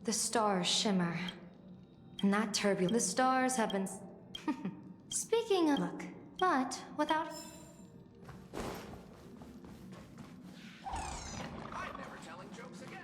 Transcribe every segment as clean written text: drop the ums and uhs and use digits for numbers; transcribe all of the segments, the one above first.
The stars shimmer. And that turbulence. The stars have been. Speaking of. Look, but without. I'm never telling jokes again.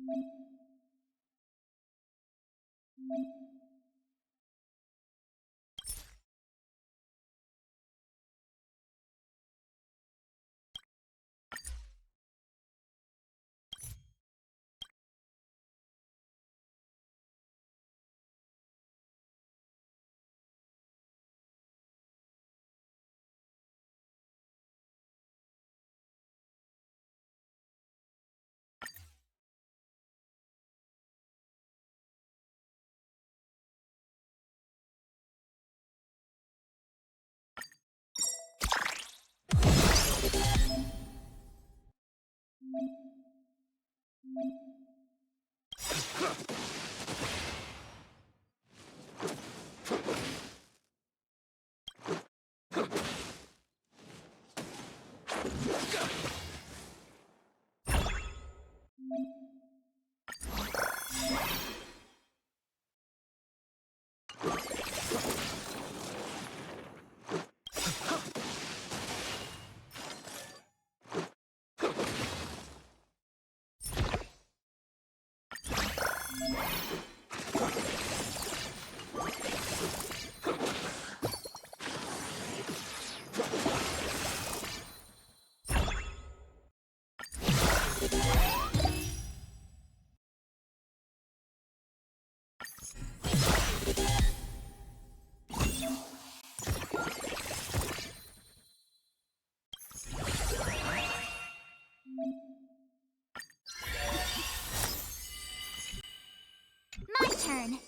My turn.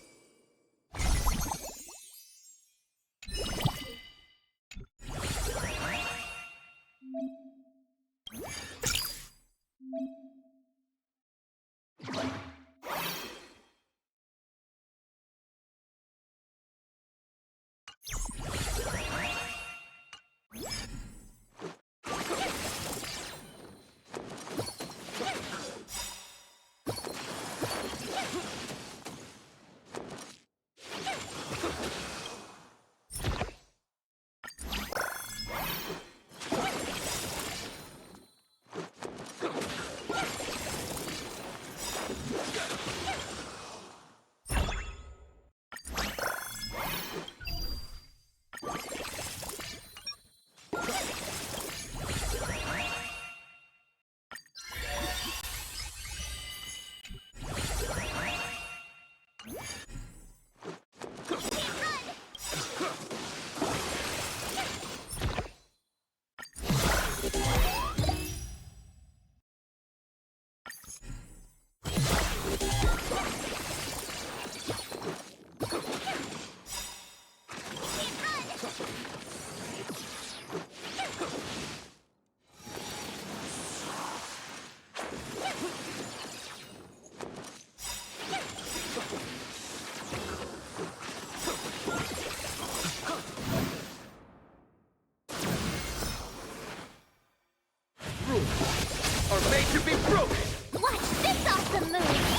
Are made to be broken! Watch this awesome move!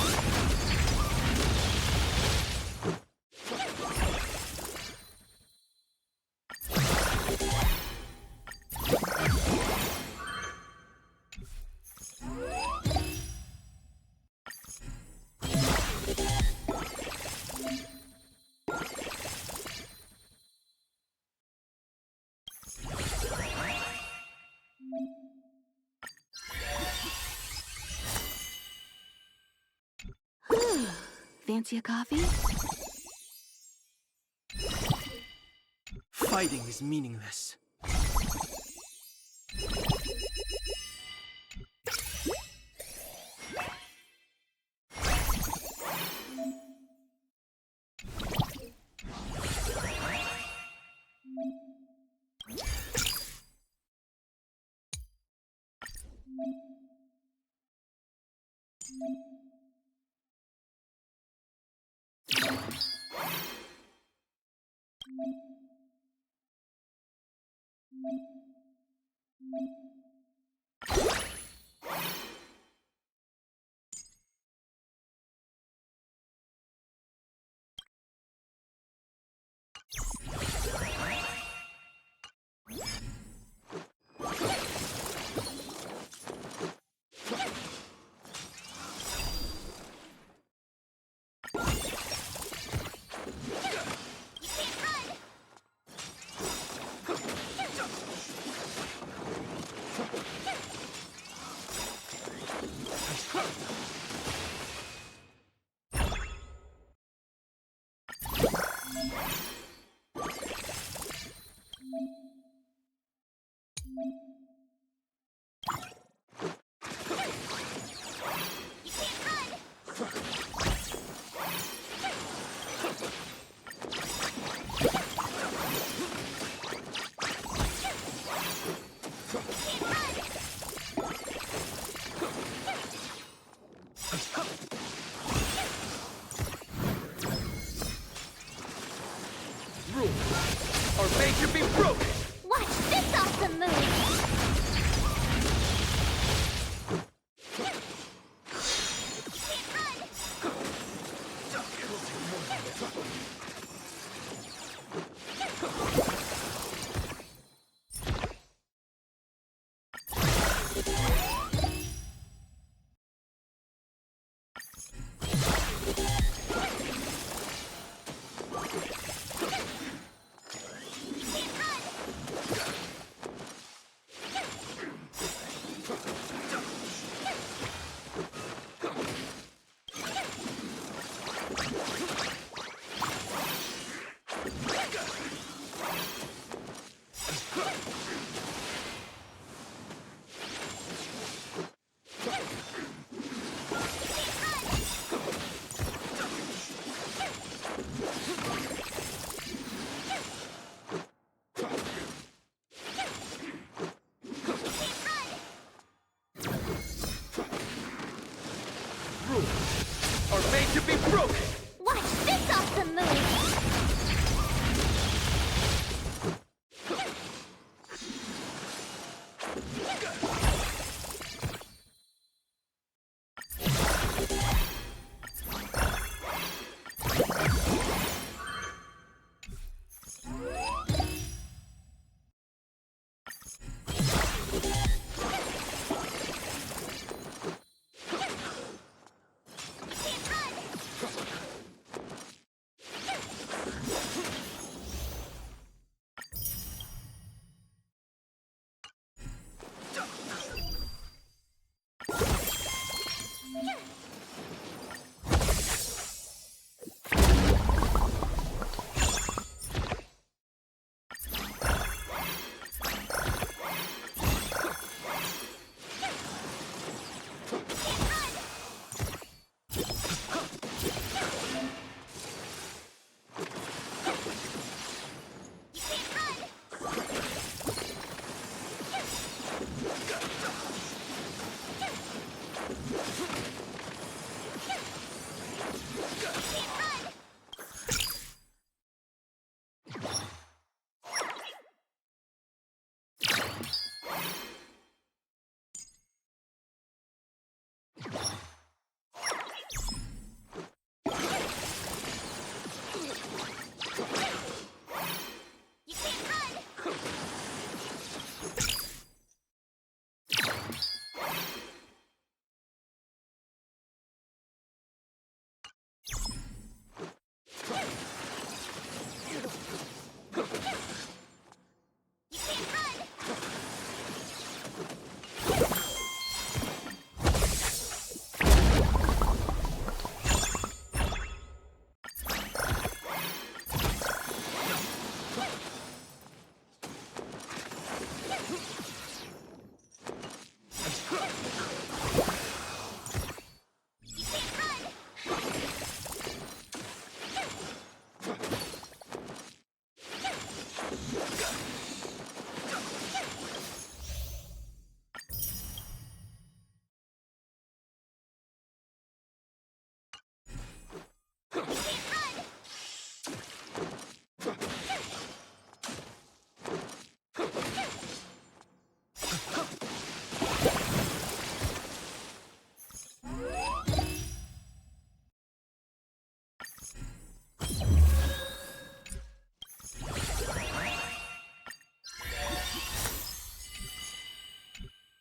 Fancy a coffee? Fighting is meaningless. are made to be broken! Watch this awesome move!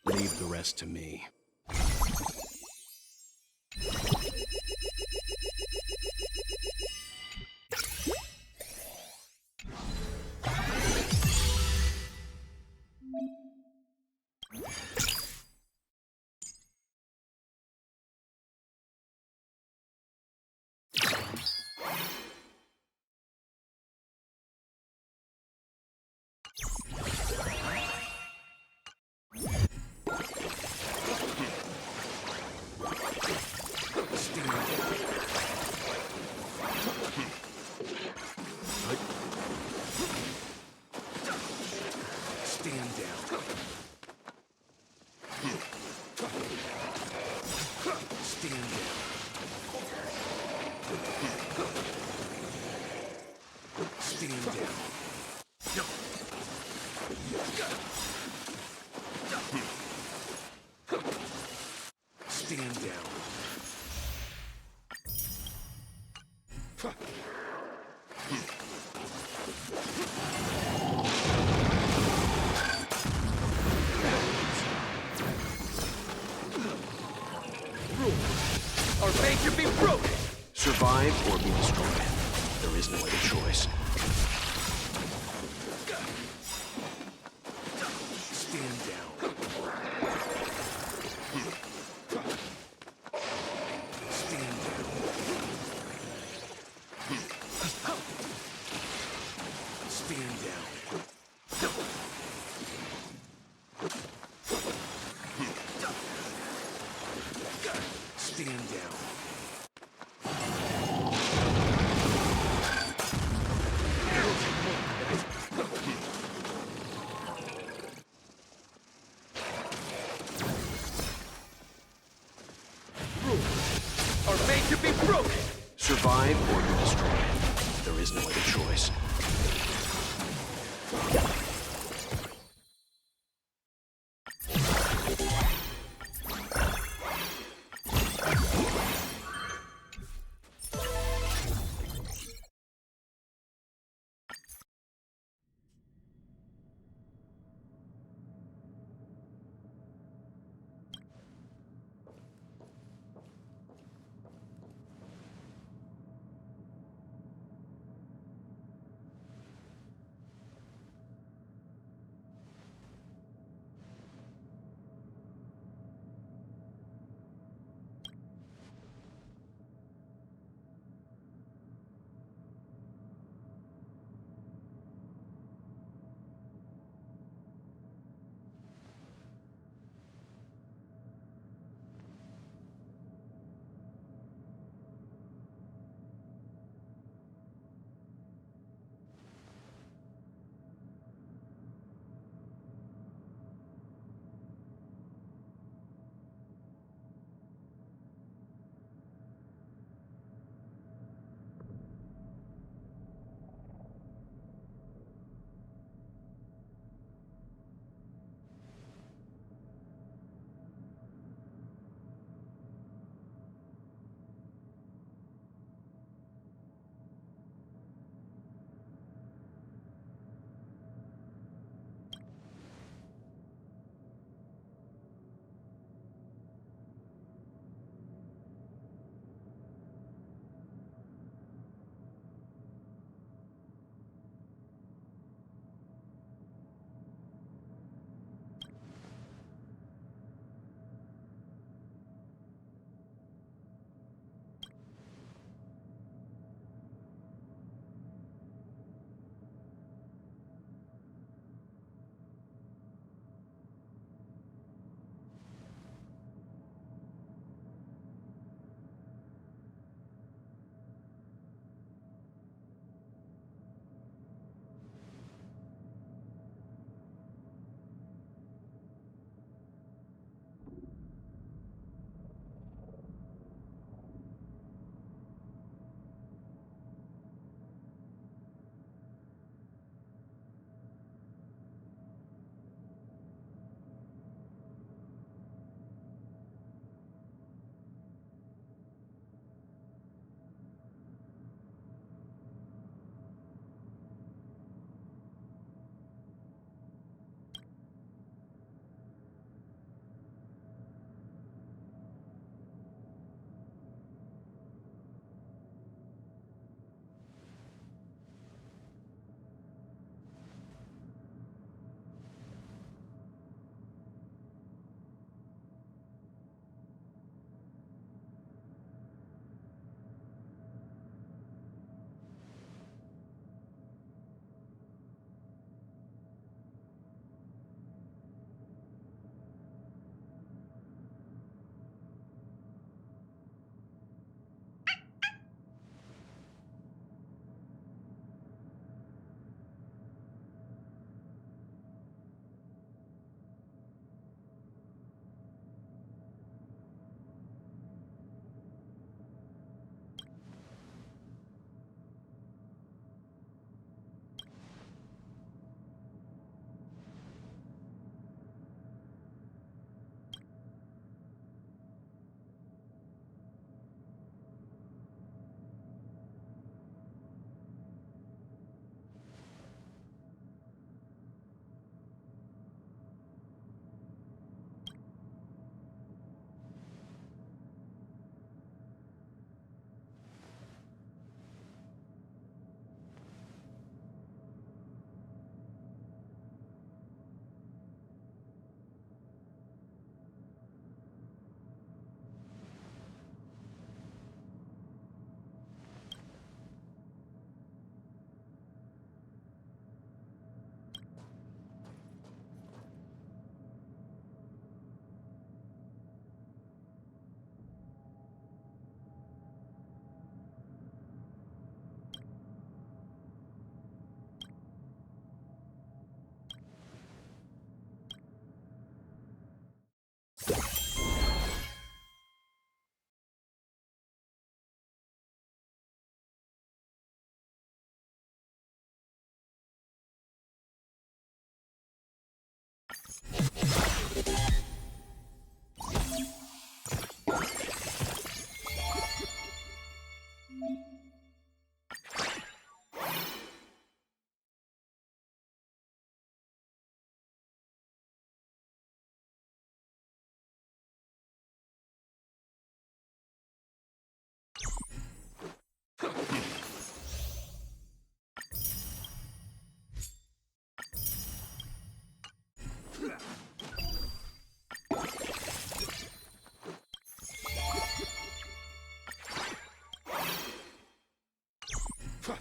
Leave the rest to me. Stand down. Stand down. Stand down. Stand down. Are made to be broken! Survive or be destroyed. There is no other choice. Stand down. Stand down. Stand down. Stand down. to be broken! Survive or be destroyed. There is no other choice.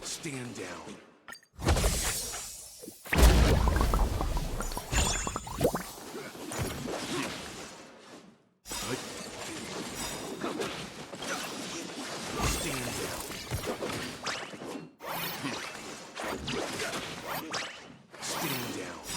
Stand down. Stand down. Stand down. Stand down.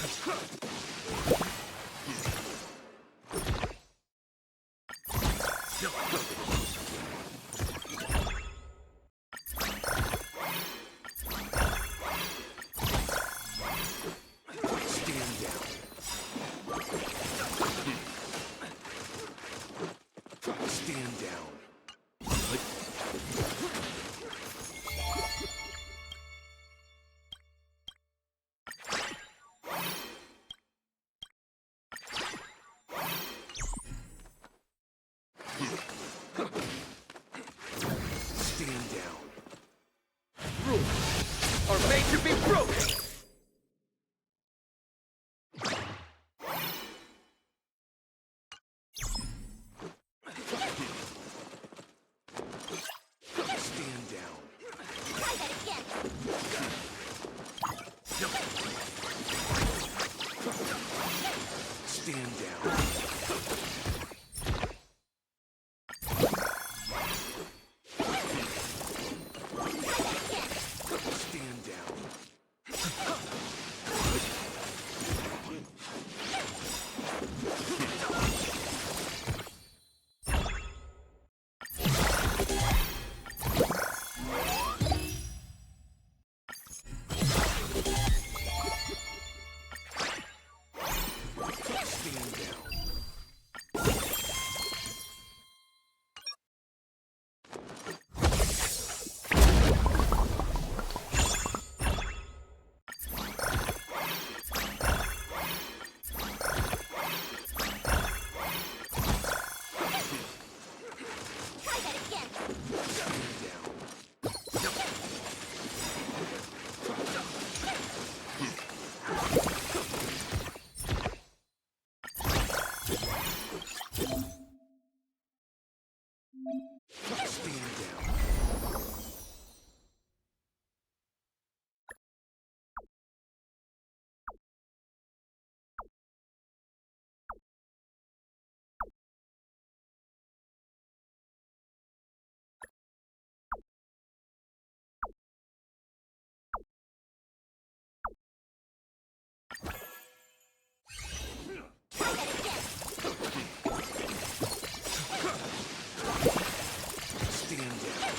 Stand down. Stand down. Rules are made to be broken! Stand down. Try that again. Stand down. Stand down. Stand down. Try that again. Stand down. Stand down. Try that again. Stand down. Try that again. Stand down.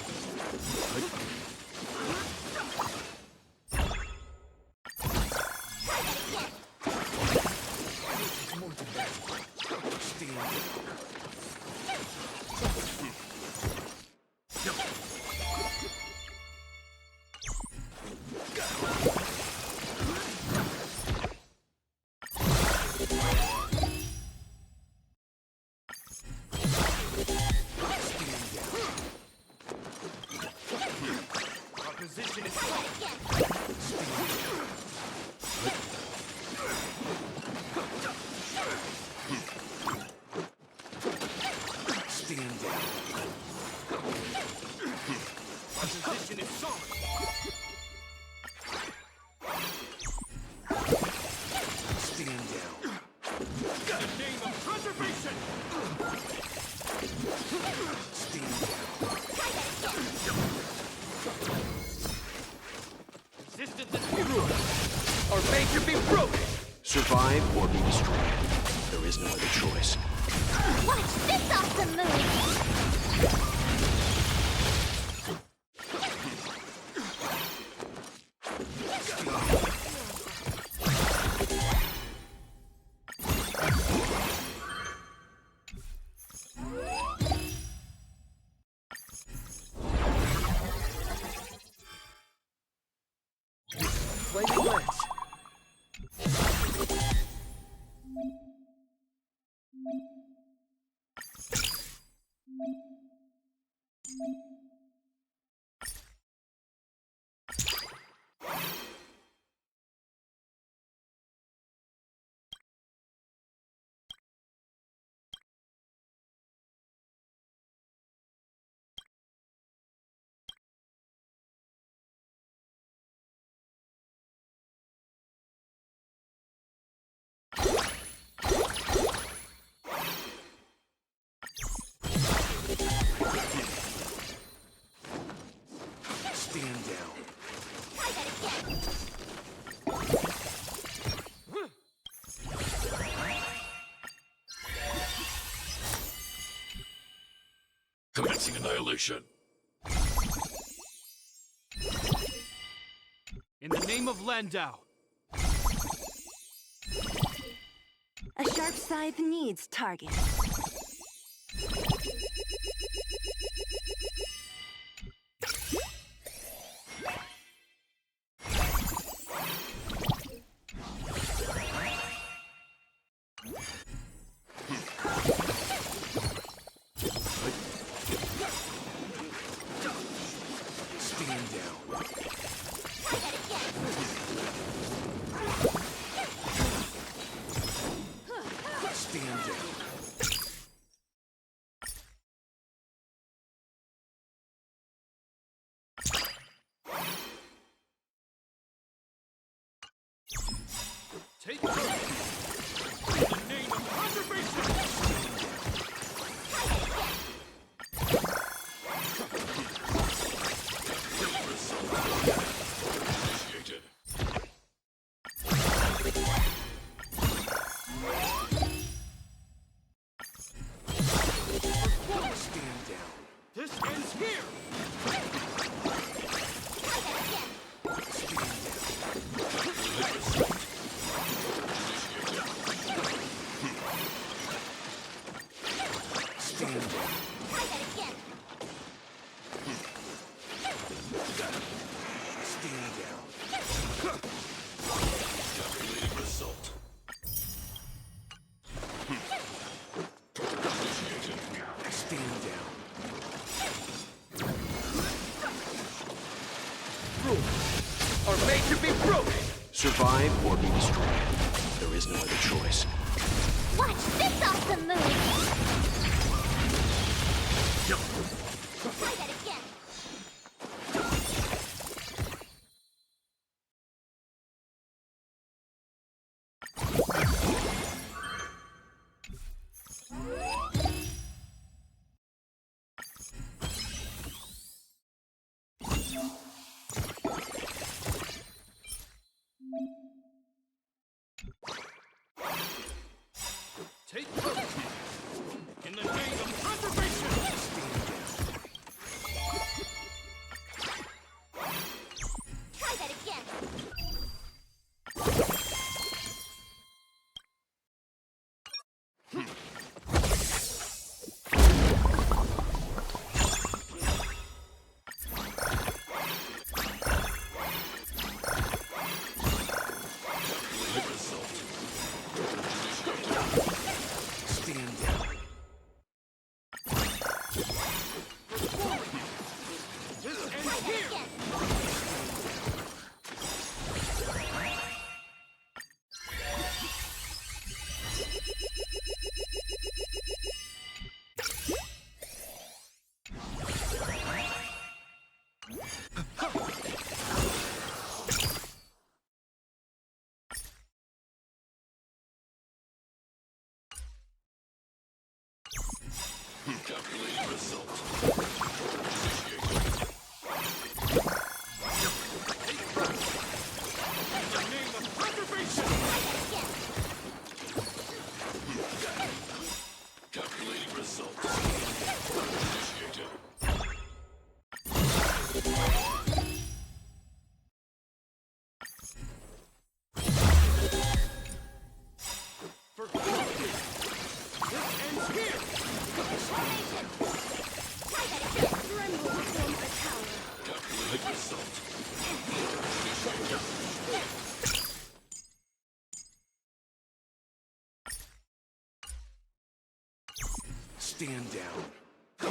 Stand down. Our position is Try that again. Stand down. our position is solid. Stand down. In the name of preservation! Stand down. Try that again. Resistance and rules are made to be broken! Survive or be destroyed. There is no other choice. Watch this awesome move! Flaming Lance. Commencing annihilation. In the name of Landau. A sharp scythe needs target. Stand down. Try that again. Stand down. Take cover. In the name of conservation. Initiated. Stand down. This ends here. Stand down. Try that again. Stand down. Calculating result. Initiated. Stand down. Are made to be broken. Survive or be destroyed. There is no other choice. Watch this awesome move. Try that again. Take cover. In the name of conservation. Try that again. Stand down. This ends Try that here. again. Calculating result. Initiated. In the name of conservation. Calculating result. Initiated. For quality. This ends here. Formation. Try that again. Tremble from the tower. Calculating result. Stand down. Try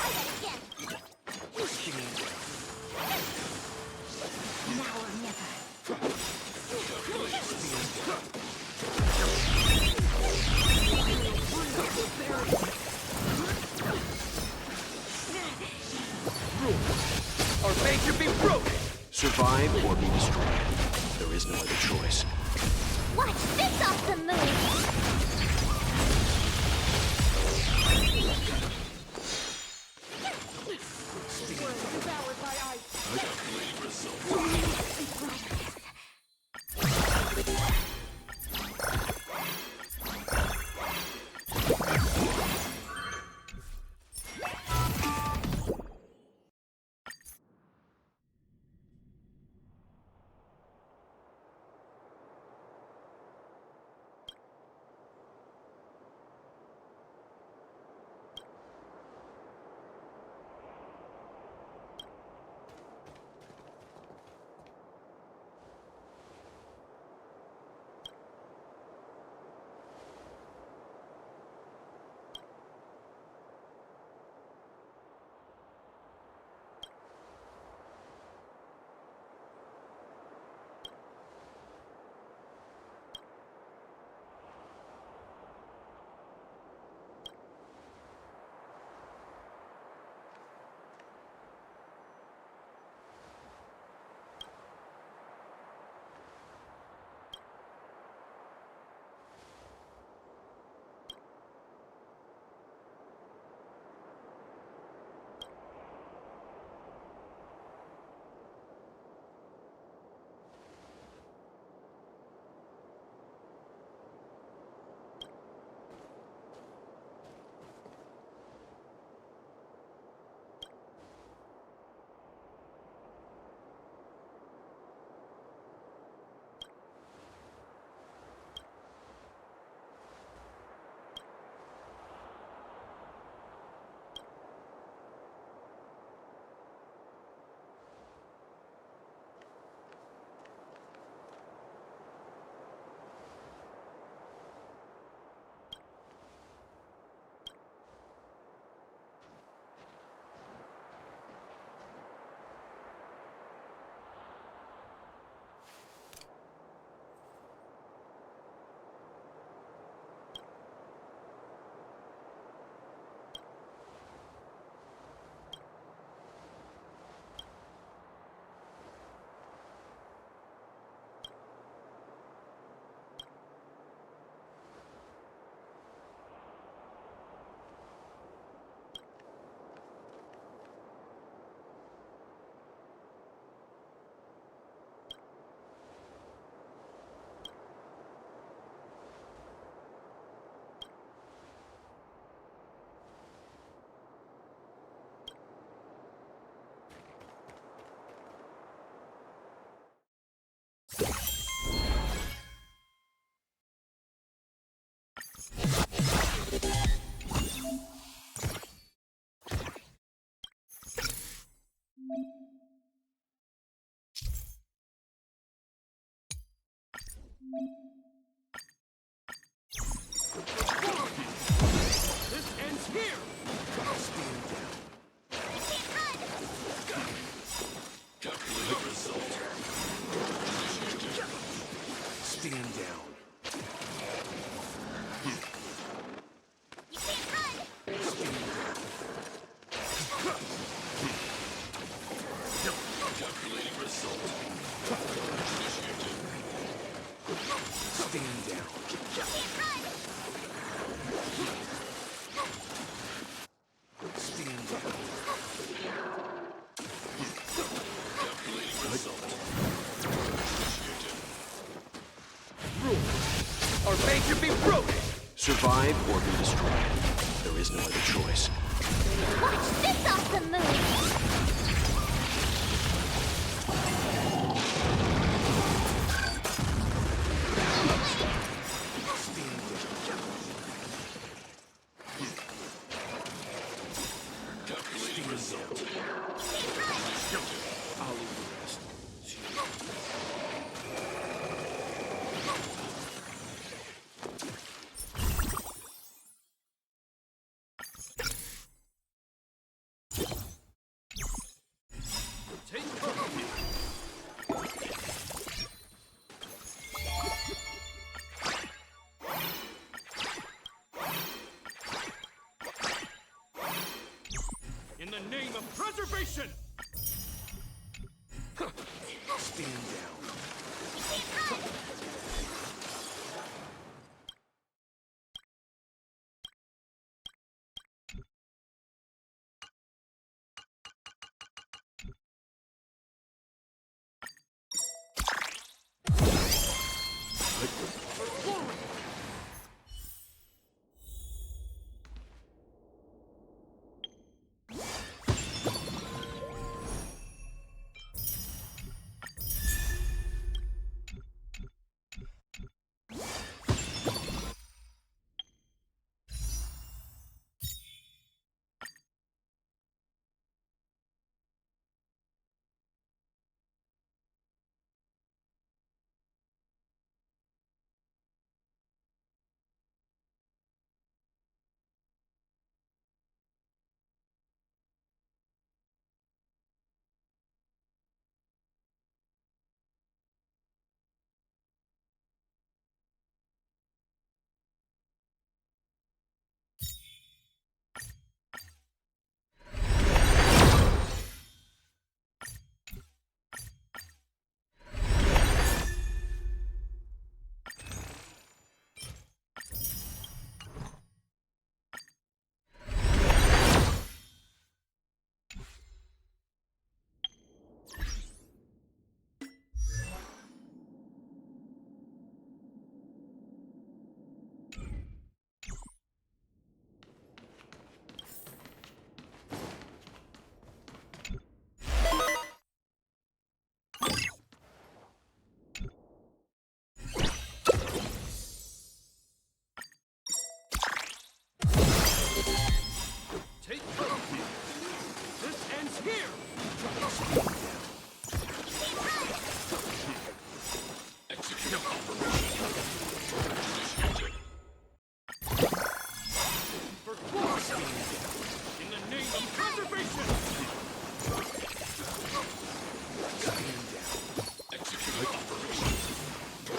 that again. Stand down. Now or never. Are made to be broken. Survive or be destroyed. There is no other choice. Watch this awesome move. Devoured by ice. Calculating result. This ends here! Stand down. Calculate result. Stand down. Calculating result. Stand down. Stand down. Calculating result. Our major be broken! Survive or be destroyed. There is no other choice. Watch this awesome move! Calculating result. I'll leave the rest. Take cover! In the name of preservation! Stand down. Take cover! This ends here! Execute operation. Initiated. For glory! In the name of preservation! Stand down. Execute operation.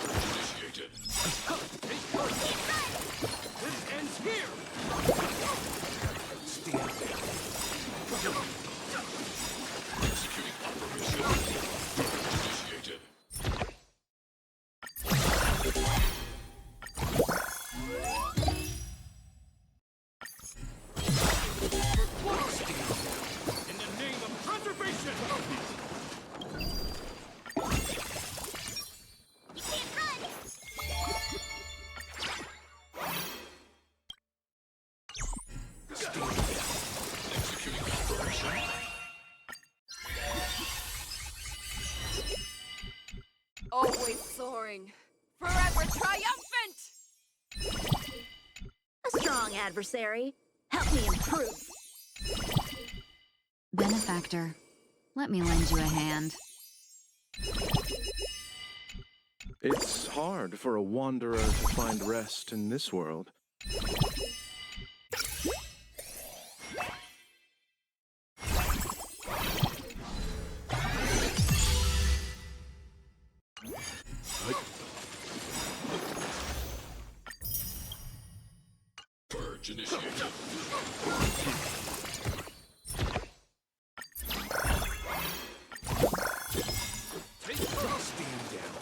Initiated. Take cover! This ends here! Stand down. Executing operation. Initiated. In the name of preservation! Executing operation. Always soaring. Forever triumphant! A strong adversary. Help me improve. Benefactor, let me lend you a hand. It's hard for a wanderer to find rest in this world. Purge initiated. Stand down.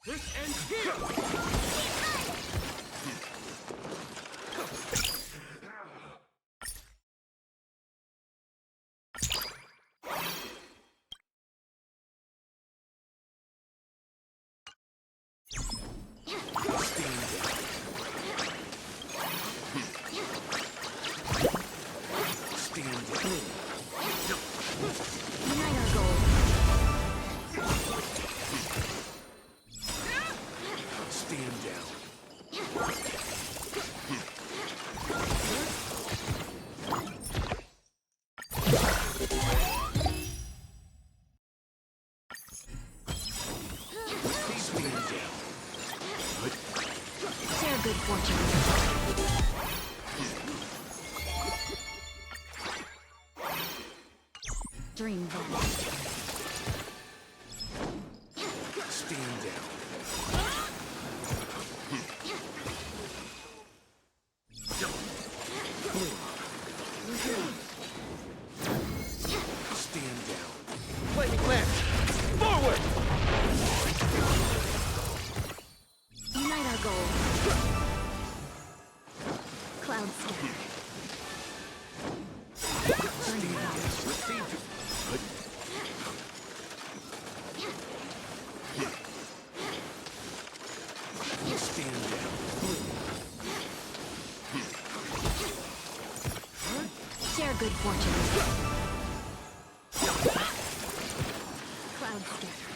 This ends here! Stand down. Unite our goal. Stand down. Stand down. Share good fortune. Dream vast. Stand down. Stand down. Flaming lance! Forward! Unite our goal. Cloud scatter. Dream vast. Received. Stand down. Share good fortune. Cloud scatter.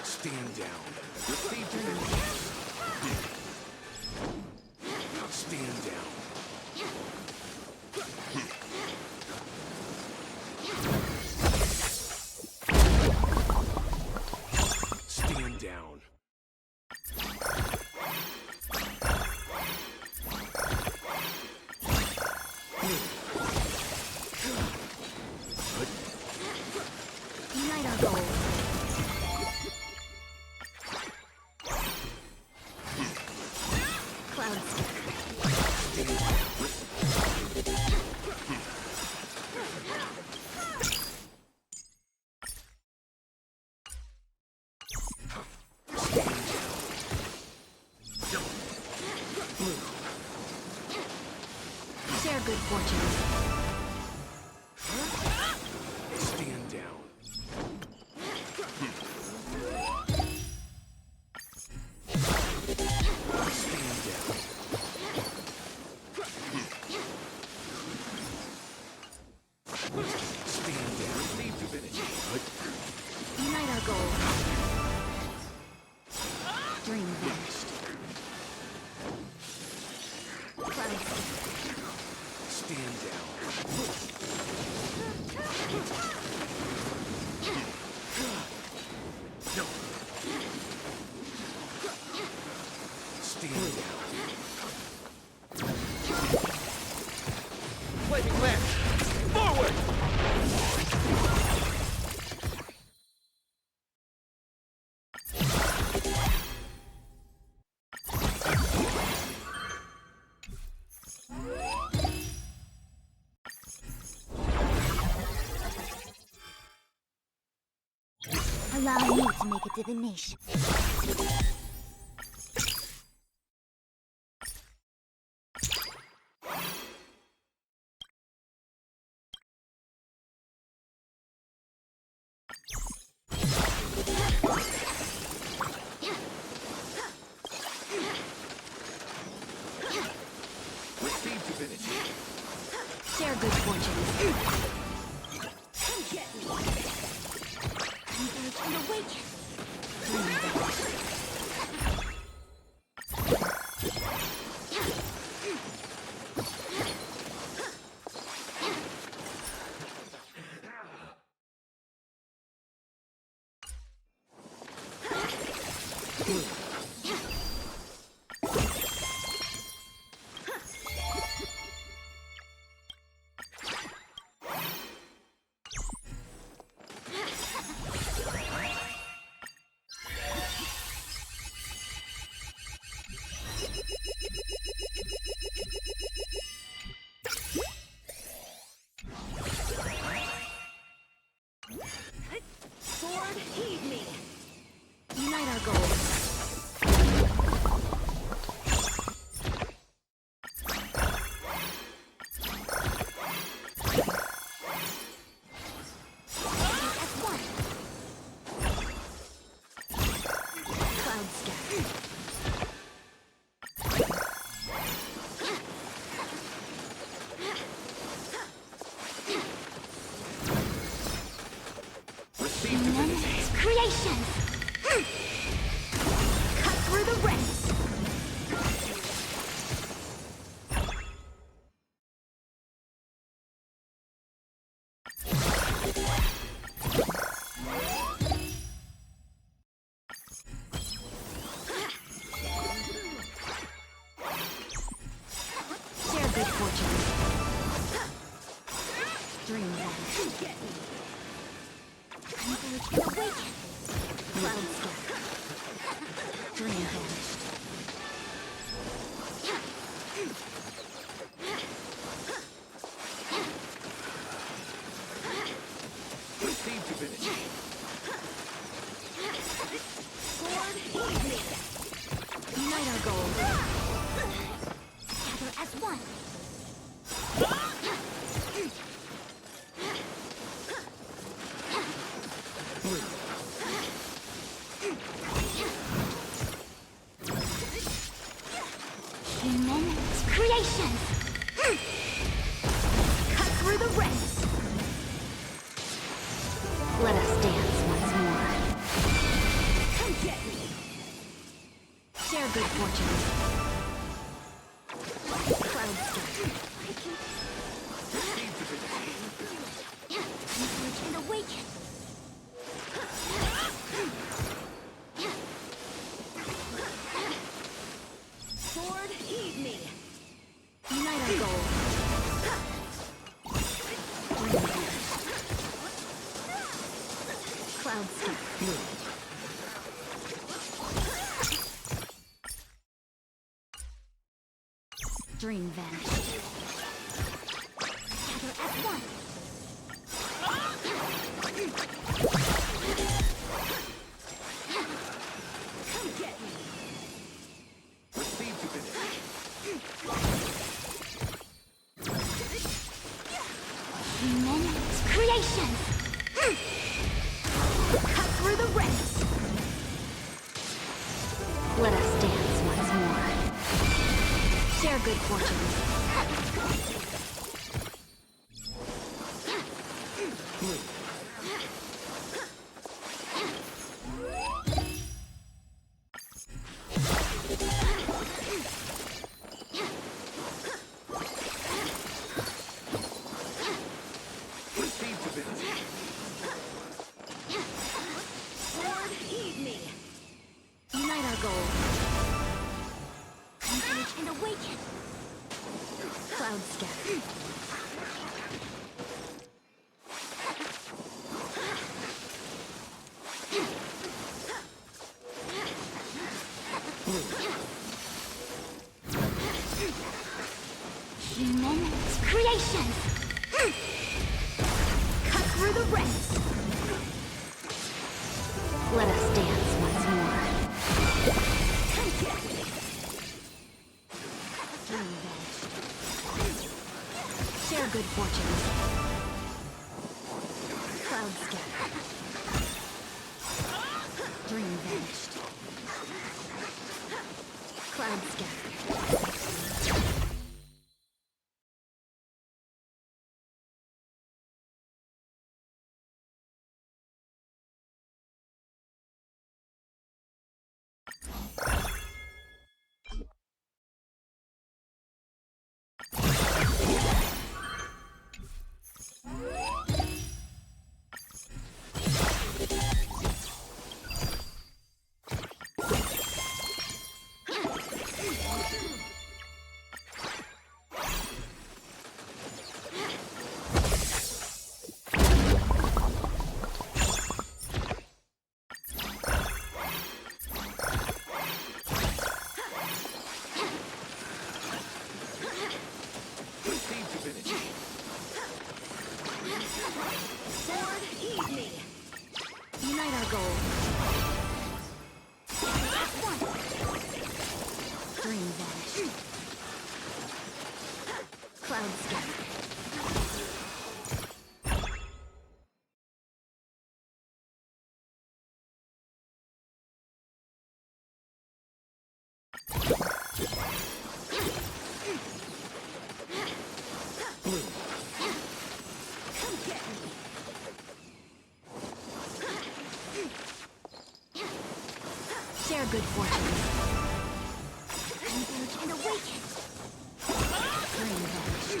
Stand down. Received. Stand down. Stand down. Unite our goal. Cloud scatter. Share good fortune. Stand down. Stand down. Stand down. Received divinity. Unite our goal. Dream vast. Cloud scatter. Stand down. Stand down. Flaming lance! Forward! Allow me to make a divination. Received divinity. and awaken. Sword, heed me. Unite our goals. As one. Cloud scatter. Receive divinity. Creation. Cut through the ranks. Share good fortune. Dream that. Converge and awaken. Cloud scatter. Dream vanished. Receive divinity. Sword, heed me. Unite our goals. Gather as one. Human creations. Cut through the ranks. Let us dance once more. Come get me. Share good fortune. Cloud scatter. Receive divinity. Converge and awaken. Sword, heed me. Unite our goals. Cloud scatter. Dream vanished. Gather as one. Come get me. Receive divinity. Human creations. Cut through the ranks. Let us dance once more. Share good fortune. Receive divinity. Sword, heed me. Unite our goals. Converge and awaken. Cloud scatter. Human creation. Cut through the ranks. Let us dance once more. Come get me. Dream vanished. Share good fortune. Cloud scatter. Dream vanished. Cloud scatter. Receive divinity. Sword, heed me. Unite our goal. Dream vanish. Cloud scatter. Come get me. Share good fortune. Engage and awaken. Dream vanish.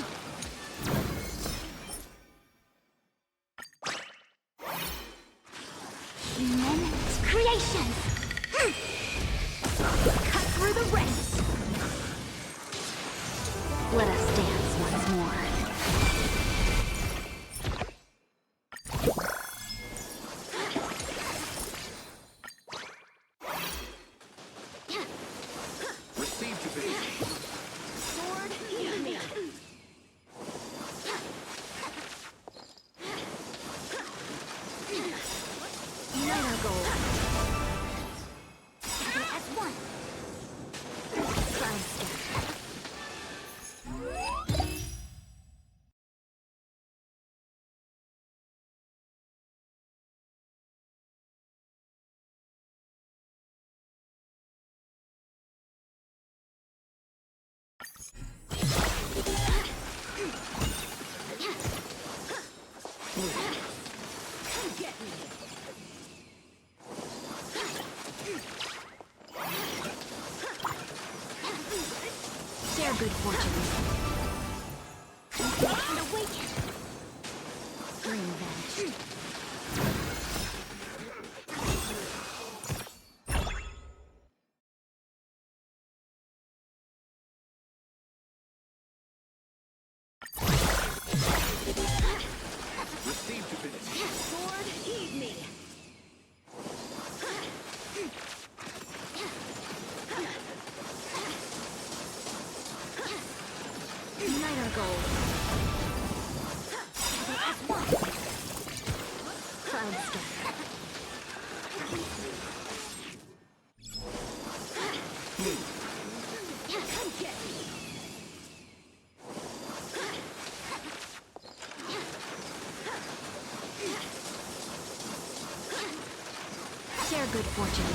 Human creation. Cut through the ranks. Let us dance once more. Receive divinity. Sword, heed me. Unite our goal. Together as one. Cloud scatter. Come get me. Share good fortune. And awaken. Dream vanish. Receive divinity. Sword, heed me. Unite our goal. Together as one. Cloud scatter. Come get me. Share good fortune.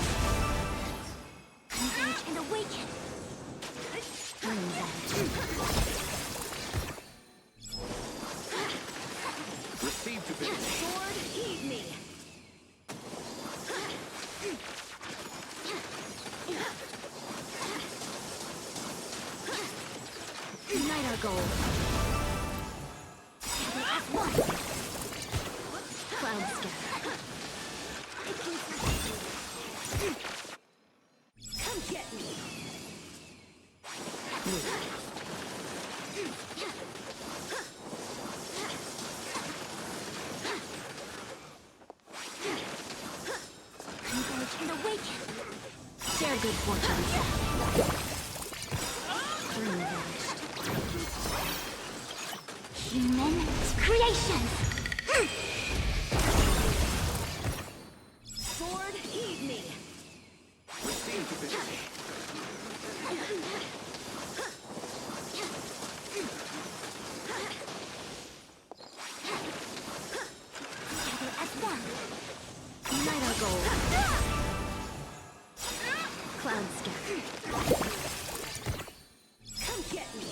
Engage and awaken. Dream vanish. Receive divinity. Sword, heed me. Unite our goal. Together as one. Cloud scatter. Come get me. Engage and awaken. Share good fortune. Dream vanished. Human creation. Sword, heed me. Receive divinity. Together as one. Unite our goal. Cloud scatter. Come get me.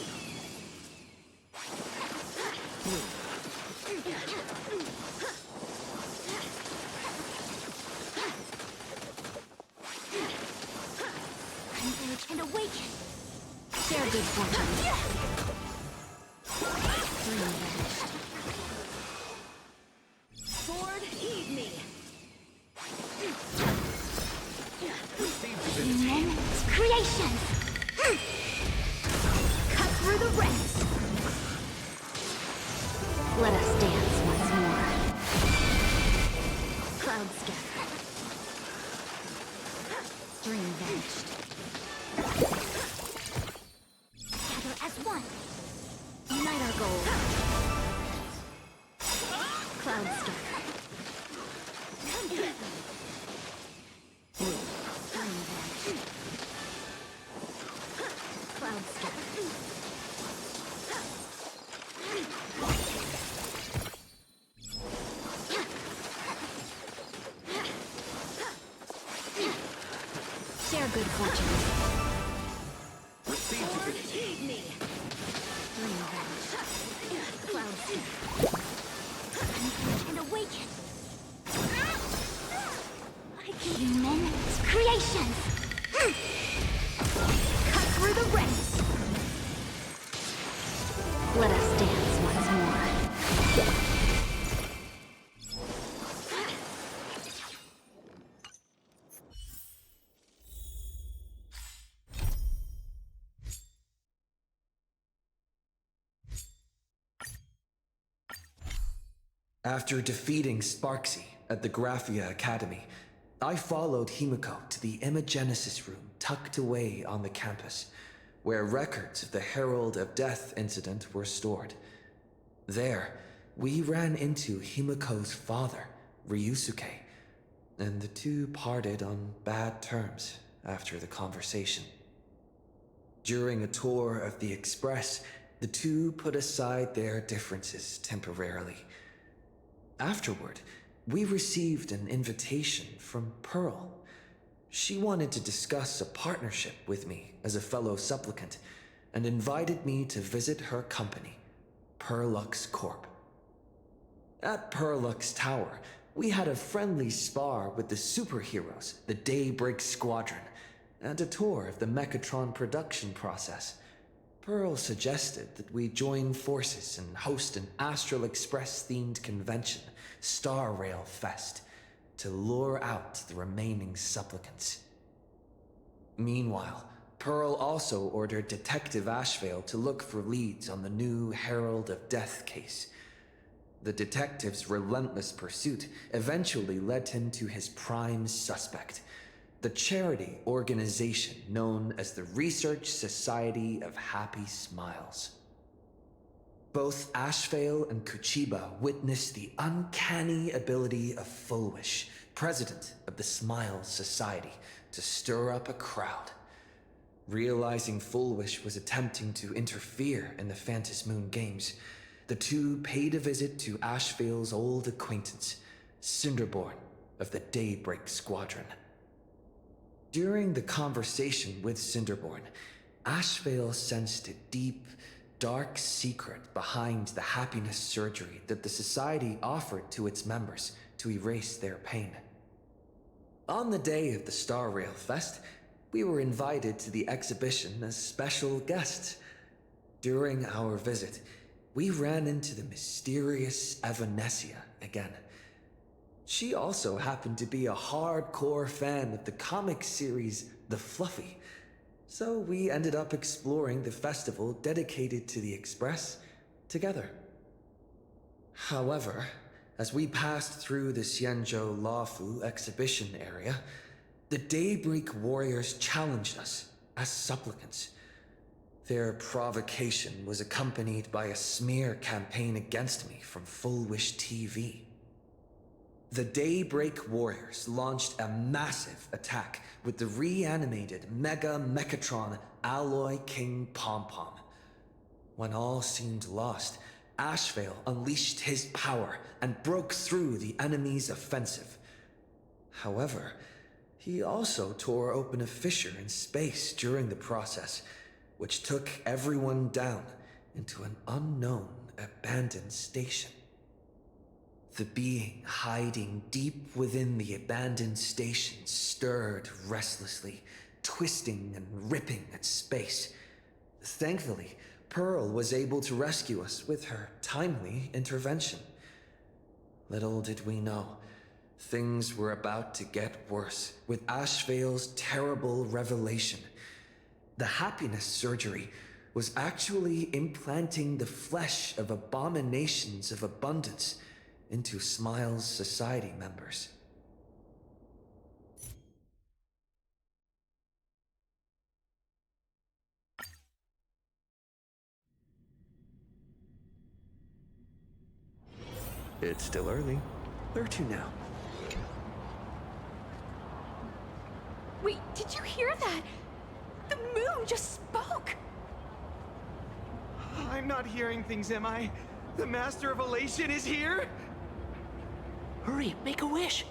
Engage and awaken. Share good fortune. Cloud scatter. Dream vanished. Gather as one. Unite our goal. Cloud scatter. Come get me. Dream vanished. Cloud scatter. Share good fortune. Receive divinity. Heed me. Dream vanished. Cloud scatter. Unleash and awaken. Human creations. Cut through the ranks. Let us dance once more. After defeating Sparksy at the Graphia Academy, I followed Himiko to the Imagenesis room tucked away on the campus, where records of the Herald of Death incident were stored. There, we ran into Himiko's father, Ryusuke, and the two parted on bad terms after the conversation. During a tour of the Express, the two put aside their differences temporarily. Afterward, we received an invitation from Pearl. She wanted to discuss a partnership with me as a fellow supplicant and invited me to visit her company, Perlux Corp. At Perlux Tower, we had a friendly spar with the superheroes, the Daybreak Squadron, and a tour of the Mechatron production process. Pearl suggested that we join forces and host an Astral Express-themed convention, Star Rail Fest, to lure out the remaining supplicants. Meanwhile, Pearl also ordered Detective Ashvale to look for leads on the new Herald of Death case. The detective's relentless pursuit eventually led him to his prime suspect, the charity organization known as the Research Society of Happy Smiles. Both Ashvale and Kuchiba witnessed the uncanny ability of Fulwish, president of the Smiles Society, to stir up a crowd. Realizing Fulwish was attempting to interfere in the Phantasmoon Games, the two paid a visit to Ashvale's old acquaintance, Cinderborn of the Daybreak Squadron. During the conversation with Cinderborn, Ashvale sensed a deep, dark secret behind the happiness surgery that the Society offered to its members to erase their pain. On the day of the Star Rail Fest, we were invited to the exhibition as special guests. During our visit, we ran into the mysterious Evanescia again. She also happened to be a hardcore fan of the comic series The Fluffy, so we ended up exploring the festival dedicated to the Express together. However, as we passed through the Xianzhou Lafu exhibition area, the Daybreak Warriors challenged us as supplicants. Their provocation was accompanied by a smear campaign against me from Fulwish TV. The Daybreak Warriors launched a massive attack with the reanimated Mega Mechatron Alloy King Pom-Pom. When all seemed lost, Ashvale unleashed his power and broke through the enemy's offensive. However, he also tore open a fissure in space during the process, which took everyone down into an unknown abandoned station. The being hiding deep within the abandoned station stirred restlessly, twisting and ripping at space. Thankfully, Pearl was able to rescue us with her timely intervention. Little did we know, things were about to get worse with Ashvale's terrible revelation. The happiness surgery was actually implanting the flesh of abominations of abundance into Smiles Society members. It's still early. Where to now? Wait, did you hear that? The moon just spoke! I'm not hearing things, am I? The Master of Elation is here? Hurry, make a wish.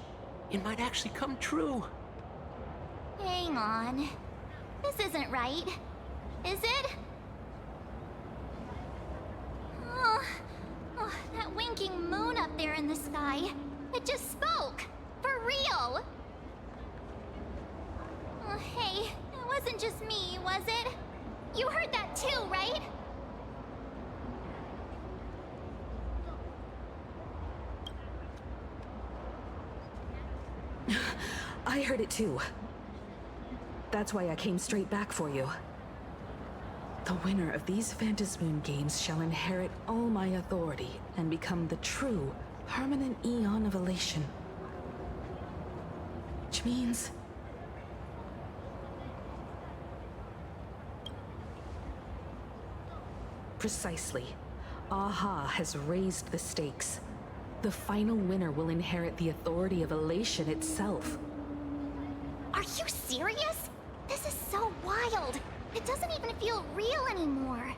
It might actually come true. Hang on. This isn't right. Is it? Oh, that winking moon up there in the sky. It just spoke. For real. Oh, hey, it wasn't just me, was it? You heard that too, right? I heard it too. That's why I came straight back for you. The winner of these Phantasmoon games shall inherit all my authority and become the true, permanent Eon of Elation. Which means... Precisely. Aha has raised the stakes. The final winner will inherit the authority of Elation itself. Are you serious? This is so wild. It doesn't even feel real anymore.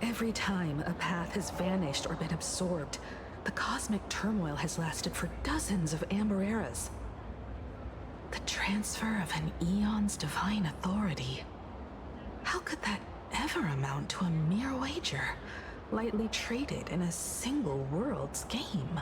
Every time a path has vanished or been absorbed, the cosmic turmoil has lasted for dozens of Amber Eras. The transfer of an Eon's divine authority. How could that ever amount to a mere wager, lightly traded in a single world's game?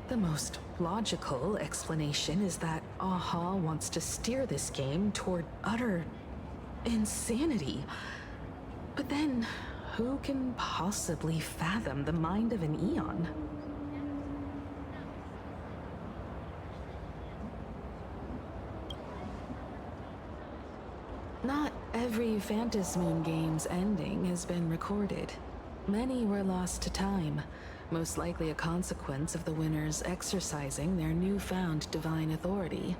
The most logical explanation is that Aha wants to steer this game toward utter insanity. But then, who can possibly fathom the mind of an Eon? Not every Phantasmoon game's ending has been recorded. Many were lost to time, most likely a consequence of the winners exercising their newfound divine authority.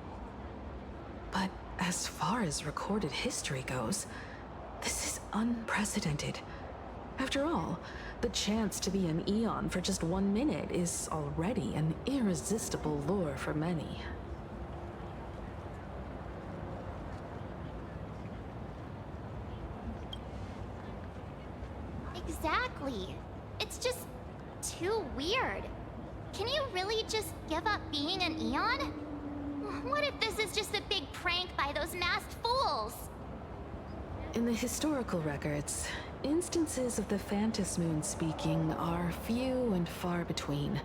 But as far as recorded history goes, this is unprecedented. After all, the chance to be an Eon for just 1 minute is already an irresistible lure for many. Exactly. It's just too weird. Can you really just give up being an Eon? What if this is just a big prank by those masked fools? In the historical records, instances of the Phantasmoon speaking are few and far between,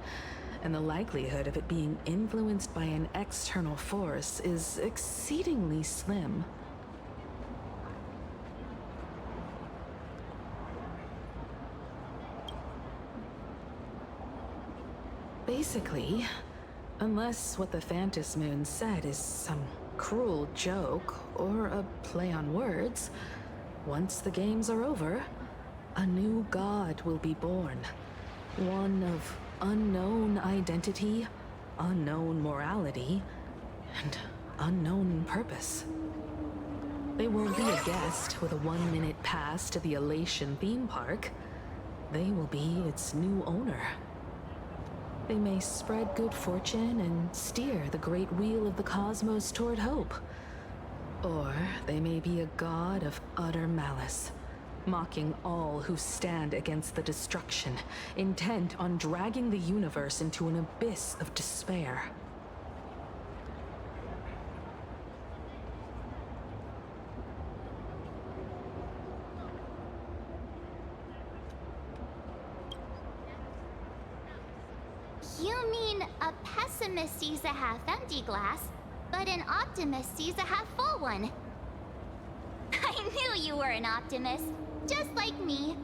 and the likelihood of it being influenced by an external force is exceedingly slim. Basically, unless what the Phantasmoon said is some cruel joke or a play on words, once the games are over, a new god will be born. One of unknown identity, unknown morality, and unknown purpose. They won't be a guest with a 1-minute pass to the Elation theme park. They will be its new owner. They may spread good fortune and steer the great wheel of the cosmos toward hope. Or they may be a god of utter malice, mocking all who stand against the destruction, intent on dragging the universe into an abyss of despair. You mean a pessimist sees a half-empty glass, but an optimist sees a half-full one. I knew you were an optimist, just like me.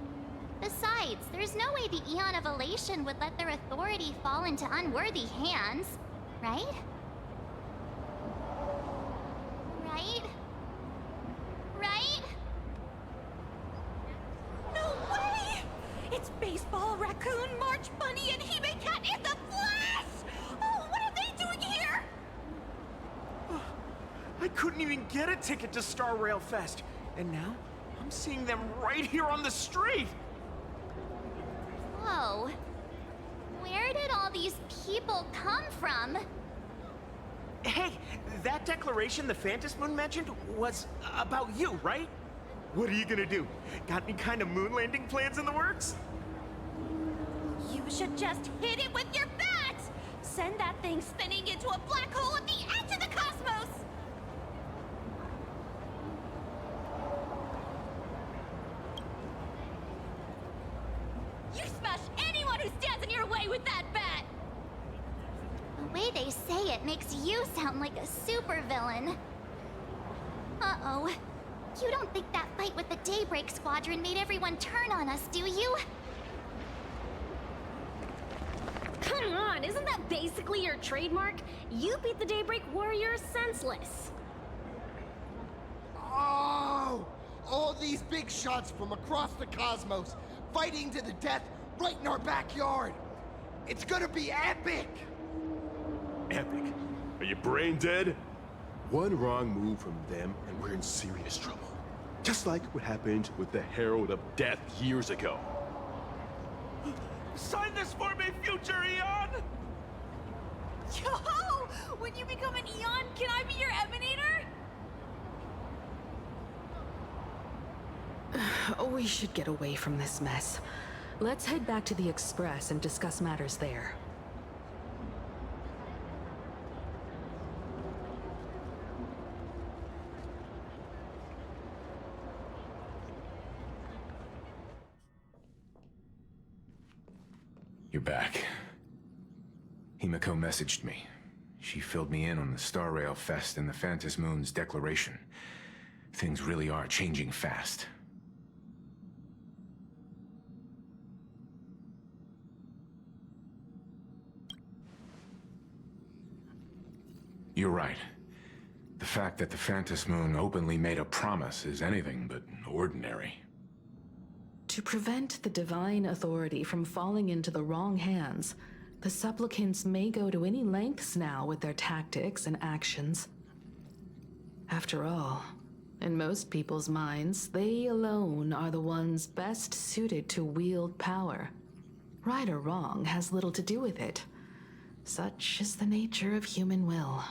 Besides, there's no way the Eon of Elation would let their authority fall into unworthy hands, right? Right? Right? No way! It's Baseball, Raccoon, March Bunny, and Hime Cat in the flesh! Oh, what are they doing here? I couldn't even get a ticket to Star Rail Fest, and now I'm seeing them right here on the street! Whoa. Where did all these people come from? Hey, that declaration the Phantom Moon mentioned was about you, right? What are you gonna do? Got any kind of moon landing plans in the works? You should just hit it with your bat! Send that thing spinning into a black hole at the edge of the cosmos! You smash anyone who stands in your way with that bat! The way they say it makes you sound like a supervillain. Uh-oh. You don't think that fight with the Daybreak Squadron made everyone turn on us, do you? Come on, isn't that basically your trademark? You beat the Daybreak Warriors senseless. Oh! All these big shots from across the cosmos, fighting to the death right in our backyard. It's gonna be epic! Epic? Are you brain dead? One wrong move from them and we're in serious trouble. Just like what happened with the Herald of Death years ago. Sign this for me, future Eon! Yo! When you become an Eon, can I be your Emanator? We should get away from this mess. Let's head back to the Express and discuss matters there. You're back. Himiko messaged me. She filled me in on the Star Rail Fest and the Phantom Moon's declaration. Things really are changing fast. You're right. The fact that the Phantom Moon openly made a promise is anything but ordinary. To prevent the divine authority from falling into the wrong hands, the supplicants may go to any lengths now with their tactics and actions. After all, in most people's minds, they alone are the ones best suited to wield power. Right or wrong has little to do with it. Such is the nature of human will.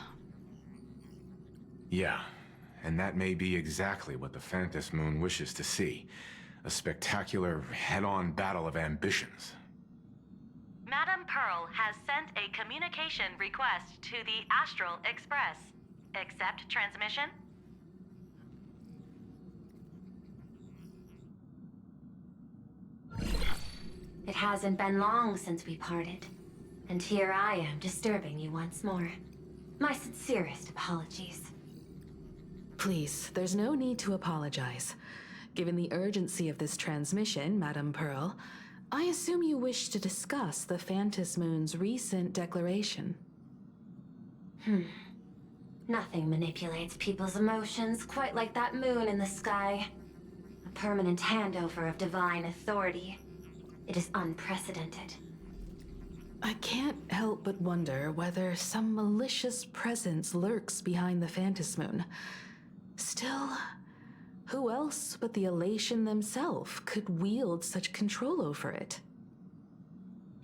Yeah, and that may be exactly what the Phantom Moon wishes to see. A spectacular, head-on battle of ambitions. Madame Pearl has sent a communication request to the Astral Express. Accept transmission? It hasn't been long since we parted, and here I am disturbing you once more. My sincerest apologies. Please, there's no need to apologize. Given the urgency of this transmission, Madame Pearl, I assume you wish to discuss the Phantom Moon's recent declaration. Nothing manipulates people's emotions quite like that moon in the sky. A permanent handover of divine authority. It is unprecedented. I can't help but wonder whether some malicious presence lurks behind the Phantom Moon. Still, who else but the Elation themselves could wield such control over it?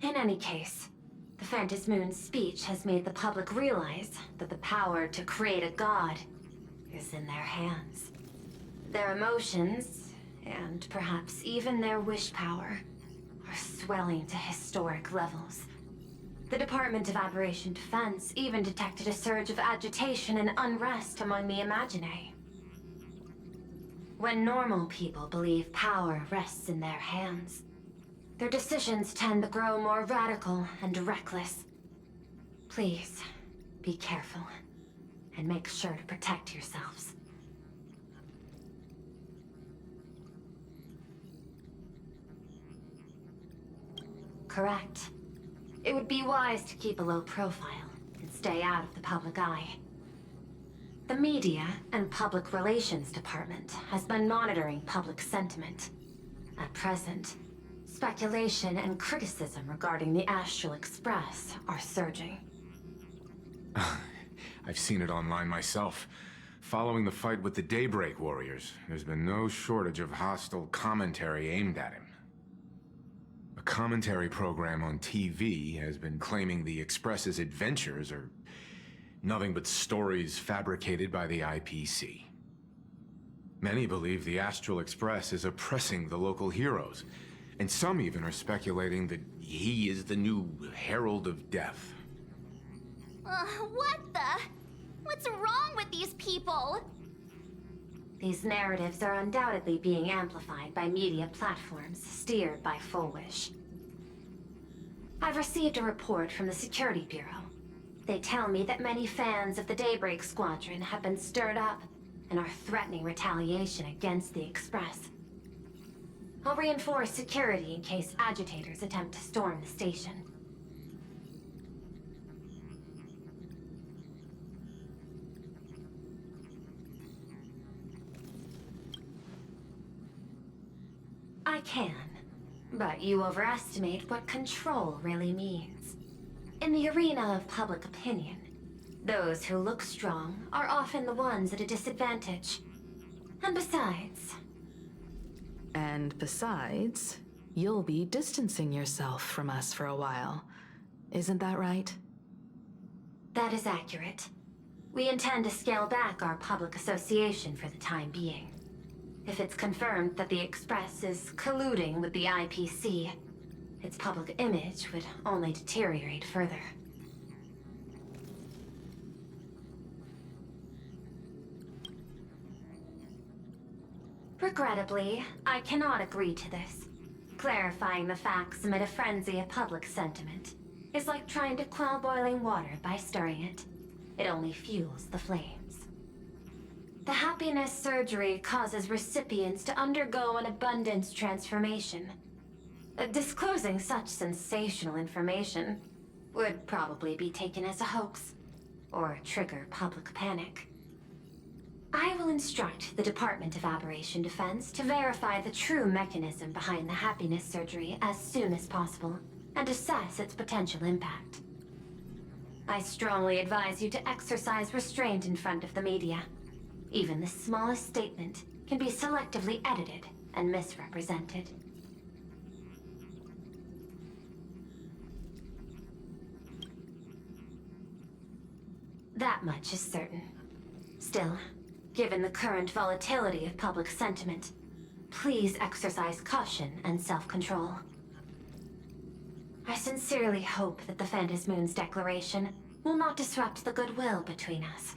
In any case, the Phantom Moon's speech has made the public realize that the power to create a god is in their hands. Their emotions, and perhaps even their wish power, are swelling to historic levels. The Department of Aberration Defense even detected a surge of agitation and unrest among the Imaginae. When normal people believe power rests in their hands, their decisions tend to grow more radical and reckless. Please, be careful, and make sure to protect yourselves. Correct. It would be wise to keep a low profile and stay out of the public eye. The Media and Public Relations Department has been monitoring public sentiment. At present, speculation and criticism regarding the Astral Express are surging. I've seen it online myself. Following the fight with the Daybreak Warriors, there's been no shortage of hostile commentary aimed at him. A commentary program on TV has been claiming the Express's adventures are nothing but stories fabricated by the IPC. Many believe the Astral Express is oppressing the local heroes, and some even are speculating that he is the new Herald of Death. What the? What's wrong with these people? These narratives are undoubtedly being amplified by media platforms steered by Fullwish. I've received a report from the Security Bureau. They tell me that many fans of the Daybreak Squadron have been stirred up and are threatening retaliation against the Express. I'll reinforce security in case agitators attempt to storm the station. I can, but you overestimate what control really means. In the arena of public opinion, those who look strong are often the ones at a disadvantage. And besides... And besides, you'll be distancing yourself from us for a while. Isn't that right? That is accurate. We intend to scale back our public association for the time being. If it's confirmed that the Express is colluding with the IPC, its public image would only deteriorate further. Regrettably, I cannot agree to this. Clarifying the facts amid a frenzy of public sentiment is like trying to quell boiling water by stirring it. It only fuels the flames. The happiness surgery causes recipients to undergo an abundance transformation. Disclosing such sensational information would probably be taken as a hoax, or trigger public panic. I will instruct the Department of Aberration Defense to verify the true mechanism behind the happiness surgery as soon as possible, and assess its potential impact. I strongly advise you to exercise restraint in front of the media. Even the smallest statement can be selectively edited and misrepresented. That much is certain. Still, given the current volatility of public sentiment, please exercise caution and self-control. I sincerely hope that the Phantom Moon's declaration will not disrupt the goodwill between us.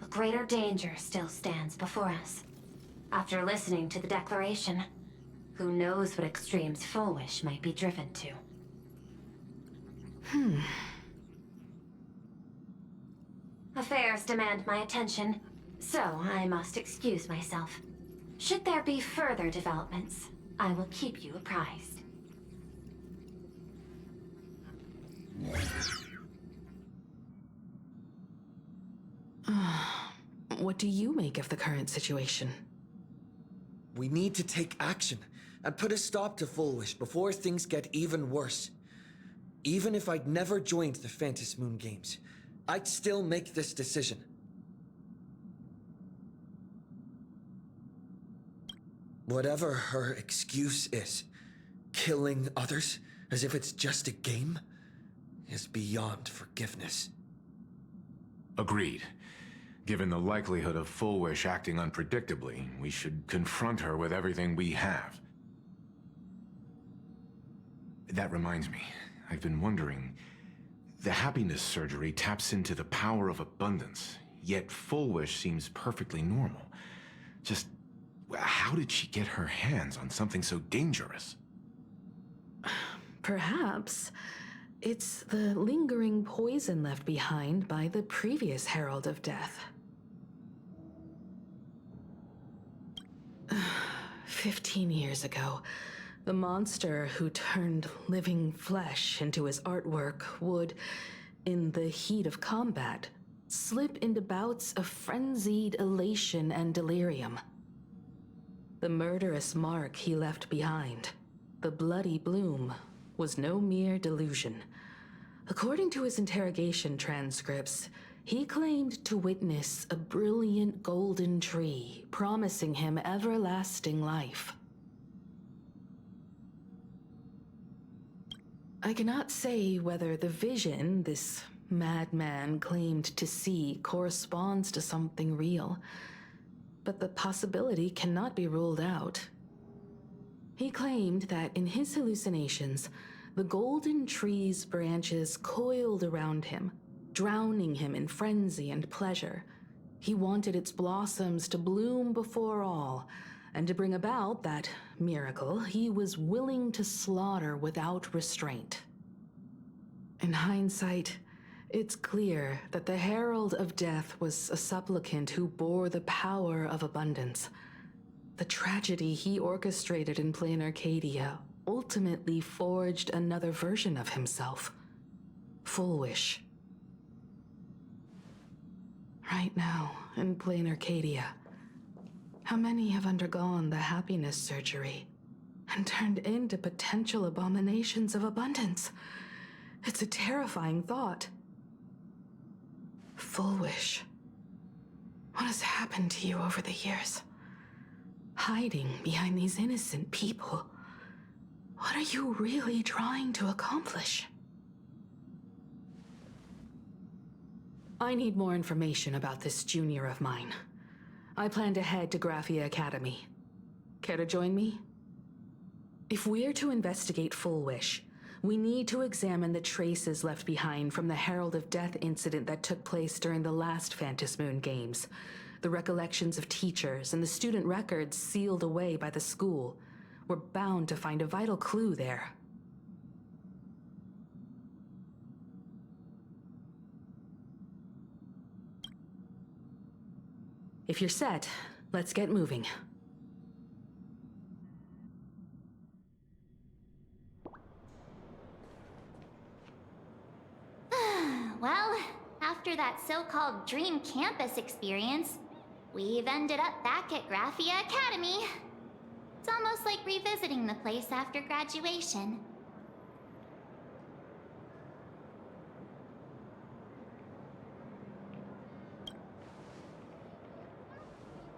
A greater danger still stands before us. After listening to the declaration, who knows what extremes Fullwish might be driven to. Affairs demand my attention, so I must excuse myself. Should there be further developments, I will keep you apprised. What do you make of the current situation? We need to take action and put a stop to Fullwish before things get even worse. Even if I'd never joined the Phantom Moon Games, I'd still make this decision. Whatever her excuse is, killing others as if it's just a game is beyond forgiveness. Agreed. Given the likelihood of Fullwish acting unpredictably, we should confront her with everything we have. That reminds me, I've been wondering, the happiness surgery taps into the power of abundance, yet Fullwish seems perfectly normal. Just, how did she get her hands on something so dangerous? Perhaps it's the lingering poison left behind by the previous Herald of Death. 15 years ago, the monster who turned living flesh into his artwork would, in the heat of combat, slip into bouts of frenzied elation and delirium. The murderous mark he left behind, the bloody bloom, was no mere delusion. According to his interrogation transcripts, he claimed to witness a brilliant golden tree, promising him everlasting life. I cannot say whether the vision this madman claimed to see corresponds to something real, but the possibility cannot be ruled out. He claimed that in his hallucinations, the golden tree's branches coiled around him, drowning him in frenzy and pleasure. He wanted its blossoms to bloom before all, and to bring about that miracle, he was willing to slaughter without restraint. In hindsight, it's clear that the Herald of Death was a supplicant who bore the power of abundance. The tragedy he orchestrated in Plain Arcadia ultimately forged another version of himself, Full Wish. Right now, in Plain Arcadia, how many have undergone the happiness surgery and turned into potential abominations of abundance? It's a terrifying thought. Full Wish. What has happened to you over the years? Hiding behind these innocent people. What are you really trying to accomplish? I need more information about this junior of mine. I plan to head to Graphia Academy. Care to join me? If we're to investigate Full Wish, we need to examine the traces left behind from the Herald of Death incident that took place during the last Phantom Moon Games. The recollections of teachers and the student records sealed away by the school. We're bound to find a vital clue there. If you're set, let's get moving. Well, after that so-called dream campus experience, we've ended up back at Graphia Academy. It's almost like revisiting the place after graduation.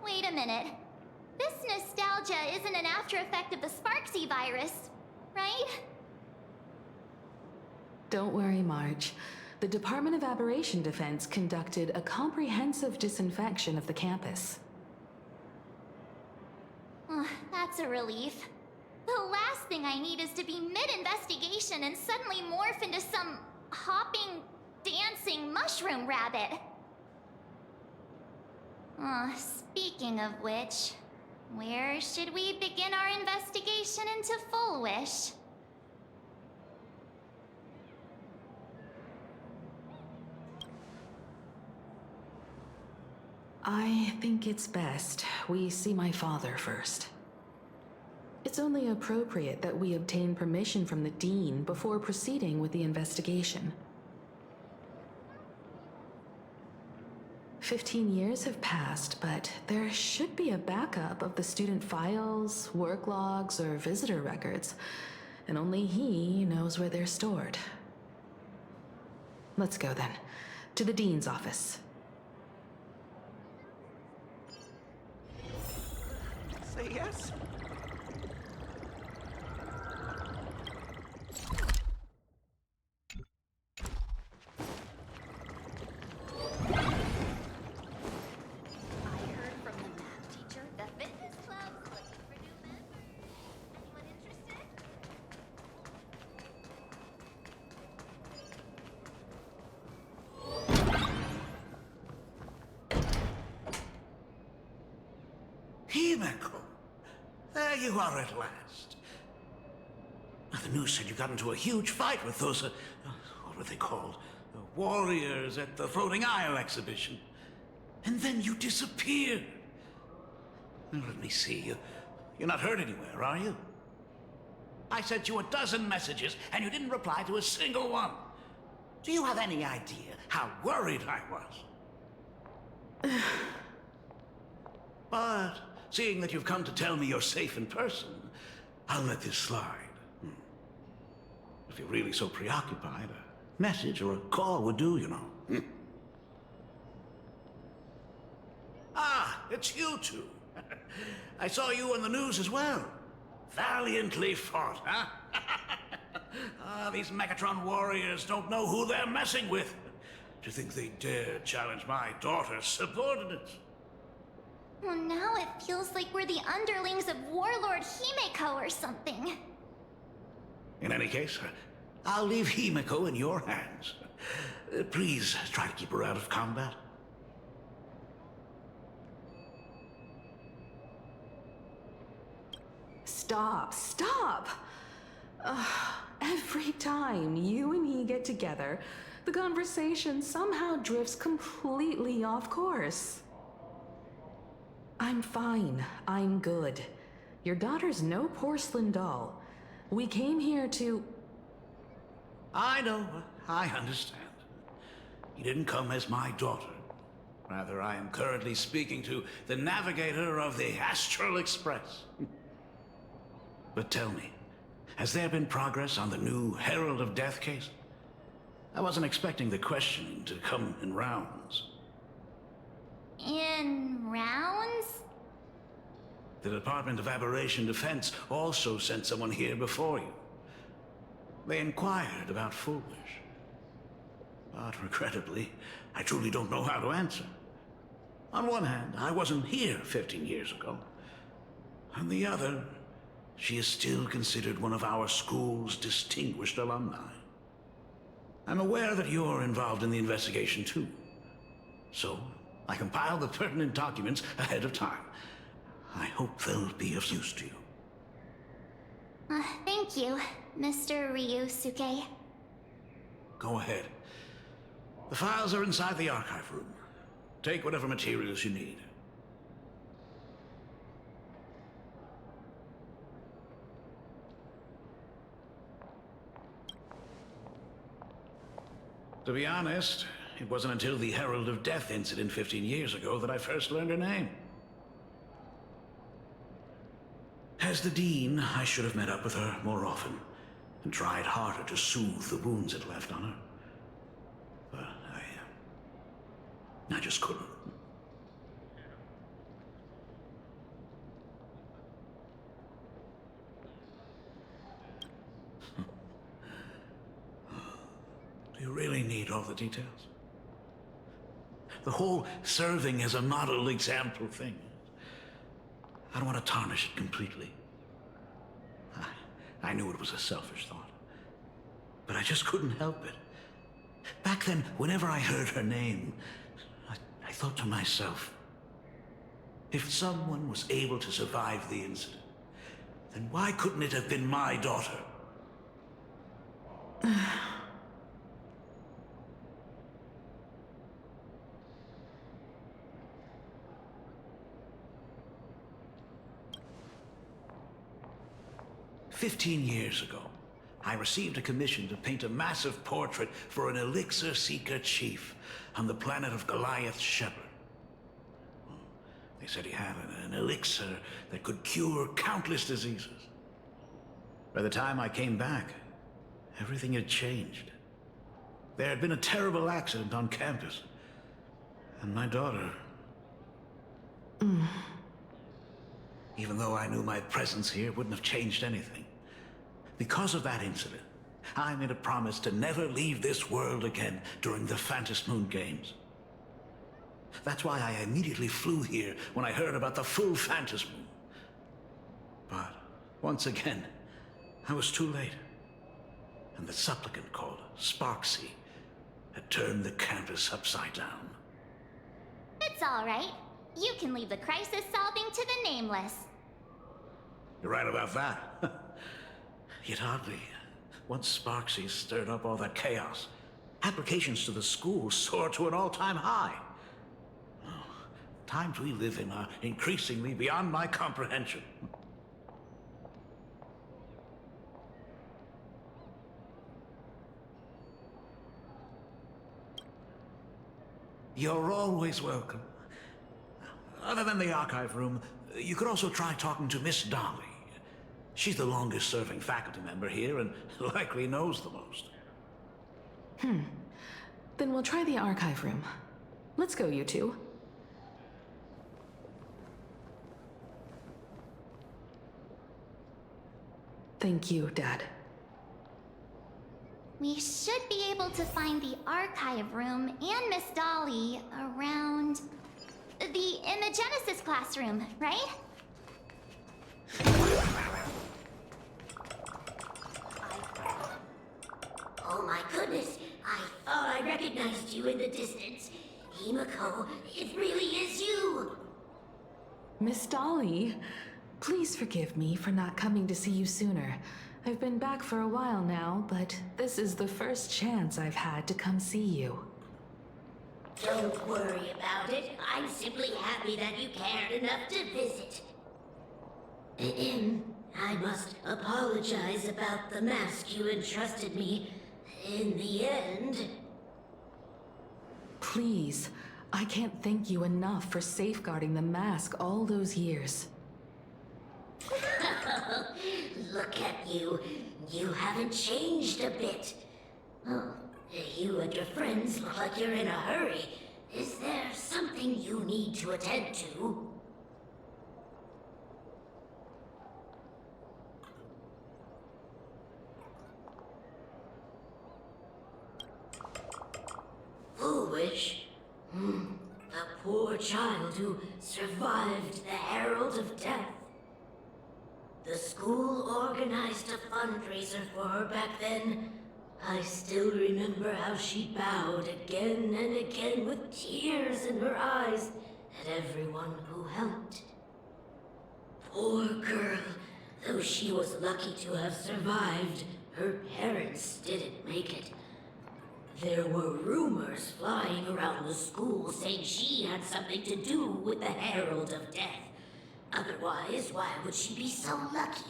Wait a minute. This nostalgia isn't an after effect of the Sparksy virus, right? Don't worry, Marge. The Department of Aberration Defense conducted a comprehensive disinfection of the campus. That's a relief. The last thing I need is to be mid-investigation and suddenly morph into some hopping, dancing mushroom rabbit. Speaking of which, where should we begin our investigation into Full Wish? I think it's best we see my father first. It's only appropriate that we obtain permission from the Dean before proceeding with the investigation. 15 years have passed, but there should be a backup of the student files, work logs, or visitor records, and only he knows where they're stored. Let's go then, to the Dean's office. Say yes? Himeko! There you are at last. Now, the news said you got into a huge fight with those, what were they called? The warriors at the Floating Isle exhibition. And then you disappeared. Now, let me see. You're not hurt anywhere, are you? I sent you a dozen messages, and you didn't reply to a single one. Do you have any idea how worried I was? But seeing that you've come to tell me you're safe in person, I'll let this slide. If you're really so preoccupied, a message or a call would do, you know. it's you two. I saw you on the news as well. Valiantly fought, huh? These Megatron warriors don't know who they're messing with. To think they dare challenge my daughter's subordinates. Well, now it feels like we're the underlings of Warlord Himeko or something. In any case, I'll leave Himeko in your hands. Please try to keep her out of combat. Stop! Every time you and he get together, the conversation somehow drifts completely off course. I'm fine. I'm good. Your daughter's no porcelain doll. We came here to... I know. I understand. You didn't come as my daughter. Rather, I am currently speaking to the navigator of the Astral Express. But tell me, has there been progress on the new Herald of Death case? I wasn't expecting the questioning to come in rounds. In rounds? The Department of Aberration Defense also sent someone here before you. They inquired about Foolish. But regrettably, I truly don't know how to answer. On one hand, I wasn't here 15 years ago. On the other, she is still considered one of our school's distinguished alumni. I'm aware that you're involved in the investigation too. So, I compiled the pertinent documents ahead of time. I hope they'll be of use to you. Thank you, Mr. Ryusuke. Go ahead. The files are inside the archive room. Take whatever materials you need. To be honest, it wasn't until the Herald of Death incident 15 years ago that I first learned her name. As the Dean, I should have met up with her more often and tried harder to soothe the wounds it left on her. But I just couldn't. Do you really need all the details? The whole serving as a model example thing. I don't want to tarnish it completely. I knew it was a selfish thought. But I just couldn't help it. Back then, whenever I heard her name, I thought to myself, if someone was able to survive the incident, then why couldn't it have been my daughter? 15 years ago, I received a commission to paint a massive portrait for an Elixir Seeker chief on the planet of Goliath Shepherd. They said he had an elixir that could cure countless diseases. By the time I came back, everything had changed. There had been a terrible accident on campus, and my daughter... Even though I knew my presence here wouldn't have changed anything. Because of that incident, I made a promise to never leave this world again during the Phantom Moon Games. That's why I immediately flew here when I heard about the full Phantom Moon. But, once again, I was too late. And the supplicant called Sparksy had turned the campus upside down. It's all right. You can leave the crisis solving to the Nameless. You're right about that. Yet oddly, once Sparksy stirred up all that chaos, applications to the school soared to an all-time high. Oh, times we live in are increasingly beyond my comprehension. You're always welcome. Other than the archive room, you could also try talking to Miss Dolly. She's the longest-serving faculty member here and likely knows the most. Then we'll try the archive room. Let's go, you two. Thank you, Dad. We should be able to find the archive room and Miss Dolly around the Imagenesis classroom, right? Oh my goodness, I thought I recognized you in the distance. Himiko, it really is you! Miss Dolly, please forgive me for not coming to see you sooner. I've been back for a while now, but this is the first chance I've had to come see you. Don't worry about it. I'm simply happy that you cared enough to visit. I must apologize about the mask you entrusted me. In the end... Please, I can't thank you enough for safeguarding the mask all those years. Look at you. You haven't changed a bit. Oh, you and your friends look like you're in a hurry. Is there something you need to attend to? Foolish? A poor child who survived the Herald of Death. The school organized a fundraiser for her back then. I still remember how she bowed again and again with tears in her eyes at everyone who helped. Poor girl, though she was lucky to have survived, her parents didn't make it. There were rumors flying around the school saying she had something to do with the Herald of Death. Otherwise, why would she be so lucky?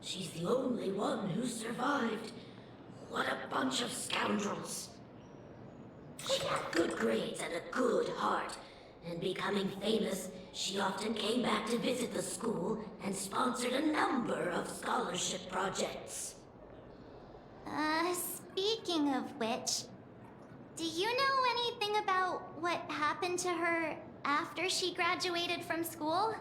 She's the only one who survived. What a bunch of scoundrels. She had good grades and a good heart. And becoming famous, she often came back to visit the school and sponsored a number of scholarship projects. Speaking of which, do you know anything about what happened to her after she graduated from school?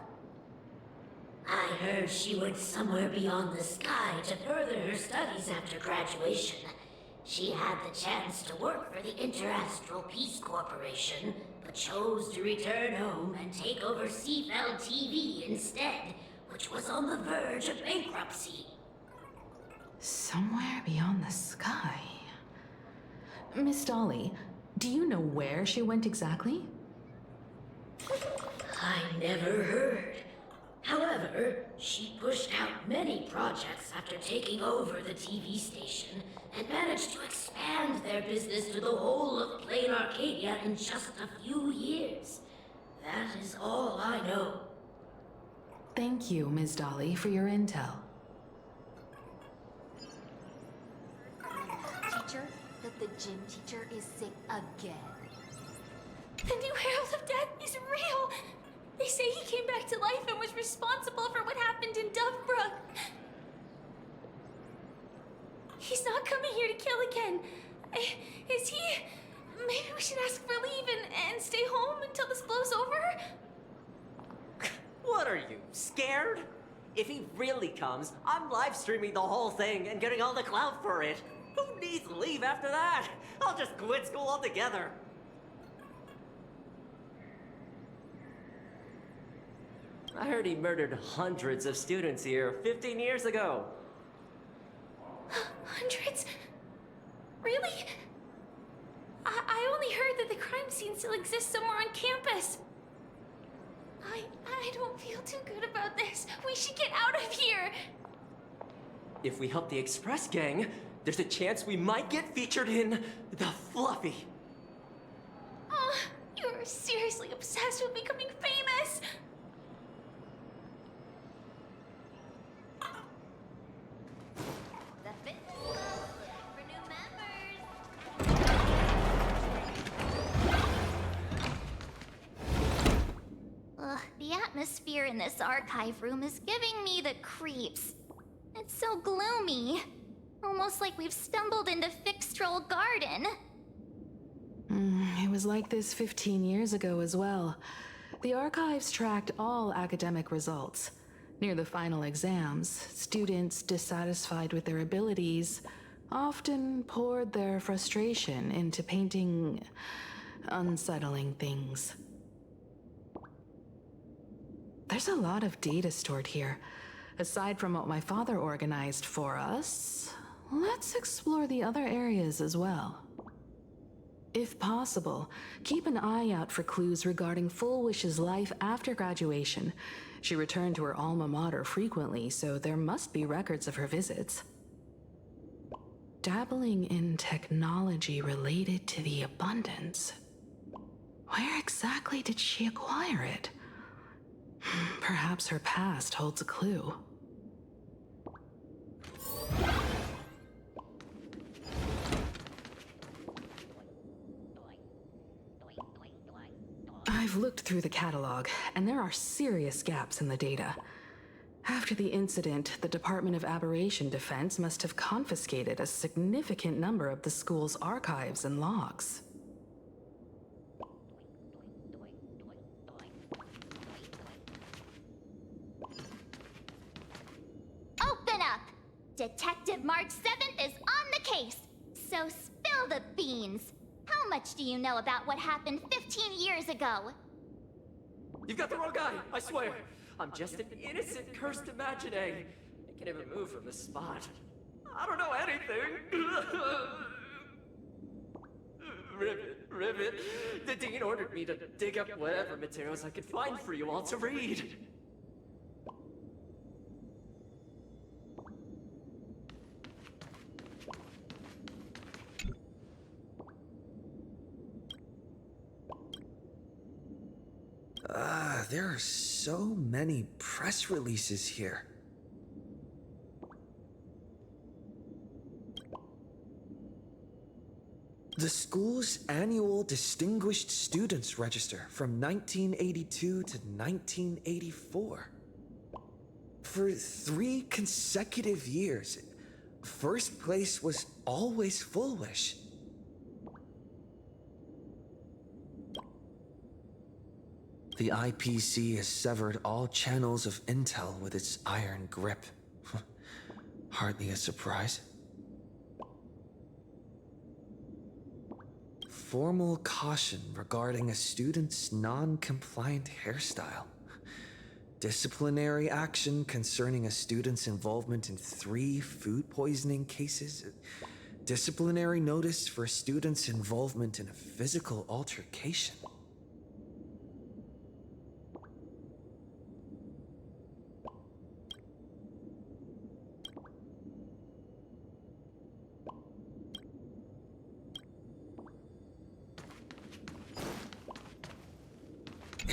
I heard she went somewhere beyond the sky to further her studies after graduation. She had the chance to work for the Interastral Peace Corporation, but chose to return home and take over Seafell TV instead, which was on the verge of bankruptcy. Somewhere beyond the sky. Miss Dolly, do you know where she went exactly? I never heard. However, she pushed out many projects after taking over the TV station and managed to expand their business to the whole of Plain Arcadia in just a few years. That is all I know. Thank you, Ms. Dolly, for your intel. Teacher, that the gym teacher is sick again. The new Herald of Death is real! They say he came back to life and was responsible for what happened in Dovebrook. He's not coming here to kill again. Is he? Maybe we should ask for leave and stay home until this blows over? What are you, scared? If he really comes, I'm live streaming the whole thing and getting all the clout for it. Who needs leave after that? I'll just quit school altogether. I heard he murdered hundreds of students here 15 years ago. Hundreds? Really? I only heard that the crime scene still exists somewhere on campus. I don't feel too good about this. We should get out of here. If we help the Express Gang, there's a chance we might get featured in The Fluffy. You're seriously obsessed with becoming famous. The Fitness Club for new members. Ugh, the atmosphere in this archive room is giving me the creeps. It's so gloomy. Almost like we've stumbled into Fixtroll Garden. It was like this 15 years ago as well. The archives tracked all academic results. Near the final exams, students dissatisfied with their abilities often poured their frustration into painting unsettling things. There's a lot of data stored here. Aside from what my father organized for us, let's explore the other areas as well. If possible, keep an eye out for clues regarding Fullwish's life after graduation. She returned to her alma mater frequently, so there must be records of her visits. Dabbling in technology related to the abundance. Where exactly did she acquire it? Perhaps her past holds a clue. I've looked through the catalog, and there are serious gaps in the data. After the incident, the Department of Aberration Defense must have confiscated a significant number of the school's archives and logs. Open up! Detective March 7th is on the case, so spill the beans. How much do you know about what happened 15 years ago? You've got the wrong guy, I swear. I'm just an innocent, cursed imaginary. I can't even move from this spot. I don't know anything. Rivet. The dean ordered me to dig up whatever materials I could find for you all to read. There are so many press releases here. The school's annual Distinguished Students Register from 1982 to 1984. For 3 consecutive years, first place was always Fullwish. The IPC has severed all channels of intel with its iron grip. Hardly a surprise. Formal caution regarding a student's non-compliant hairstyle. Disciplinary action concerning a student's involvement in 3 food poisoning cases. Disciplinary notice for a student's involvement in a physical altercation.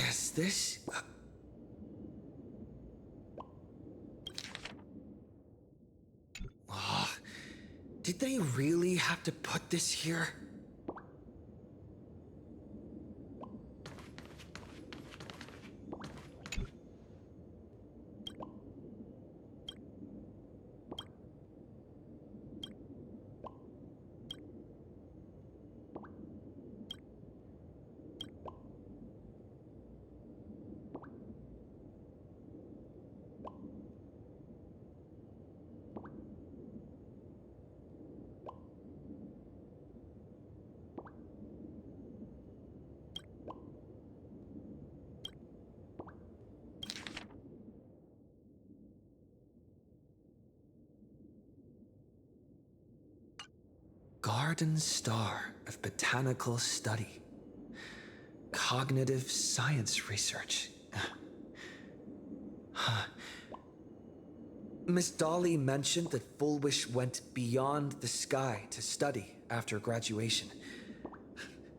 Is this... Did they really have to put this here? Garden Star of Botanical Study. Cognitive Science Research. Miss Dolly mentioned that Fullwish went beyond the sky to study after graduation.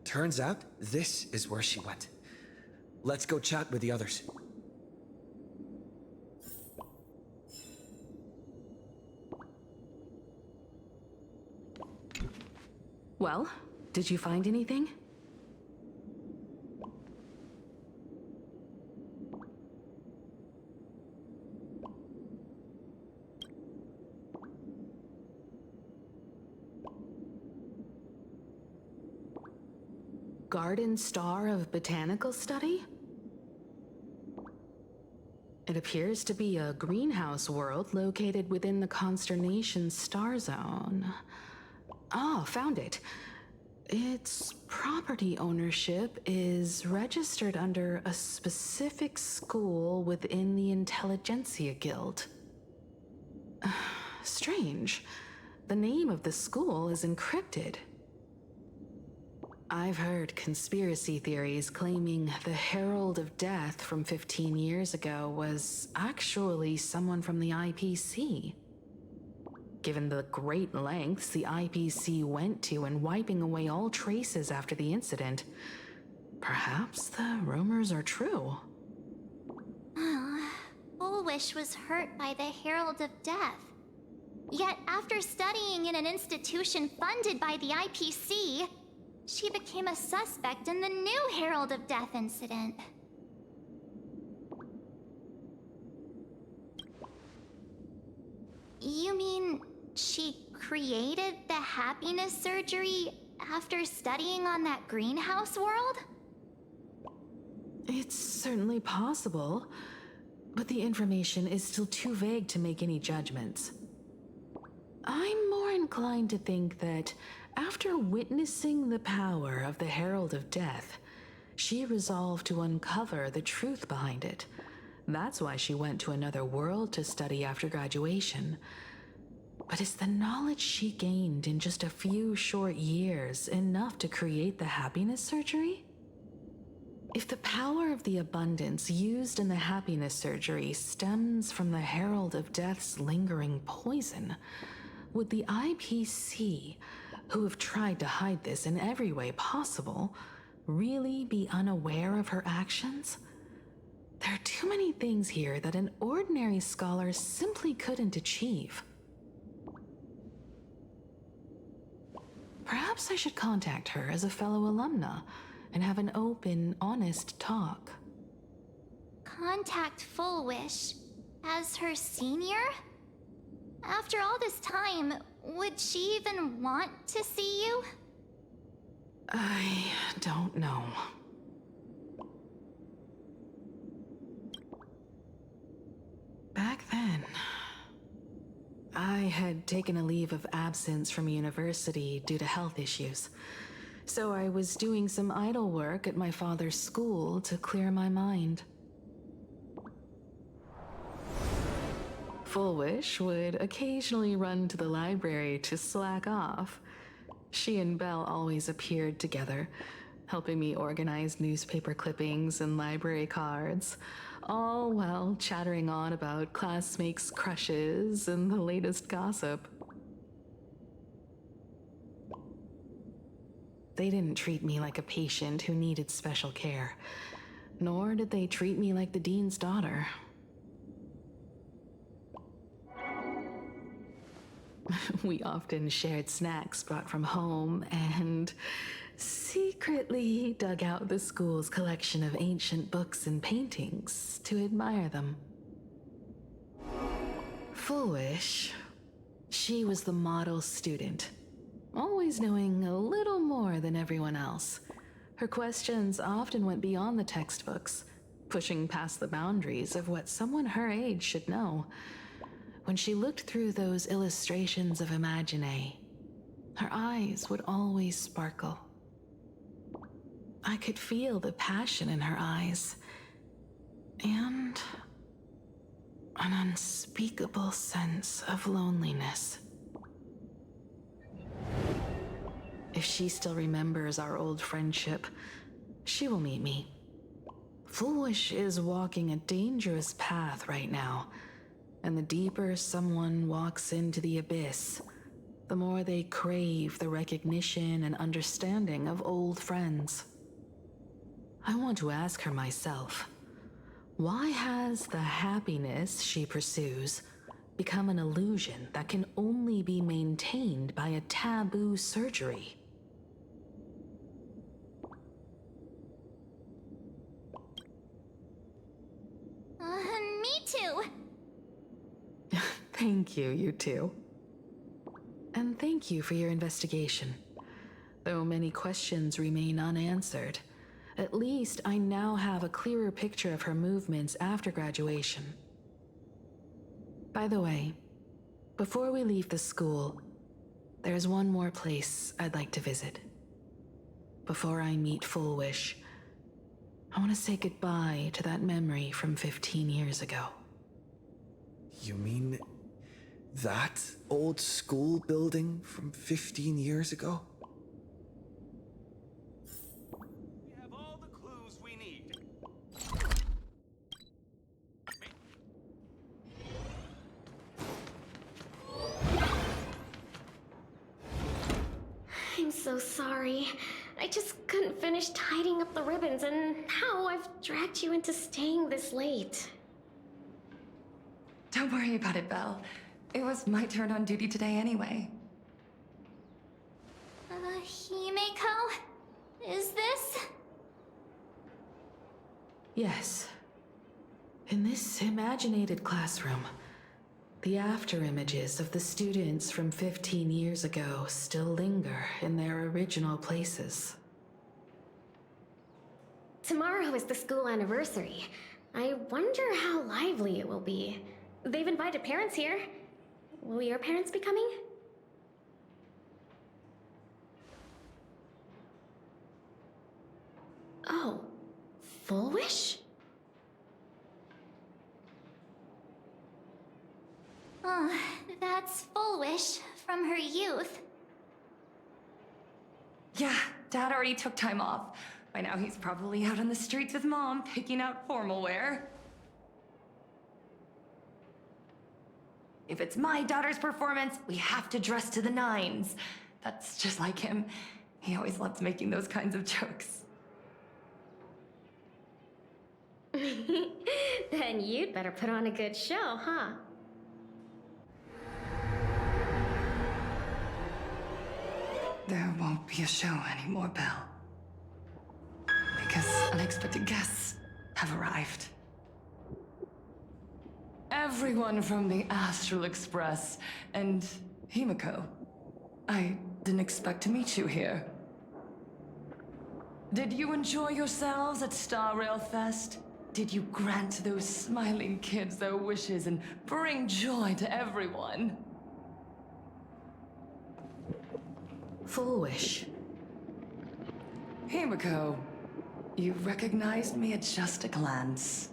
Turns out, this is where she went. Let's go chat with the others. Well, did you find anything? Garden Star of Botanical Study? It appears to be a greenhouse world located within the Consternation Star Zone. Ah, found it. Its property ownership is registered under a specific school within the Intelligentsia Guild. Strange. The name of the school is encrypted. I've heard conspiracy theories claiming the Herald of Death from 15 years ago was actually someone from the IPC. Given the great lengths the IPC went to in wiping away all traces after the incident, perhaps the rumors are true. Bullwish was hurt by the Herald of Death. Yet after studying in an institution funded by the IPC, she became a suspect in the new Herald of Death incident. You mean she created the happiness surgery after studying on that greenhouse world? It's certainly possible, but the information is still too vague to make any judgments. I'm more inclined to think that after witnessing the power of the Herald of Death, she resolved to uncover the truth behind it. That's why she went to another world to study after graduation. But is the knowledge she gained in just a few short years enough to create the happiness surgery? If the power of the abundance used in the happiness surgery stems from the Herald of Death's lingering poison, would the IPC, who have tried to hide this in every way possible, really be unaware of her actions? There are too many things here that an ordinary scholar simply couldn't achieve. Perhaps I should contact her as a fellow alumna and have an open, honest talk. Contact Fullwish as her senior? After all this time, would she even want to see you? I don't know. Back then, I had taken a leave of absence from university due to health issues, so I was doing some idle work at my father's school to clear my mind. Fullwish would occasionally run to the library to slack off. She and Belle always appeared together, helping me organize newspaper clippings and library cards, all while chattering on about classmates' crushes and the latest gossip. They didn't treat me like a patient who needed special care, nor did they treat me like the dean's daughter. We often shared snacks brought from home and secretly dug out the school's collection of ancient books and paintings to admire them. Fullwish, she was the model student, always knowing a little more than everyone else. Her questions often went beyond the textbooks, pushing past the boundaries of what someone her age should know. When she looked through those illustrations of Imagine, her eyes would always sparkle. I could feel the passion in her eyes, and an unspeakable sense of loneliness. If she still remembers our old friendship, she will meet me. Fullwish is walking a dangerous path right now, and the deeper someone walks into the abyss, the more they crave the recognition and understanding of old friends. I want to ask her myself, why has the happiness she pursues become an illusion that can only be maintained by a taboo surgery? Me too. Thank you, you two. And thank you for your investigation. Though many questions remain unanswered, At least I now have a clearer picture of her movements after graduation. By the way, before we leave the school, there's one more place I'd like to visit. Before I meet Full Wish, I want to say goodbye to that memory from 15 years ago. You mean that old school building from 15 years ago? We have all the clues we need. I'm so sorry. I just couldn't finish tidying up the ribbons, and now I've dragged you into staying this late. Don't worry about it, Belle. It was my turn on duty today anyway. Himeko? Is this? Yes. In this imaginated classroom, the after images of the students from 15 years ago still linger in their original places. Tomorrow is the school anniversary. I wonder how lively it will be. They've invited parents here. Will your parents be coming? Oh, Full Wish? Oh, that's Full Wish from her youth. Yeah, Dad already took time off. By now he's probably out on the streets with Mom, picking out formal wear. If it's my daughter's performance, we have to dress to the nines. That's just like him. He always loves making those kinds of jokes. Then you'd better put on a good show, huh? There won't be a show anymore, Belle. Because unexpected guests have arrived. Everyone from the Astral Express and Himeko. I didn't expect to meet you here. Did you enjoy yourselves at Star Rail Fest? Did you grant those smiling kids their wishes and bring joy to everyone? Full Wish. Himeko, you recognized me at just a glance.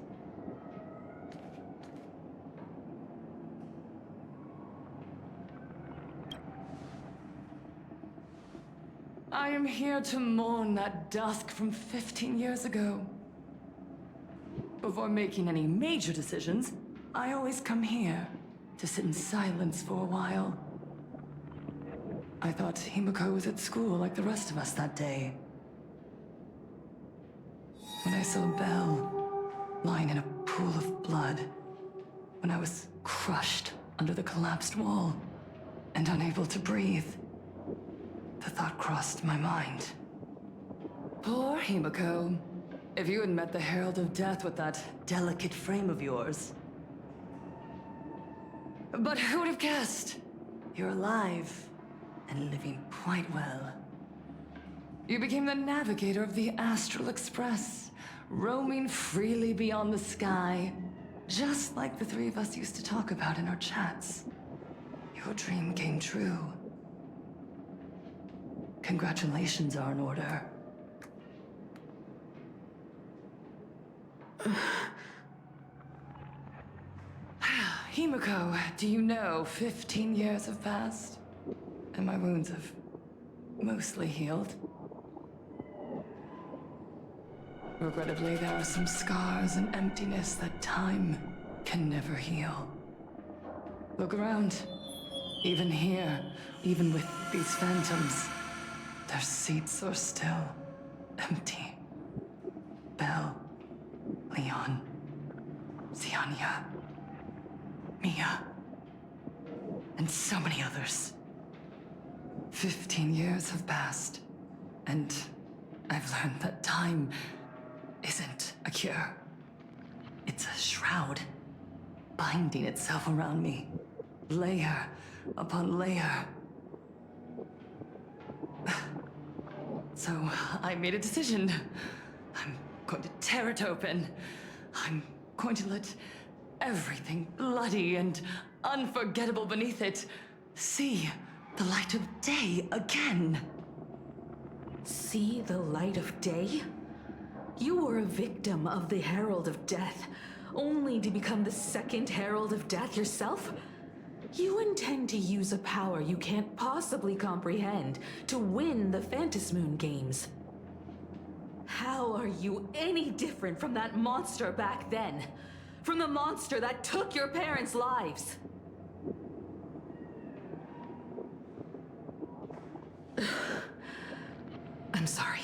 I am here to mourn that dusk from 15 years ago. Before making any major decisions, I always come here to sit in silence for a while. I thought Himeko was at school like the rest of us that day. When I saw Belle lying in a pool of blood, when I was crushed under the collapsed wall and unable to breathe, the thought crossed my mind. Poor Himeko. If you had met the Herald of Death with that delicate frame of yours. But who would have guessed? You're alive and living quite well. You became the navigator of the Astral Express, roaming freely beyond the sky, just like the three of us used to talk about in our chats. Your dream came true. Congratulations are in order. Himeko, do you know 15 years have passed? And my wounds have mostly healed. Regrettably, there are some scars and emptiness that time can never heal. Look around. Even here, even with these phantoms, their seats are still empty. Belle, Leon, Xianya, Mia, and so many others. 15 years have passed, and I've learned that time isn't a cure. It's a shroud, binding itself around me, layer upon layer. So I made a decision. I'm going to tear it open. I'm going to let everything bloody and unforgettable beneath it see the light of day again. See the light of day? You were a victim of the Herald of Death, only to become the second Herald of Death yourself? You intend to use a power you can't possibly comprehend to win the Phantasmoon games. How are you any different from that monster back then? From the monster that took your parents' lives? I'm sorry.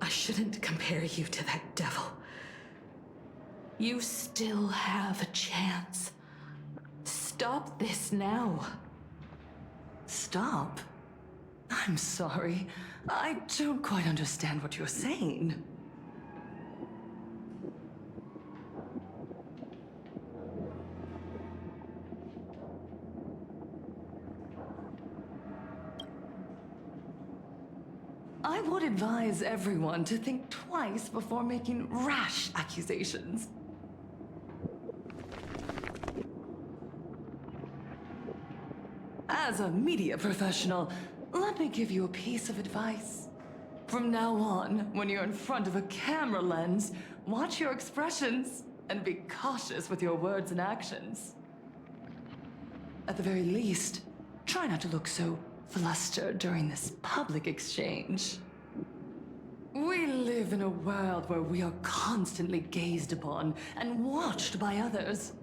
I shouldn't compare you to that devil. You still have a chance. Stop this now. Stop? I'm sorry. I don't quite understand what you're saying. I would advise everyone to think twice before making rash accusations. As a media professional, let me give you a piece of advice. From now on, when you're in front of a camera lens, watch your expressions and be cautious with your words and actions. At the very least, try not to look so flustered during this public exchange. We live in a world where we are constantly gazed upon and watched by others.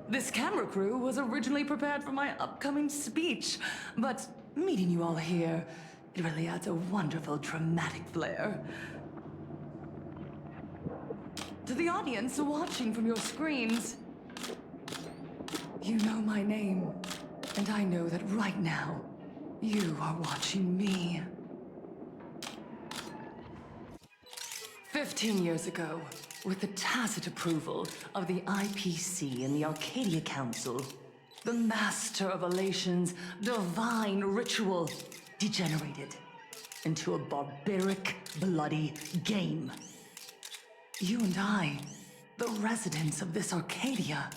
This camera crew was originally prepared for my upcoming speech, but meeting you all here, it really adds a wonderful dramatic flair. To the audience watching from your screens, you know my name, and I know that right now, you are watching me. 15 years ago, with the tacit approval of the IPC and the Arcadia Council, the Master of Elation's divine ritual degenerated into a barbaric, bloody game. You and I, the residents of this Arcadia,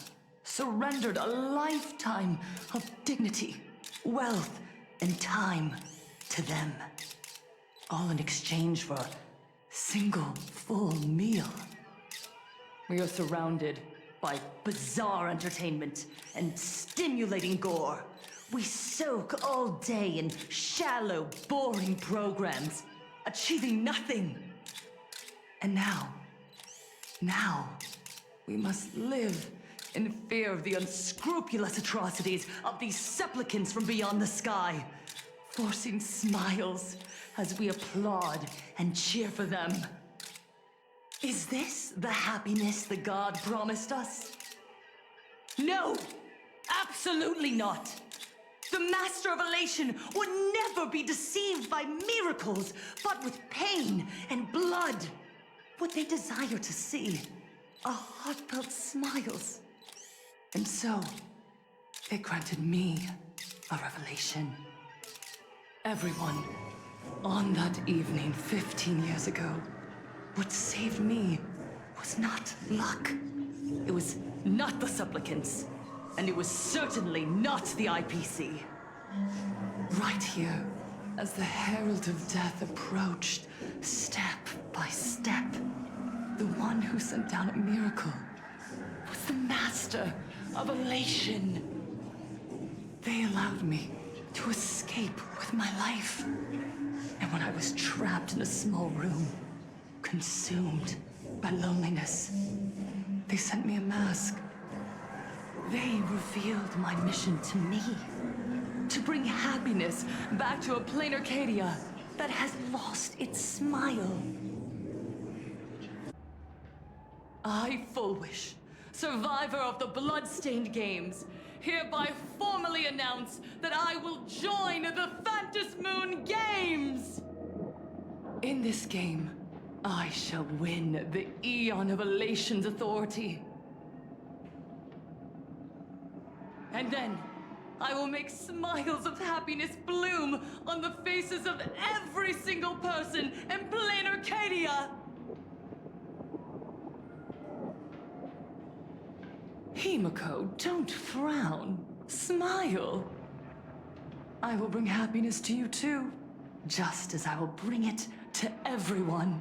surrendered a lifetime of dignity, wealth, and time to them, all in exchange for a single full meal. We are surrounded by bizarre entertainment and stimulating gore. We soak all day in shallow, boring programs, achieving nothing. And now, we must live in fear of the unscrupulous atrocities of these supplicants from beyond the sky, forcing smiles as we applaud and cheer for them. Is this the happiness the god promised us? No! Absolutely not! The Master of Elation would never be deceived by miracles, but with pain and blood. What they desire to see are heartfelt smiles. And so, they granted me a revelation. Everyone, on that evening 15 years ago, what saved me was not luck. It was not the supplicants, and it was certainly not the IPC. Right here, as the Herald of Death approached, step by step, the one who sent down a miracle was the Master of Elation. They allowed me to escape with my life. And when I was trapped in a small room, consumed by loneliness, they sent me a mask. They revealed my mission to me, to bring happiness back to a plain Arcadia that has lost its smile. I, Fullwish, survivor of the Bloodstained Games, hereby formally announce that I will join the Phantasmoon Games! In this game, I shall win the Eon of Elation's authority. And then, I will make smiles of happiness bloom on the faces of every single person in plain Arcadia! Himiko, don't frown. Smile. I will bring happiness to you too, just as I will bring it to everyone.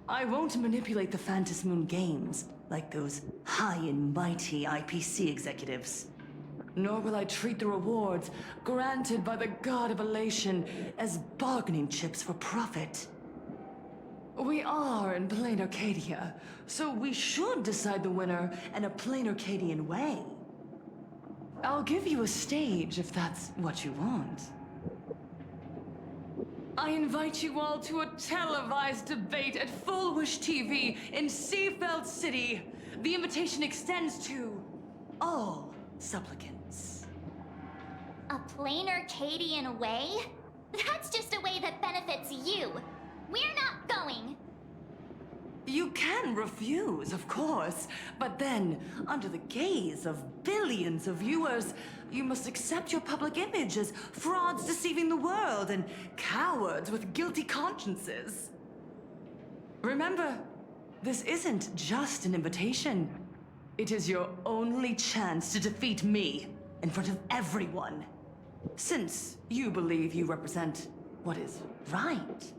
I won't manipulate the Phantom Moon games like those high and mighty IPC executives. Nor will I treat the rewards granted by the God of Elation as bargaining chips for profit. We are in plain Arcadia, so we should decide the winner in a plain Arcadian way. I'll give you a stage if that's what you want. I invite you all to a televised debate at Full Wish TV in Seafeld City. The invitation extends to all supplicants. A plain Arcadian way? That's just a way that benefits you. We're not going. You can refuse, of course, but then, under the gaze of billions of viewers, you must accept your public image as frauds deceiving the world and cowards with guilty consciences. Remember, this isn't just an invitation. It is your only chance to defeat me in front of everyone. Since you believe you represent what is right.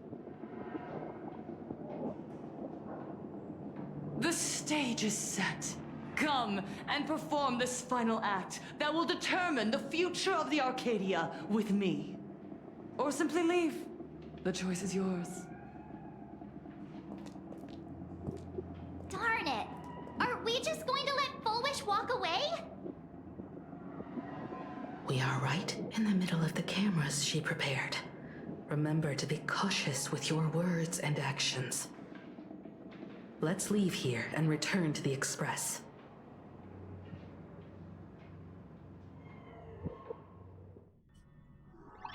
The stage is set. Come and perform this final act that will determine the future of the Arcadia with me. Or simply leave. The choice is yours. Darn it! Are we just going to let Full Wish walk away? We are right in the middle of the cameras she prepared. Remember to be cautious with your words and actions. Let's leave here and return to the Express.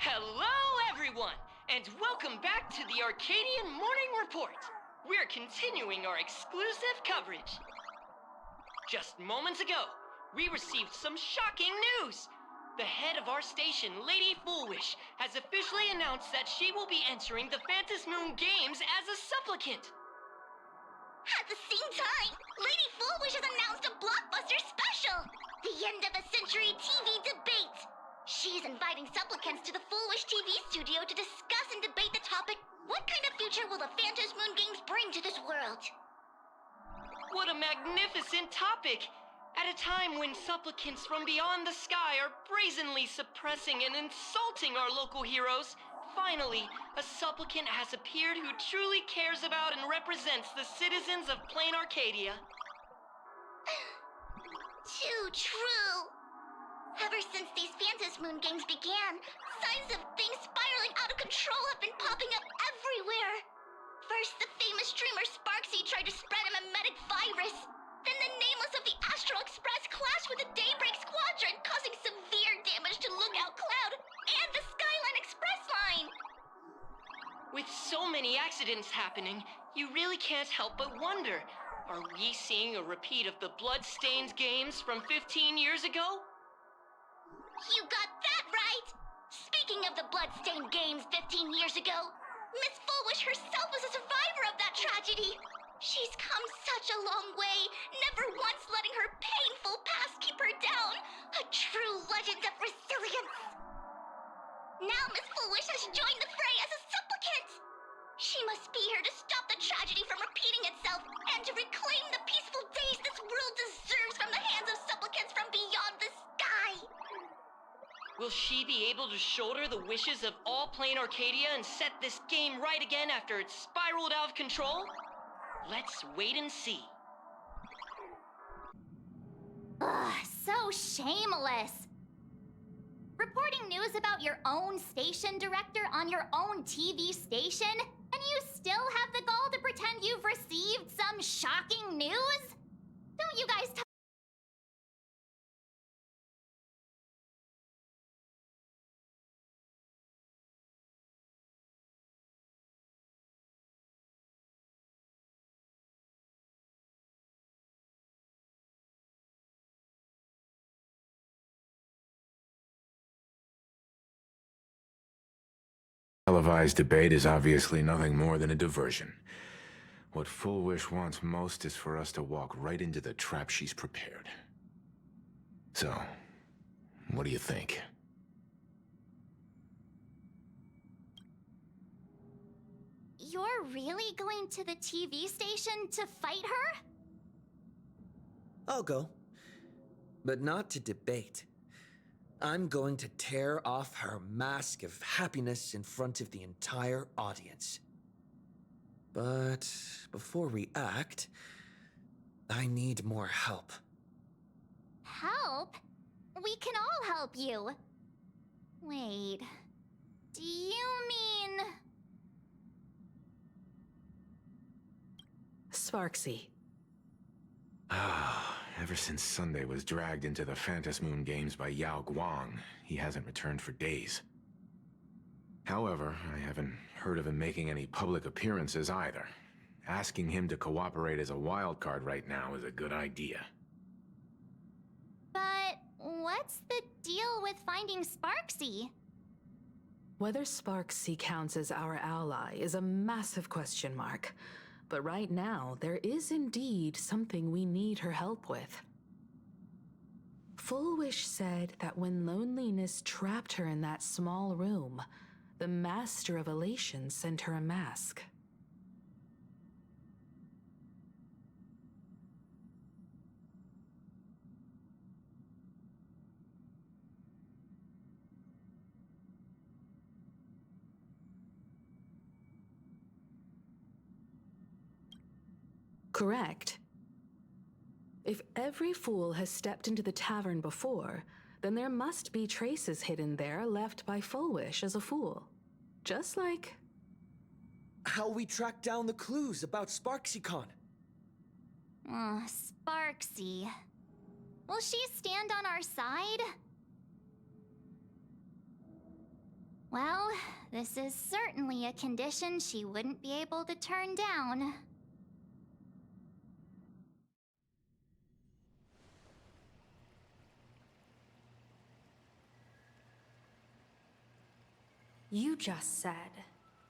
Hello, everyone, and welcome back to the Arcadian Morning Report. We're continuing our exclusive coverage. Just moments ago, we received some shocking news. The head of our station, Lady Foolwish, has officially announced that she will be entering the Phantom Moon Games as a supplicant. At the same time, Lady Foolwish has announced a blockbuster special! The end of a century TV debate! She's inviting supplicants to the Foolwish TV studio to discuss and debate the topic, what kind of future will the Phantom Moon Games bring to this world? What a magnificent topic! At a time when supplicants from beyond the sky are brazenly suppressing and insulting our local heroes, finally, a supplicant has appeared who truly cares about and represents the citizens of plain Arcadia. Too true! Ever since these Phantom Moon Games began, signs of things spiraling out of control have been popping up everywhere. First, the famous streamer Sparksy tried to spread a mimetic virus. Then the nameless of the Astral Express clashed with the Daybreak Squadron, causing severe damage to Lookout Cloud and the Skyline Express line! With so many accidents happening, you really can't help but wonder, are we seeing a repeat of the Bloodstained games from 15 years ago? You got that right! Speaking of the Bloodstained games 15 years ago, Miss Foolwish herself was a survivor of that tragedy! She's come such a long way, never once letting her painful past keep her down. A true legend of resilience. Now Miss Foolwish has joined the fray as a supplicant. She must be here to stop the tragedy from repeating itself and to reclaim the peaceful days this world deserves from the hands of supplicants from beyond the sky. Will she be able to shoulder the wishes of all plain Arcadia and set this game right again after it's spiraled out of control? Let's wait and see. Ugh, so shameless. Reporting news about your own station director on your own TV station, and you still have the gall to pretend you've received some shocking news? Don't you guys Televised debate is obviously nothing more than a diversion. What Full Wish wants most is for us to walk right into the trap she's prepared. So, what do you think? You're really going to the TV station to fight her? I'll go. But not to debate. I'm going to tear off her mask of happiness in front of the entire audience. But before we act, I need more help. Help? We can all help you. Wait, do you mean... Sparksy. Ever since Sunday was dragged into the Phantom Moon Games by Yao Guang, he hasn't returned for days. However, I haven't heard of him making any public appearances either. Asking him to cooperate as a wildcard right now is a good idea. But what's the deal with finding Sparksy? Whether Sparksy counts as our ally is a massive question mark. But right now, there is indeed something we need her help with. Full Wish said that when loneliness trapped her in that small room, the Master of Elation sent her a mask. Correct. If every fool has stepped into the tavern before, then there must be traces hidden there left by Full Wish as a fool. Just like... how we track down the clues about SparksyCon. Sparksy. Will she stand on our side? Well, this is certainly a condition she wouldn't be able to turn down. You just said,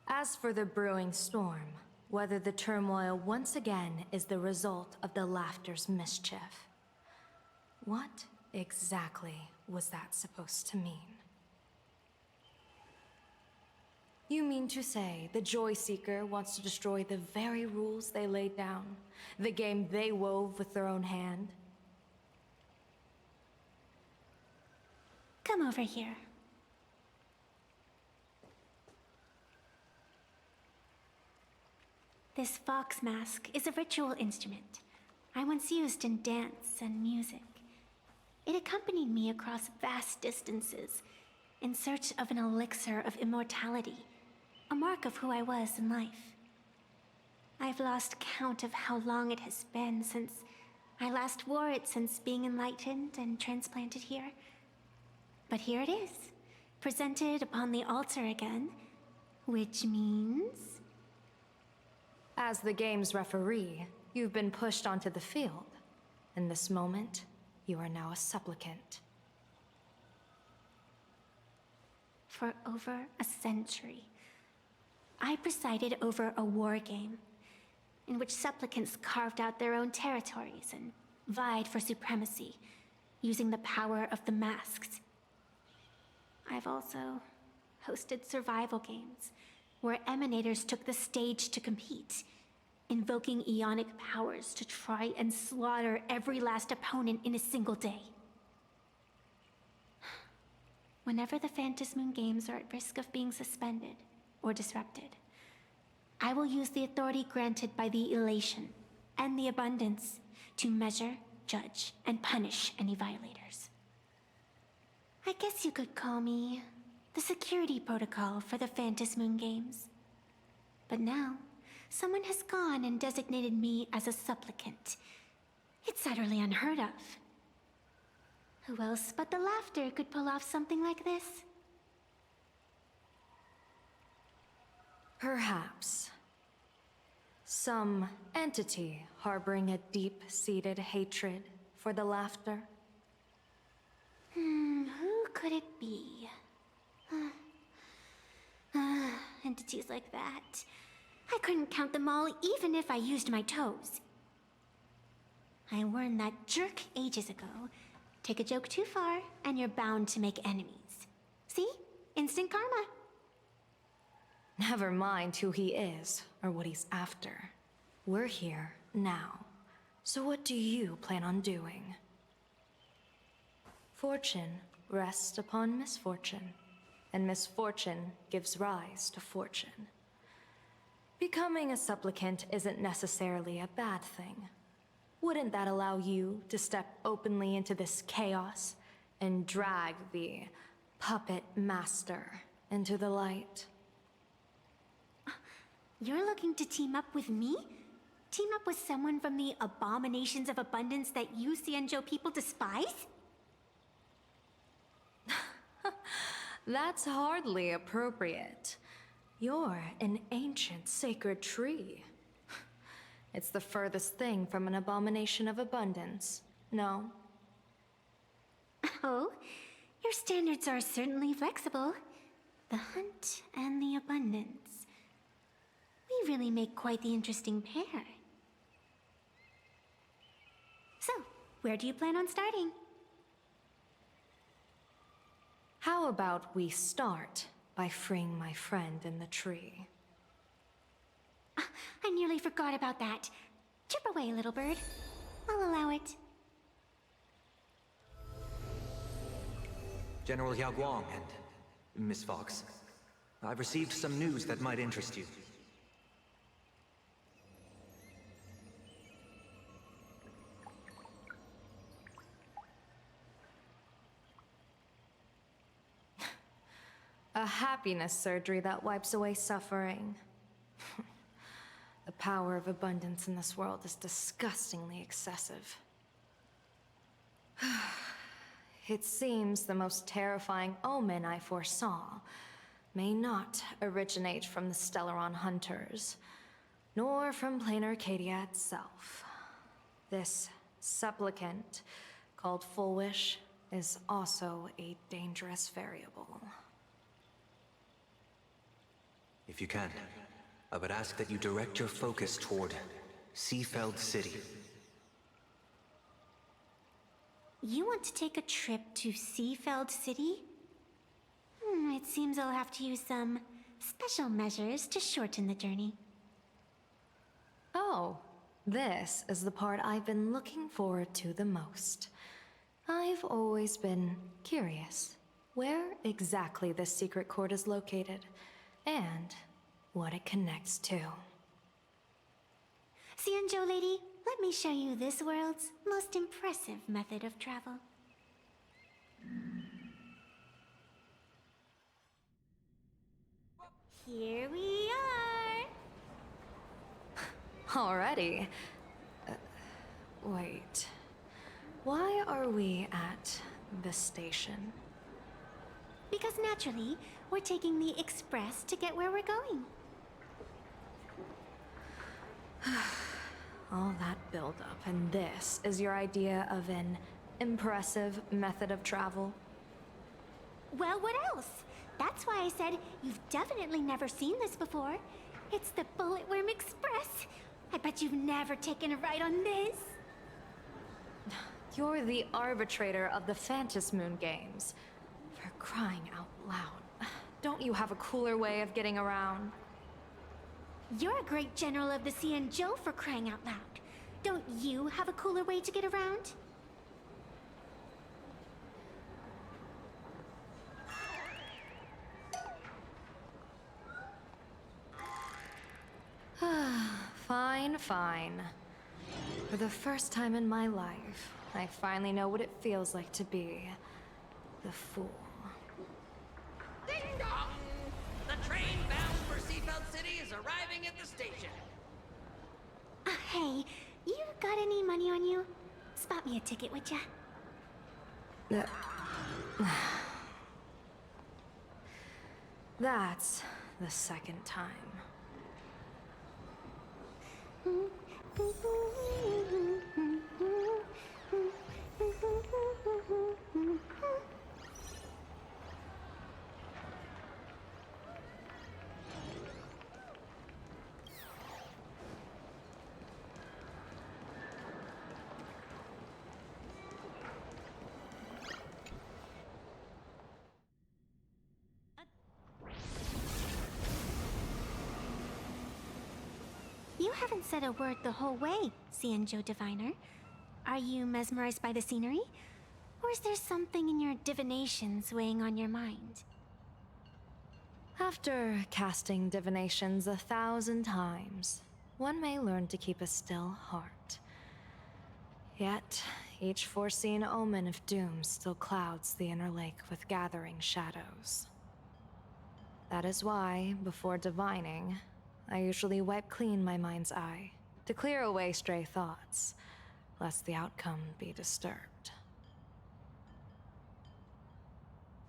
as for the brewing storm, whether the turmoil once again is the result of the Laughter's mischief. What exactly was that supposed to mean? You mean to say the Joy Seeker wants to destroy the very rules they laid down, the game they wove with their own hand? Come over here. This fox mask is a ritual instrument I once used in dance and music. It accompanied me across vast distances in search of an elixir of immortality, a mark of who I was in life. I've lost count of how long it has been since I last wore it since being enlightened and transplanted here. But here it is, presented upon the altar again, which means... As the game's referee, you've been pushed onto the field. In this moment, you are now a supplicant. For over a century, I presided over a war game in which supplicants carved out their own territories and vied for supremacy, using the power of the masks. I've also hosted survival games where emanators took the stage to compete, invoking Ionic powers to try and slaughter every last opponent in a single day. Whenever the Phantom Moon Games are at risk of being suspended or disrupted, I will use the authority granted by the Elation and the Abundance to measure, judge, and punish any violators. I guess you could call me the security protocol for the Phantom Moon Games. But now, someone has gone and designated me as a supplicant. It's utterly unheard of. Who else but the Laughter could pull off something like this? Perhaps. Some entity harboring a deep-seated hatred for the Laughter. Who could it be? entities like that. I couldn't count them all even if I used my toes. I warned that jerk ages ago. Take a joke too far, and you're bound to make enemies. See? Instant karma. Never mind who he is, or what he's after. We're here, now. So what do you plan on doing? Fortune rests upon misfortune, and misfortune gives rise to fortune. Becoming a supplicant isn't necessarily a bad thing. Wouldn't that allow you to step openly into this chaos and drag the puppet master into the light? You're looking to team up with me? Team up with someone from the abominations of abundance that you Xianzhou people despise? That's hardly appropriate. You're an ancient sacred tree. It's the furthest thing from an abomination of abundance, no? Oh, your standards are certainly flexible. The hunt and the abundance. We really make quite the interesting pair. So, where do you plan on starting? How about we start by freeing my friend in the tree? I nearly forgot about that. Chip away, little bird. I'll allow it. General Yao Guang and Miss Fox, I've received some news that might interest you. A happiness surgery that wipes away suffering. The power of abundance in this world is disgustingly excessive. It seems the most terrifying omen I foresaw may not originate from the Stellaron hunters, nor from plain Arcadia itself. This supplicant, called Full Wish, is also a dangerous variable. If you can, I would ask that you direct your focus toward Seafeld City. You want to take a trip to Seafeld City? It seems I'll have to use some special measures to shorten the journey. Oh, this is the part I've been looking forward to the most. I've always been curious where exactly this secret court is located, and what it connects to. Xianzhou lady, let me show you this world's most impressive method of travel. Here we are! Already? Wait. Why are we at the station? Because naturally, we're taking the express to get where we're going. All that buildup, and this is your idea of an impressive method of travel? Well, what else? That's why I said you've definitely never seen this before. It's the Bulletworm Express. I bet you've never taken a ride on this. You're the arbitrator of the Phantasmoon games. For crying out loud. Don't you have a cooler way of getting around? You're a great general of the Xianzhou for crying out loud. Don't you have a cooler way to get around? Fine, fine. For the first time in my life, I finally know what it feels like to be the fool. Ding dong! The train bound for Seafeld City is arriving at the station. Hey, you got any money on you? Spot me a ticket, would ya? That's the second time. You haven't said a word the whole way, Xianzhou Diviner. Are you mesmerized by the scenery? Or is there something in your divinations weighing on your mind? After casting divinations 1,000 times, one may learn to keep a still heart. Yet, each foreseen omen of doom still clouds the inner lake with gathering shadows. That is why, before divining, I usually wipe clean my mind's eye to clear away stray thoughts, lest the outcome be disturbed.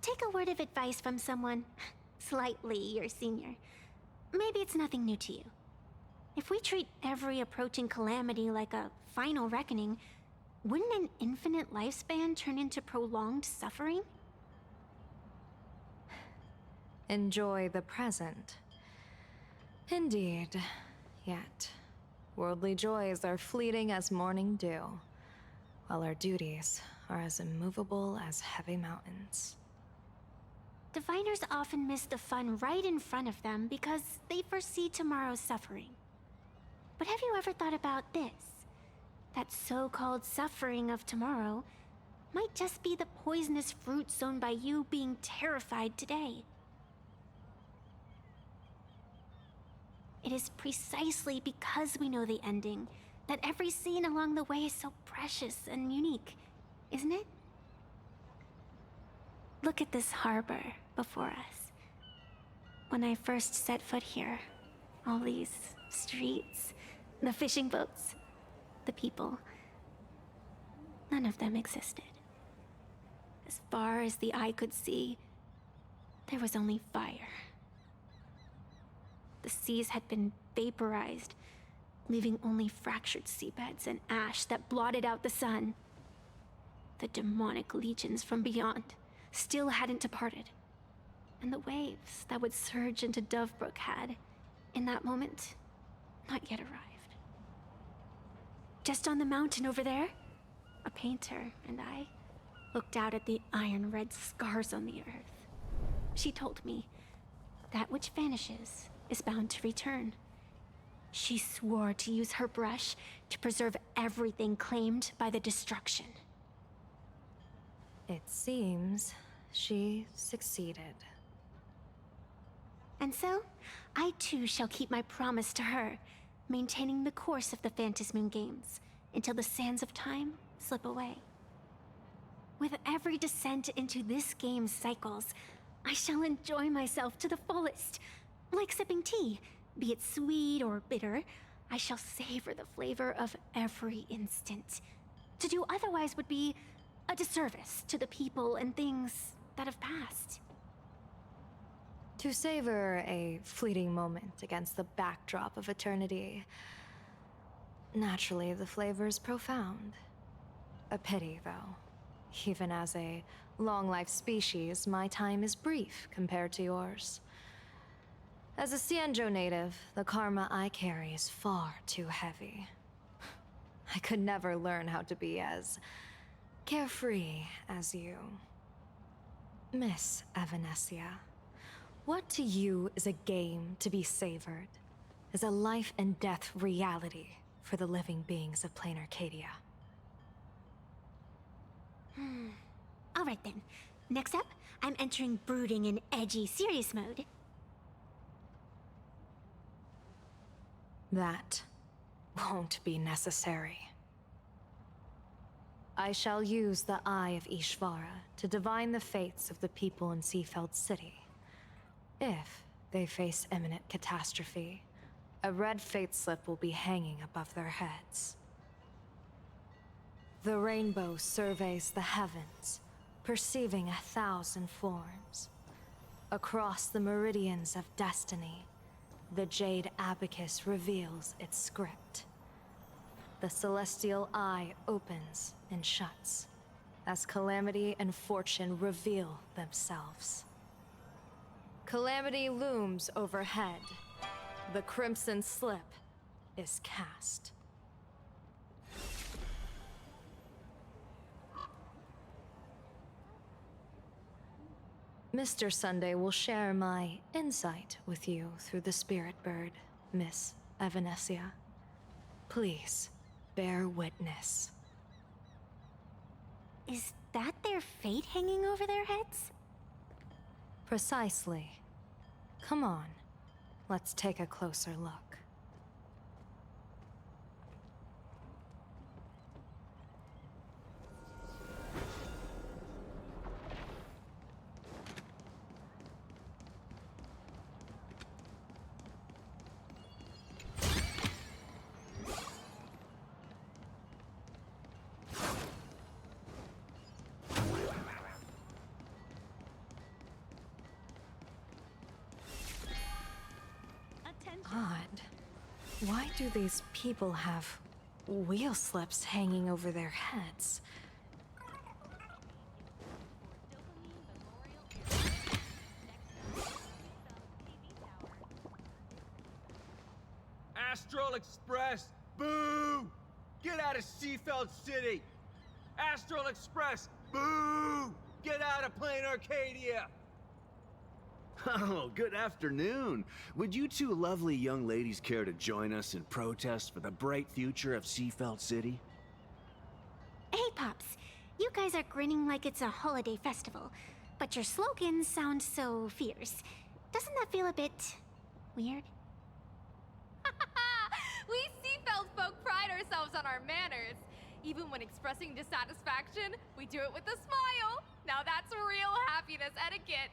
Take a word of advice from someone slightly your senior. Maybe it's nothing new to you. If we treat every approaching calamity like a final reckoning, wouldn't an infinite lifespan turn into prolonged suffering? Enjoy the present. Indeed. Yet, worldly joys are fleeting as morning dew, while our duties are as immovable as heavy mountains. Diviners often miss the fun right in front of them because they foresee tomorrow's suffering. But have you ever thought about this? That so-called suffering of tomorrow might just be the poisonous fruit sown by you being terrified today. It is precisely because we know the ending that every scene along the way is so precious and unique, isn't it? Look at this harbor before us. When I first set foot here, all these streets, the fishing boats, the people, none of them existed. As far as the eye could see, there was only fire. The seas had been vaporized, leaving only fractured seabeds and ash that blotted out the sun. The demonic legions from beyond still hadn't departed, and the waves that would surge into Dovebrook had, in that moment, not yet arrived. Just on the mountain over there, a painter and I looked out at the iron-red scars on the earth. She told me, that which vanishes is bound to return. She swore to use her brush to preserve everything claimed by the destruction. It seems she succeeded. And so, I too shall keep my promise to her, maintaining the course of the Phantasmoon Games until the sands of time slip away. With every descent into this game's cycles, I shall enjoy myself to the fullest. Like sipping tea, be it sweet or bitter, I shall savor the flavor of every instant. To do otherwise would be a disservice to the people and things that have passed. To savor a fleeting moment against the backdrop of eternity, naturally the flavor is profound. A pity, though. Even as a long-life species, my time is brief compared to yours. As a Xianzhou native, the karma I carry is far too heavy. I could never learn how to be as carefree as you. Miss Evanescia, what to you is a game to be savored, is a life and death reality for the living beings of Plain Arcadia? Alright then. Next up, I'm entering brooding in edgy serious mode. That won't be necessary. I shall use the Eye of Ishvara to divine the fates of the people in Seafeld City. If they face imminent catastrophe, a red fate slip will be hanging above their heads. The rainbow surveys the heavens, perceiving 1,000 forms. Across the meridians of destiny, the Jade Abacus reveals its script. The celestial eye opens and shuts, as calamity and fortune reveal themselves. Calamity looms overhead. The crimson slip is cast. Mr. Sunday will share my insight with you through the spirit bird, Miss Evanescia. Please, bear witness. Is that their fate hanging over their heads? Precisely. Come on, let's take a closer look. Odd. Why do these people have wheel slips hanging over their heads? Astral Express, boo! Get out of Seafeld City! Astral Express, boo! Get out of Plain Arcadia! Oh, good afternoon. Would you two lovely young ladies care to join us in protest for the bright future of Seafeld City? Hey, Pops. You guys are grinning like it's a holiday festival, but your slogans sound so fierce. Doesn't that feel a bit weird? We Seafeld folk pride ourselves on our manners. Even when expressing dissatisfaction, we do it with a smile. Now that's real happiness etiquette.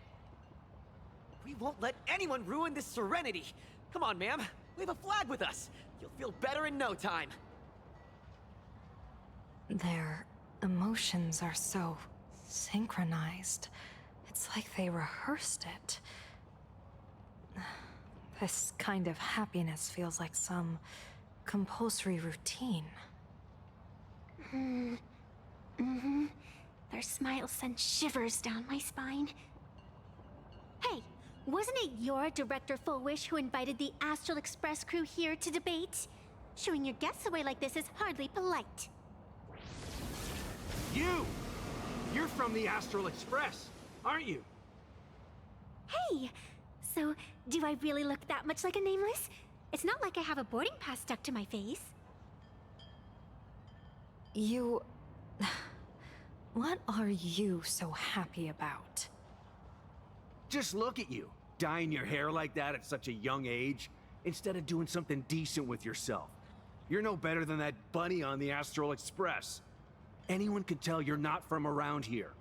We won't let anyone ruin this serenity. Come on, ma'am. We have a flag with us. You'll feel better in no time. Their emotions are so synchronized. It's like they rehearsed it. This kind of happiness feels like some compulsory routine. Mm-hmm. Their smiles send shivers down my spine. Hey, wasn't it your Director Fullwish who invited the Astral Express crew here to debate? Shooing your guests away like this is hardly polite. You're from the Astral Express, aren't you? Hey! So, do I really look that much like a nameless? It's not like I have a boarding pass stuck to my face. You... What are you so happy about? Just look at you, dyeing your hair like that at such a young age, instead of doing something decent with yourself. You're no better than that bunny on the Astral Express. Anyone could tell you're not from around here.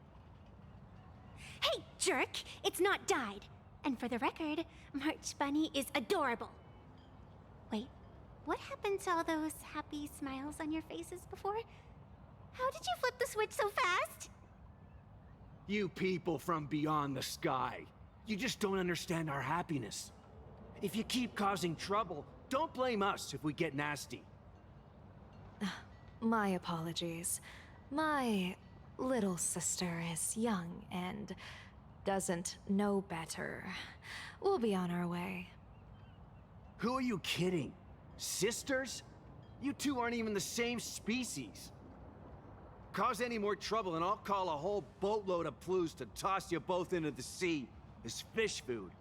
Hey, jerk! It's not dyed. And for the record, March Bunny is adorable. Wait, what happened to all those happy smiles on your faces before? How did you flip the switch so fast? You people from beyond the sky. You just don't understand our happiness. If you keep causing trouble, don't blame us if we get nasty. My apologies. My little sister is young and doesn't know better. We'll be on our way. Who are you kidding? Sisters? You two aren't even the same species. Cause any more trouble and I'll call a whole boatload of Ploos to toss you both into the sea as fish food.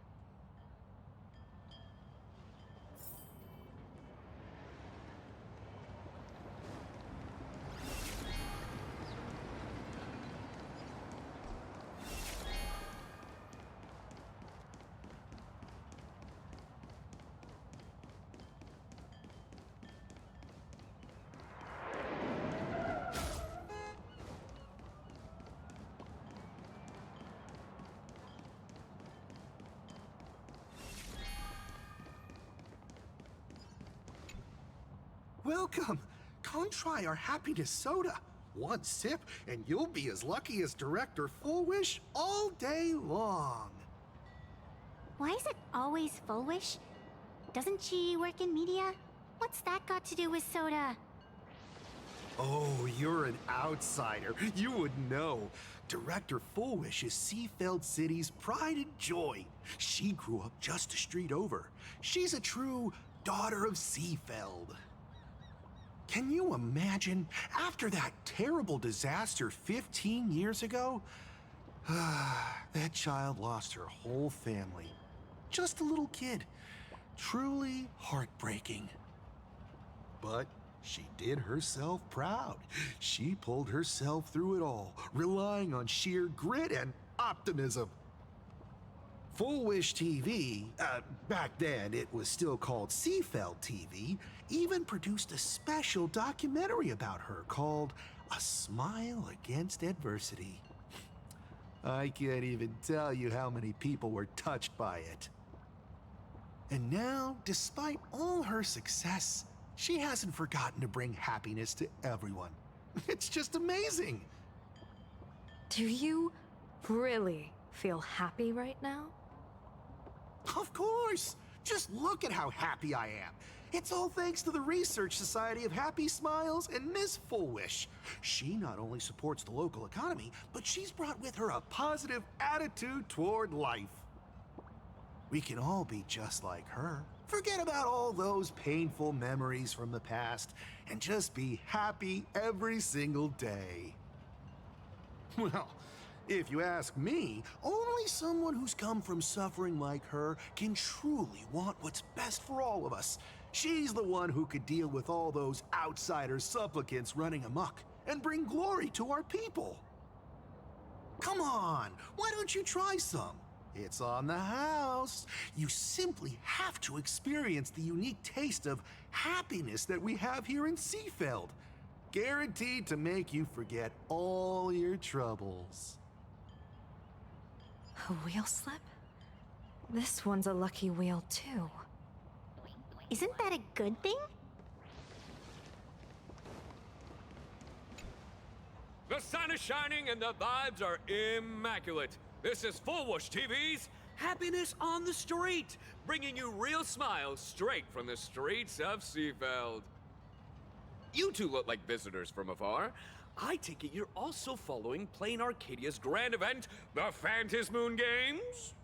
Welcome! Come try our happiness soda. One sip, and you'll be as lucky as Director Fullwish all day long. Why is it always Fullwish? Doesn't she work in media? What's that got to do with soda? Oh, you're an outsider. You would know. Director Fullwish is Seafeld City's pride and joy. She grew up just a street over. She's a true daughter of Seafeld. Can you imagine, after that terrible disaster 15 years ago? That child lost her whole family. Just a little kid. Truly heartbreaking. But She did herself proud. She pulled herself through it all, relying on sheer grit and optimism. Full Wish TV, back then it was still called Seafeld TV, even produced a special documentary about her called A Smile Against Adversity. I can't even tell you how many people were touched by it. And now, despite all her success, she hasn't forgotten to bring happiness to everyone. It's just amazing. Do you really feel happy right now? Of course! Just look at how happy I am. It's all thanks to the Research Society of Happy Smiles and Miss Full Wish. She not only supports the local economy, but she's brought with her a positive attitude toward life. We can all be just like her. Forget about all those painful memories from the past and just be happy every single day. Well, if you ask me, only someone who's come from suffering like her can truly want what's best for all of us. She's the one who could deal with all those outsider supplicants running amok and bring glory to our people. Come on, why don't you try some? It's on the house. You simply have to experience the unique taste of happiness that we have here in Seafeld. Guaranteed to make you forget all your troubles. A wheel slip? This one's a lucky wheel, too. Isn't that a good thing? The sun is shining and the vibes are immaculate. This is Full Wish TV's Happiness on the Street, bringing you real smiles straight from the streets of Seafeld. You two look like visitors from afar. I take it you're also following Plain Arcadia's grand event, the Phantasmoon Games?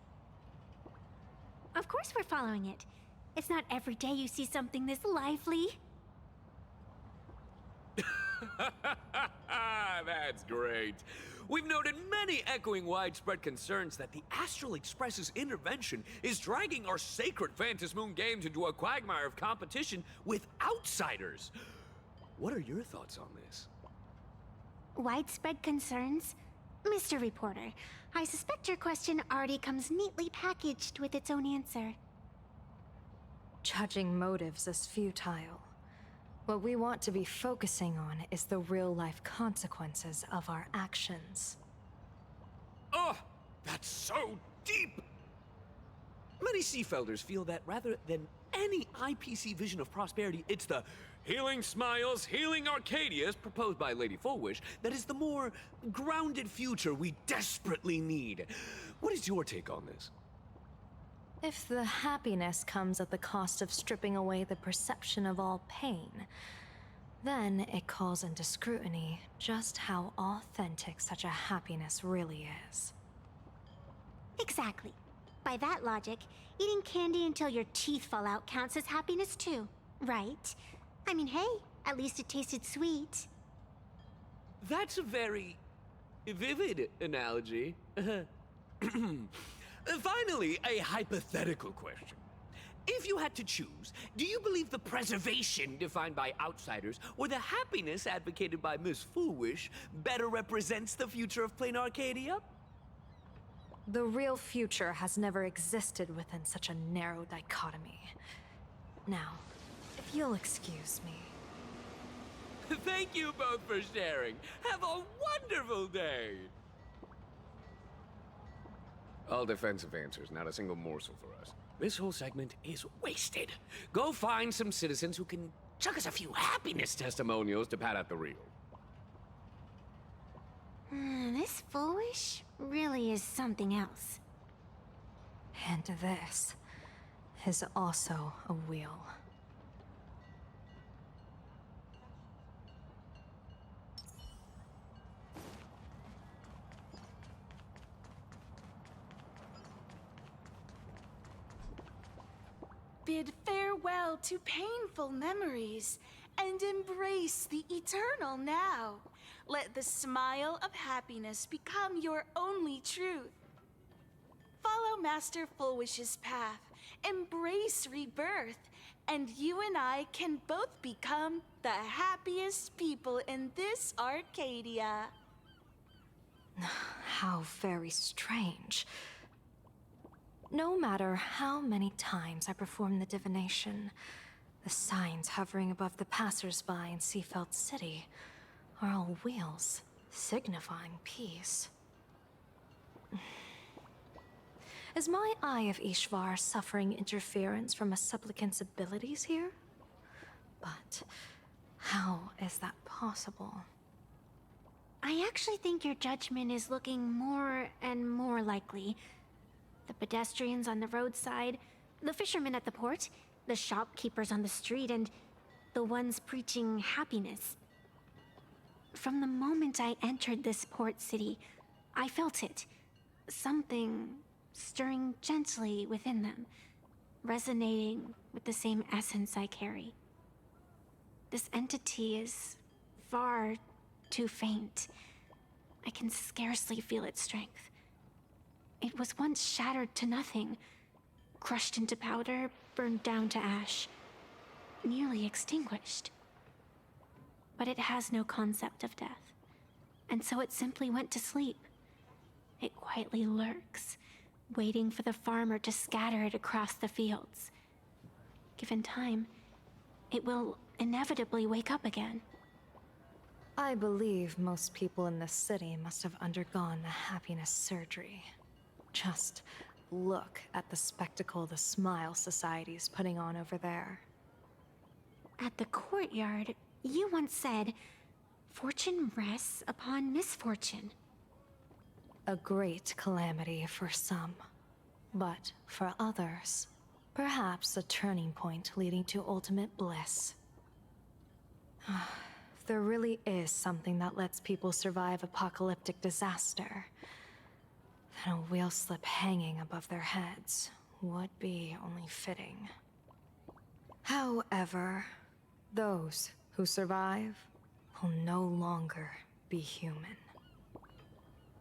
Of course we're following it. It's not every day you see something this lively. That's great. We've noted many echoing widespread concerns that the Astral Express's intervention is dragging our sacred Phantasmoon Games into a quagmire of competition with outsiders. What are your thoughts on this? Widespread concerns? Mr. Reporter, I suspect your question already comes neatly packaged with its own answer. Judging motives is futile. What we want to be focusing on is the real-life consequences of our actions. Oh, that's so deep! Many Seafelders feel that rather than any IPC vision of prosperity, it's the Healing Smiles, Healing Arcadias proposed by Lady Full Wish that is the more grounded future we desperately need. What is your take on this? If the happiness comes at the cost of stripping away the perception of all pain, then it calls into scrutiny just how authentic such a happiness really is. Exactly. By that logic, eating candy until your teeth fall out counts as happiness too, right? I mean, hey, at least it tasted sweet. That's a very vivid analogy. Finally, a hypothetical question. If you had to choose, do you believe the preservation defined by outsiders or the happiness advocated by Miss Full Wish better represents the future of Plain Arcadia? The real future has never existed within such a narrow dichotomy. Now, if you'll excuse me. Thank you both for sharing. Have a wonderful day. All defensive answers, not a single morsel for us. This whole segment is wasted. Go find some citizens who can chuck us a few happiness testimonials to pad out the reel. This Full Wish really is something else. And this is also a wheel. Bid farewell to painful memories and embrace the eternal now. Let the smile of happiness become your only truth. Follow Master Full Wish's path embrace rebirth, and you and I can both become the happiest people in this Arcadia. How very strange. No matter how many times I perform the divination, the signs hovering above the passersby in Seafeld City are all wheels, signifying peace. Is my Eye of Ishvar suffering interference from a supplicant's abilities here? But how is that possible? I actually think your judgment is looking more and more likely. The pedestrians on the roadside, the fishermen at the port, the shopkeepers on the street, and the ones preaching happiness. From the moment I entered this port city, I felt it. Something stirring gently within them, resonating with the same essence I carry. This entity is far too faint. I can scarcely feel its strength. It was once shattered to nothing, crushed into powder, burned down to ash, nearly extinguished. But it has no concept of death, and so it simply went to sleep. It quietly lurks, waiting for the farmer to scatter it across the fields. Given time, it will inevitably wake up again. I believe most people in this city must have undergone the happiness surgery. Just look at the spectacle the Smile Society is putting on over there. At the courtyard, you once said, "Fortune rests upon misfortune." A great calamity for some, but for others, perhaps a turning point leading to ultimate bliss. If there really is something that lets people survive apocalyptic disaster, then a wheel slip hanging above their heads would be only fitting. However, those who survive will no longer be human.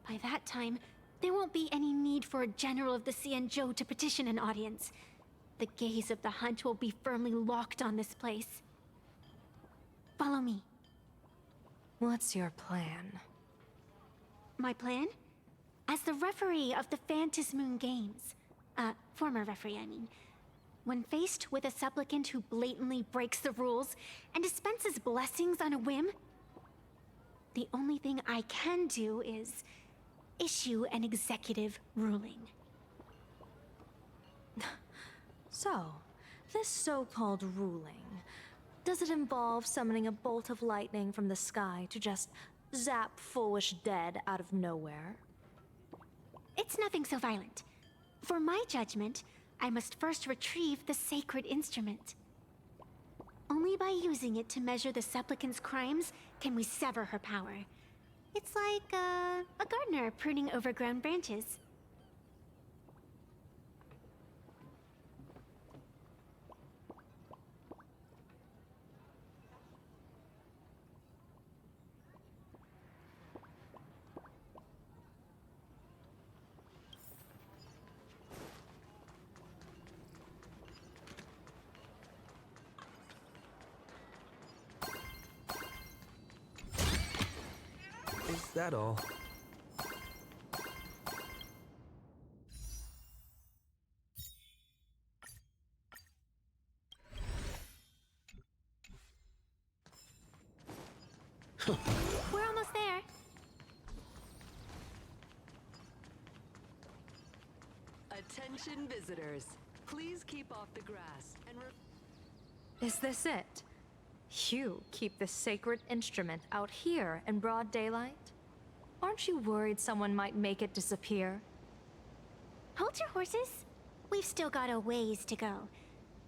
By that time, there won't be any need for a general of the Xianzhou to petition an audience. The gaze of the hunt will be firmly locked on this place. Follow me. What's your plan? My plan? As the referee of the Phantasmoon Games, former referee, I mean, when faced with a supplicant who blatantly breaks the rules and dispenses blessings on a whim, the only thing I can do is issue an executive ruling. So, this so-called ruling, does it involve summoning a bolt of lightning from the sky to just zap Foolish dead out of nowhere? It's nothing so violent. For my judgment, I must first retrieve the sacred instrument. Only by using it to measure the supplicant's crimes can we sever her power. It's like a gardener pruning overgrown branches. Is that all? We're almost there. Attention visitors. Please keep off the grass and Is this it? You keep the sacred instrument out here in broad daylight? Aren't you worried someone might make it disappear? Hold your horses. We've still got a ways to go.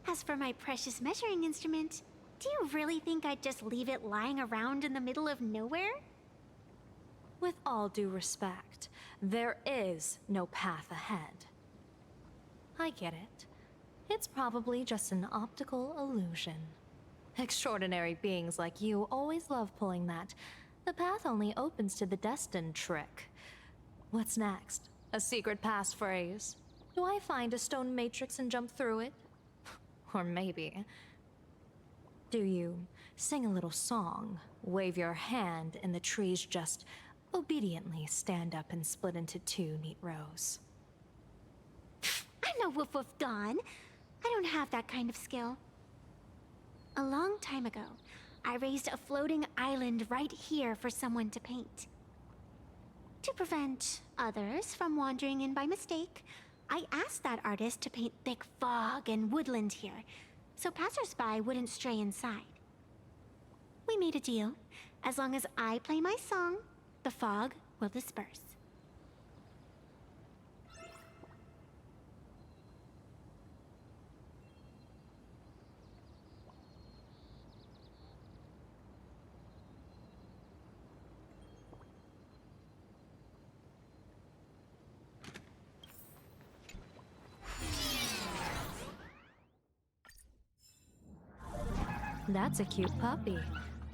As for my precious measuring instrument, do you really think I'd just leave it lying around in the middle of nowhere? With all due respect, there is no path ahead. I get it. It's probably just an optical illusion. Extraordinary beings like you always love pulling that "the path only opens to the destined" trick. What's next? A secret passphrase? Do I find a stone matrix and jump through it? Or maybe... do you sing a little song, wave your hand, and the trees just obediently stand up and split into 2 neat rows? I'm no Woof Woof Dawn. I don't have that kind of skill. A long time ago, I raised a floating island right here for someone to paint. To prevent others from wandering in by mistake, I asked that artist to paint thick fog and woodland here, so passersby wouldn't stray inside. We made a deal. As long as I play my song, the fog will disperse. That's a cute puppy.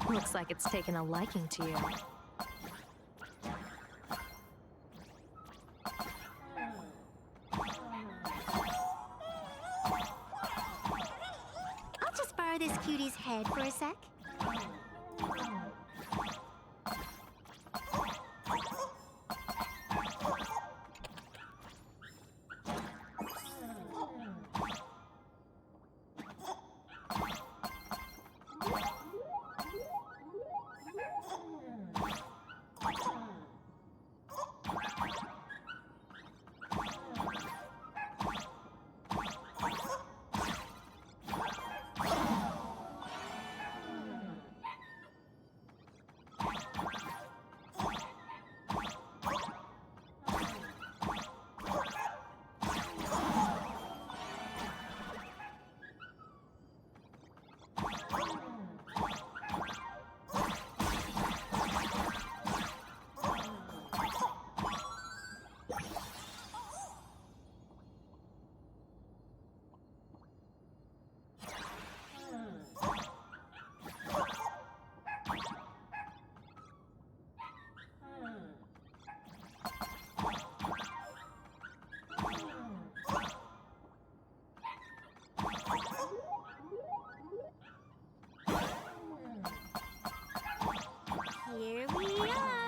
Looks like it's taken a liking to you. I'll just borrow this cutie's head for a sec. Here we are.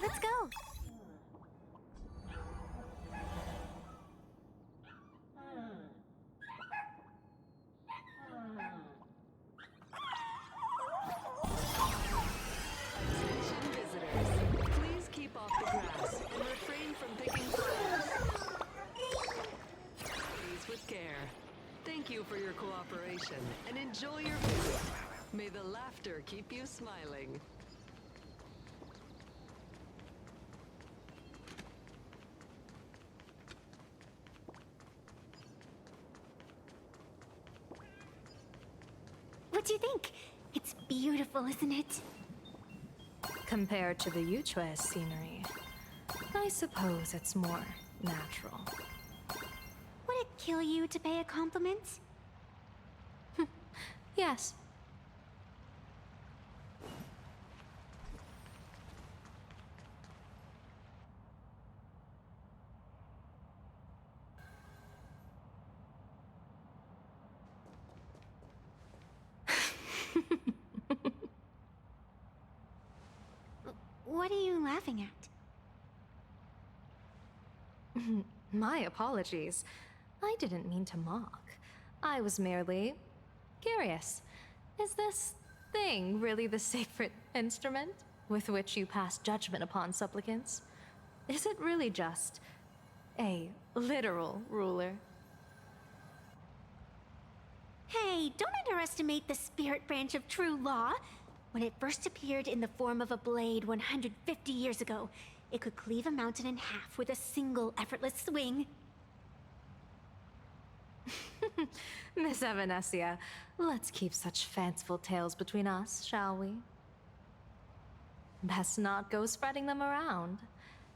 Let's go. Attention visitors. Please keep off the grass and refrain from picking flowers. Please with care. Thank you for your cooperation and enjoy your visit. May the laughter keep you smiling. What do you think? It's beautiful, isn't it? Compared to the Yuchue scenery, I suppose it's more natural. Would it kill you to pay a compliment? Yes. What are you laughing at? My apologies. I didn't mean to mock. I was merely curious. Is this thing really the sacred instrument with which you pass judgment upon supplicants? Is it really just a literal ruler? Hey, don't underestimate the spirit branch of true law. When it first appeared in the form of a blade 150 years ago, it could cleave a mountain in half with a single effortless swing. Miss Evanescia, let's keep such fanciful tales between us, shall we? Best not go spreading them around.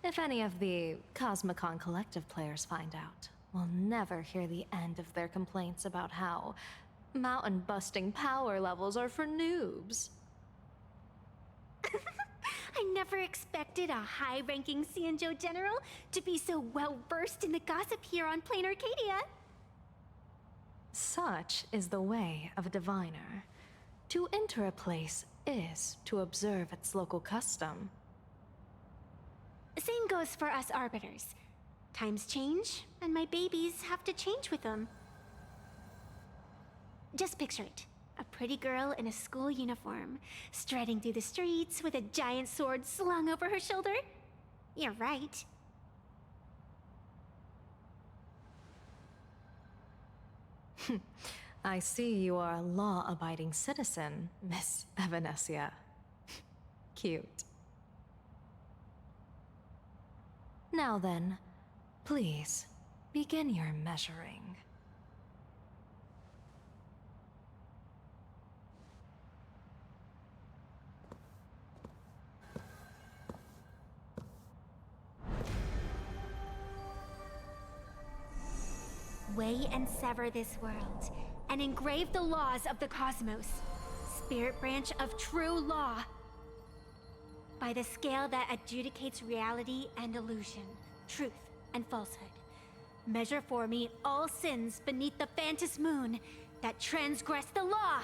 If any of the Cosmicon Collective players find out, we'll never hear the end of their complaints about how mountain-busting power levels are for noobs. I never expected a high-ranking Xianzhou general to be so well-versed in the gossip here on Plain Arcadia. Such is the way of a diviner. To enter a place is to observe its local custom. Same goes for us arbiters. Times change, and my babies have to change with them. Just picture it. A pretty girl in a school uniform, striding through the streets with a giant sword slung over her shoulder. You're right. I see you are a law-abiding citizen, Miss Evanescia. Cute. Now then, please, begin your measuring. Weigh and sever this world, and engrave the laws of the cosmos. Spirit branch of true law. By the scale that adjudicates reality and illusion, truth and falsehood. Measure for me all sins beneath the Phantos Moon that transgress the law.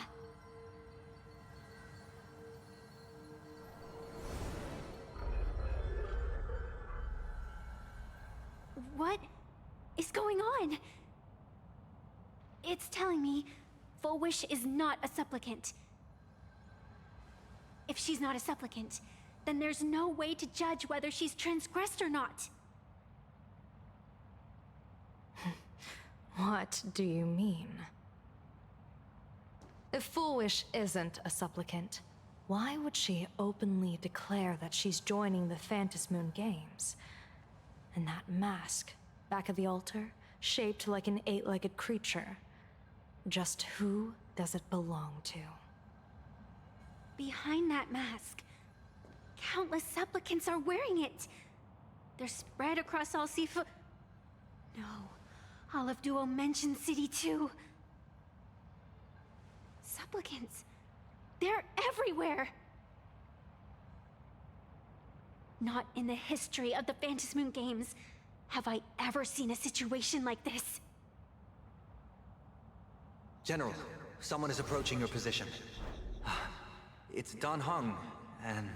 What is going on? It's telling me Full Wish is not a supplicant. If she's not a supplicant, then there's no way to judge whether she's transgressed or not. What do you mean? If Full Wish isn't a supplicant, why would she openly declare that she's joining the Phantos Moon Games? And that mask, back of the altar, shaped like an 8-legged creature. Just who does it belong to? Behind that mask, countless supplicants are wearing it. They're spread across all Sifu... No, all of Duo mentioned City too. Supplicants, they're everywhere. Not in the history of the Phantos Moon Games have I ever seen a situation like this. General, someone is approaching your position. It's Dan Heng, and...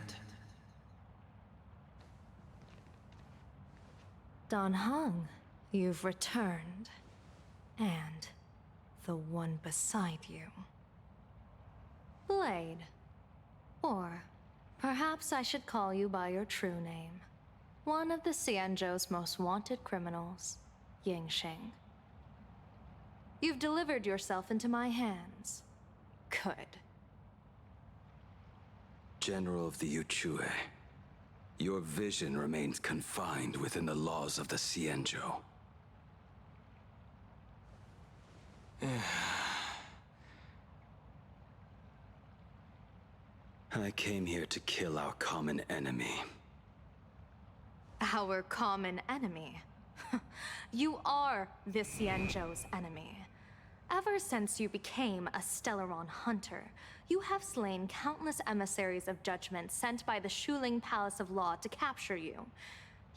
Dan Heng, you've returned. And the one beside you. Blade. Or perhaps I should call you by your true name. One of the Xianzhou's most wanted criminals, Yingxing. You've delivered yourself into my hands. Good. General of the Yuchue, your vision remains confined within the laws of the Xianzhou. I came here to kill our common enemy. Our common enemy? You are the Xianzhou's enemy. Ever since you became a Stellaron hunter, you have slain countless emissaries of judgment sent by the Shuling Palace of Law to capture you.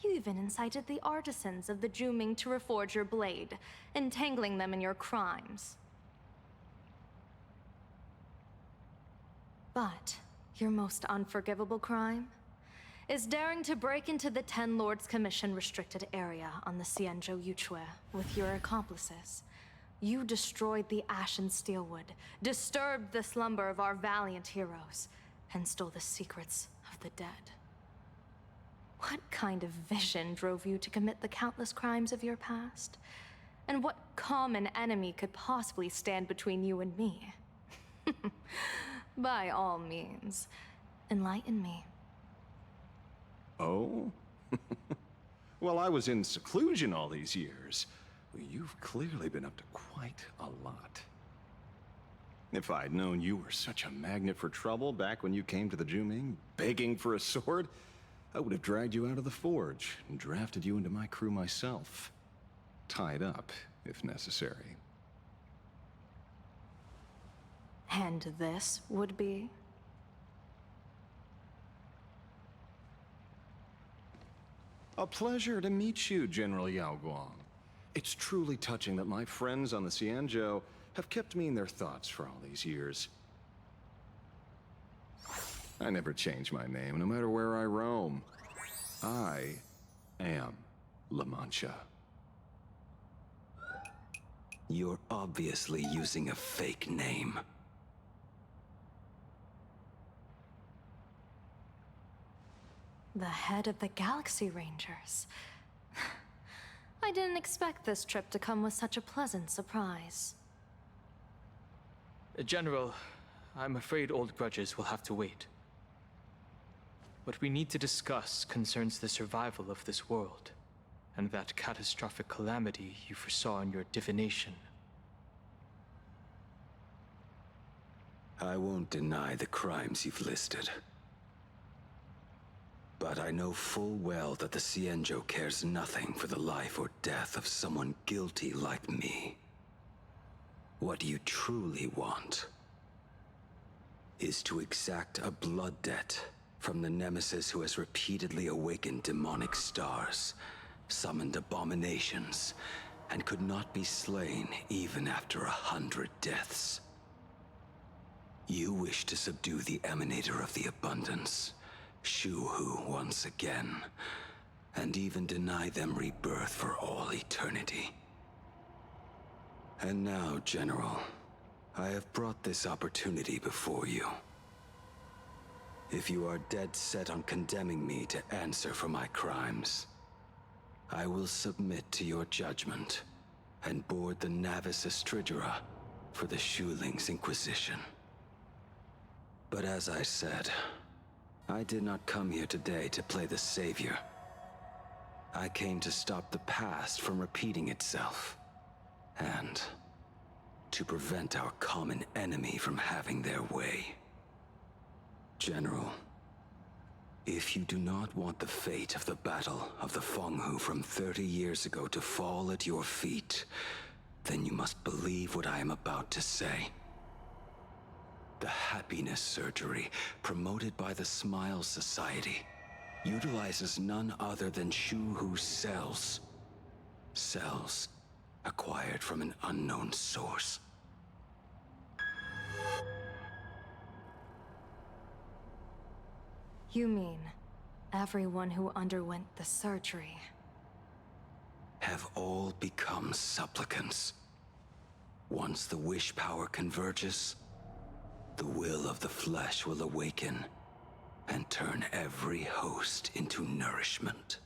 You even incited the artisans of the Juming to reforge your blade, entangling them in your crimes. But your most unforgivable crime is daring to break into the Ten Lords Commission restricted area on the Xianzhou Yuchue with your accomplices. You destroyed the Ashen Steelwood, disturbed the slumber of our valiant heroes, and stole the secrets of the dead. What kind of vision drove you to commit the countless crimes of your past? And what common enemy could possibly stand between you and me? By all means, enlighten me. Oh? Well, I was in seclusion all these years. Well, you've clearly been up to quite a lot. If I'd known you were such a magnet for trouble back when you came to the Juming, begging for a sword, I would have dragged you out of the forge and drafted you into my crew myself. Tied up, if necessary. And this would be? A pleasure to meet you, General Yao Guang. It's truly touching that my friends on the Xianzhou have kept me in their thoughts for all these years. I never change my name, no matter where I roam. I am La Mancha. You're obviously using a fake name. The head of the Galaxy Rangers. I didn't expect this trip to come with such a pleasant surprise. General, I'm afraid old grudges will have to wait. What we need to discuss concerns the survival of this world, and that catastrophic calamity you foresaw in your divination. I won't deny the crimes you've listed. But I know full well that the Xianzhou cares nothing for the life or death of someone guilty like me. What you truly want is to exact a blood debt from the nemesis who has repeatedly awakened demonic stars, summoned abominations, and could not be slain even after 100 deaths. You wish to subdue the Emanator of the Abundance, Shu Hu once again, and even deny them rebirth for all eternity. And now, General, I have brought this opportunity before you. If you are dead set on condemning me to answer for my crimes, I will submit to your judgment and board the Navis Astridura for the Shuling's Inquisition. But as I said, I did not come here today to play the savior. I came to stop the past from repeating itself, and to prevent our common enemy from having their way. General, if you do not want the fate of the Battle of the Fenghu from 30 years ago to fall at your feet, then you must believe what I am about to say. The happiness surgery, promoted by the Smile Society, utilizes none other than Shu Hu's cells. Cells acquired from an unknown source. You mean everyone who underwent the surgery Have all become supplicants. Once the wish power converges, the will of the flesh will awaken and turn every host into nourishment.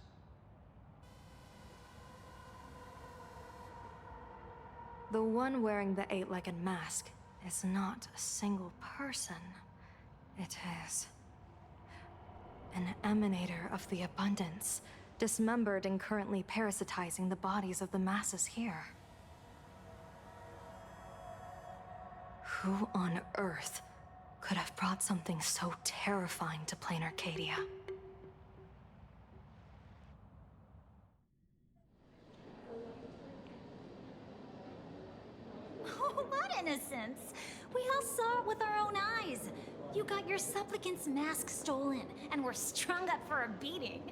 The one wearing the eight-legged mask is not a single person. It is an emanator of the abundance, dismembered and currently parasitizing the bodies of the masses here. Who on earth could have brought something so terrifying to Plain Arcadia? Oh, what innocence! We all saw it with our own eyes. You got your supplicant's mask stolen, and were strung up for a beating.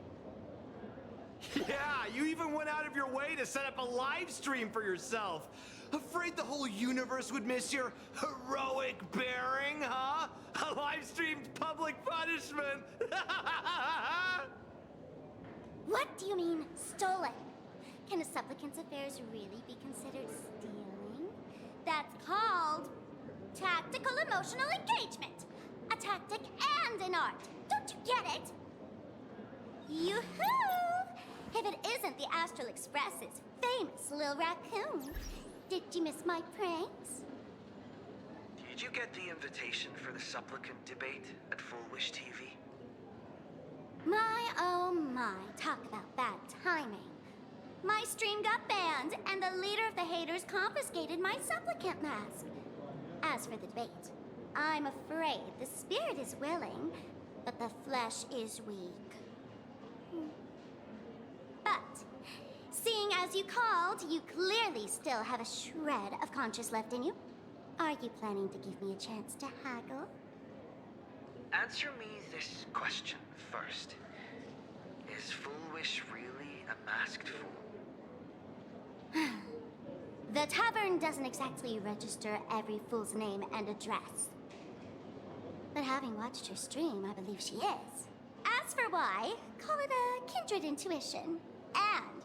Yeah, you even went out of your way to set up a live stream for yourself. Afraid the whole universe would miss your heroic bearing, huh? A live-streamed public punishment! What do you mean, stolen? Can a supplicant's affairs really be considered stealing? That's called tactical emotional engagement. A tactic and an art. Don't you get it? Yoo-hoo! If it isn't the Astral Express's famous Lil Raccoon. Did you miss my pranks? Did you get the invitation for the supplicant debate at Full Wish TV? My, oh my, talk about bad timing. My stream got banned, and the leader of the haters confiscated my supplicant mask. As for the debate, I'm afraid the spirit is willing, but the flesh is weak. But, seeing as you called, you clearly still have a shred of conscience left in you. Are you planning to give me a chance to haggle? Answer me this question first. Is Foolish really a masked fool? The tavern doesn't exactly register every fool's name and address. But having watched her stream, I believe she is. As for why, call it a kindred intuition. And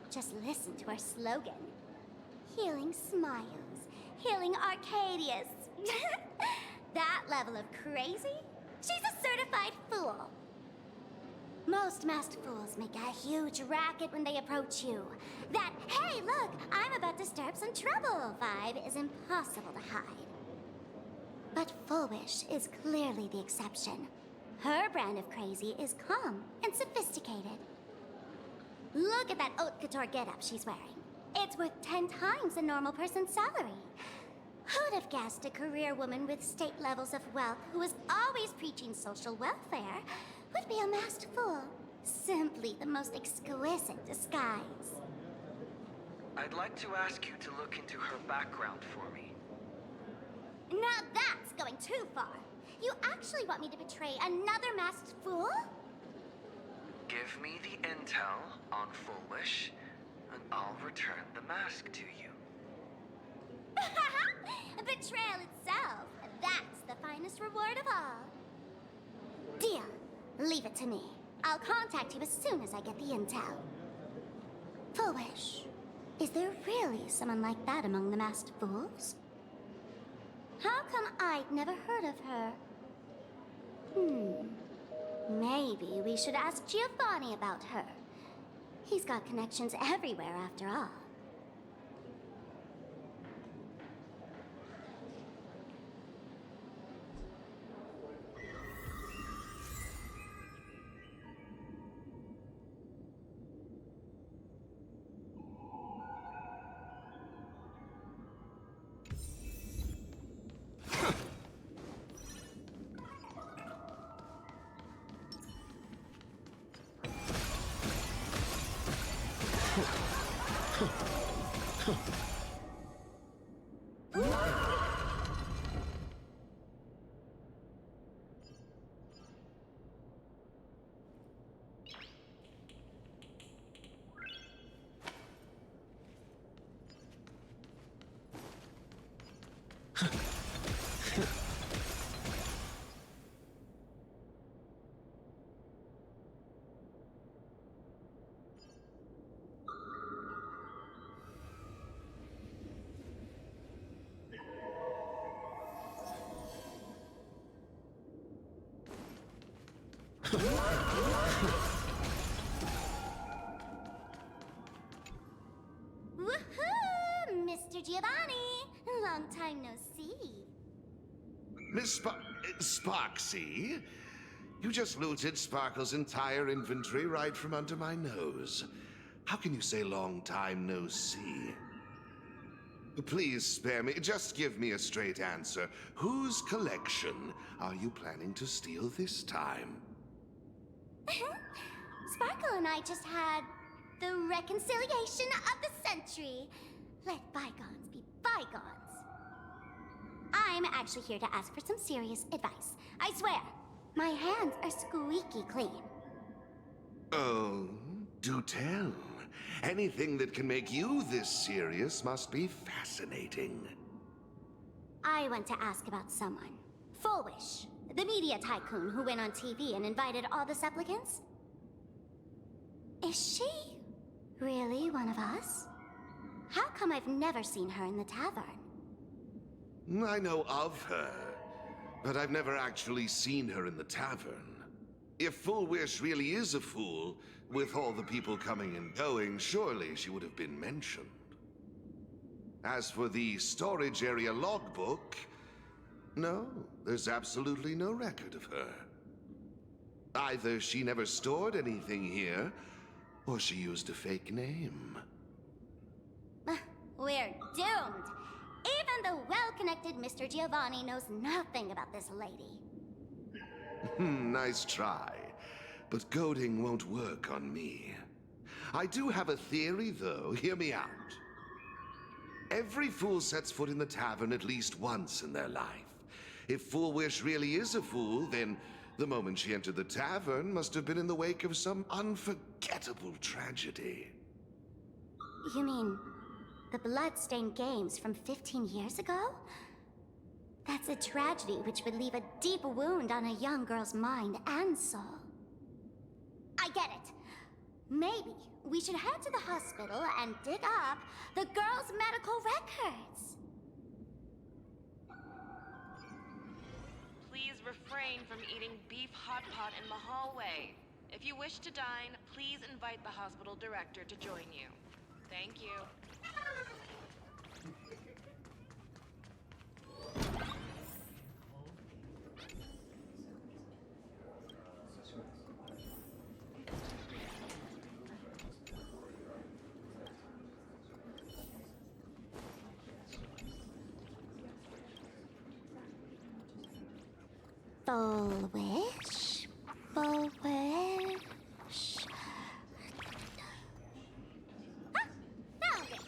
just listen to our slogan. Healing smiles, healing Arcadius. That level of crazy? She's a certified fool. Most masked fools make a huge racket when they approach you. That, hey, look, I'm about to stir up some trouble vibe is impossible to hide. But Foolish is clearly the exception. Her brand of crazy is calm and sophisticated. Look at that haute couture getup she's wearing. It's worth 10 times a normal person's salary. Who'd have guessed a career woman with state levels of wealth who was always preaching social welfare would be a masked fool? Simply the most exquisite disguise. I'd like to ask you to look into her background for me. Now that's going too far. You actually want me to betray another masked fool? Give me the intel on Foolish, and I'll return the mask to you. Betrayal itself. That's the finest reward of all. Deal. Leave it to me. I'll contact you as soon as I get the intel. Foolish. Is there really someone like that among the masked fools? How come I'd never heard of her? Maybe we should ask Giovanni about her. He's got connections everywhere after all. Woohoo! Mr. Giovanni! Long time no see. Miss Sparksy? You just looted Sparkle's entire inventory right from under my nose. How can you say long time no see? Please spare me. Just give me a straight answer. Whose collection are you planning to steal this time? Sparkle and I just had the reconciliation of the century. Let bygones be bygones. I'm actually here to ask for some serious advice. I swear, my hands are squeaky clean. Oh, do tell. Anything that can make you this serious must be fascinating. I want to ask about someone. Foolish, the media tycoon who went on TV and invited all the supplicants. Is she really one of us? How come I've never seen her in the tavern? I know of her, but I've never actually seen her in the tavern. If Foolish really is a fool, with all the people coming and going, surely she would have been mentioned. As for the storage area logbook, no, there's absolutely no record of her. Either she never stored anything here, Or she used a fake name. We're doomed. Even the well-connected Mr. Giovanni knows nothing about this lady. Nice try. But goading won't work on me. I do have a theory, though. Hear me out. Every fool sets foot in the tavern at least once in their life. If Fool Wish really is a fool, then the moment she entered the tavern must have been in the wake of some unforgettable tragedy. You mean the blood-stained games from 15 years ago? That's a tragedy which would leave a deep wound on a young girl's mind and soul. I get it. Maybe we should head to the hospital and dig up the girl's medical records. Please refrain from eating beef hot pot in the hallway. If you wish to dine, please invite the hospital director to join you. Thank you. Full wish, full wish. Ah, found it.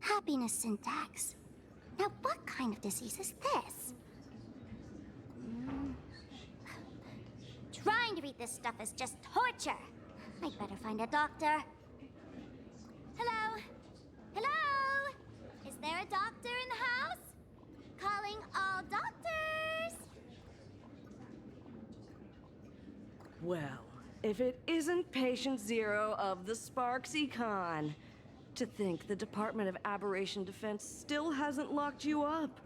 Happiness syntax. Now, what kind of disease is this? Trying to read this stuff is just torture. I'd better find a doctor. Hello? Hello? Is there a doctor in the house? Calling all doctors! Well, if it isn't Patient Zero of the Sparksy Con. To think the Department of Aberration Defense still hasn't locked you up.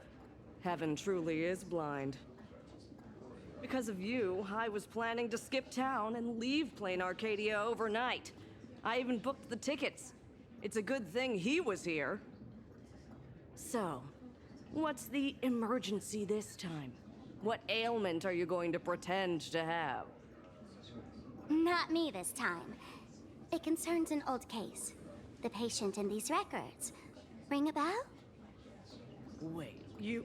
Heaven truly is blind. Because of you, I was planning to skip town and leave Plain Arcadia overnight. I even booked the tickets. It's a good thing he was here. So, what's the emergency this time? What ailment are you going to pretend to have? Not me this time. It concerns an old case. The patient in these records. Ring a bell? Wait, you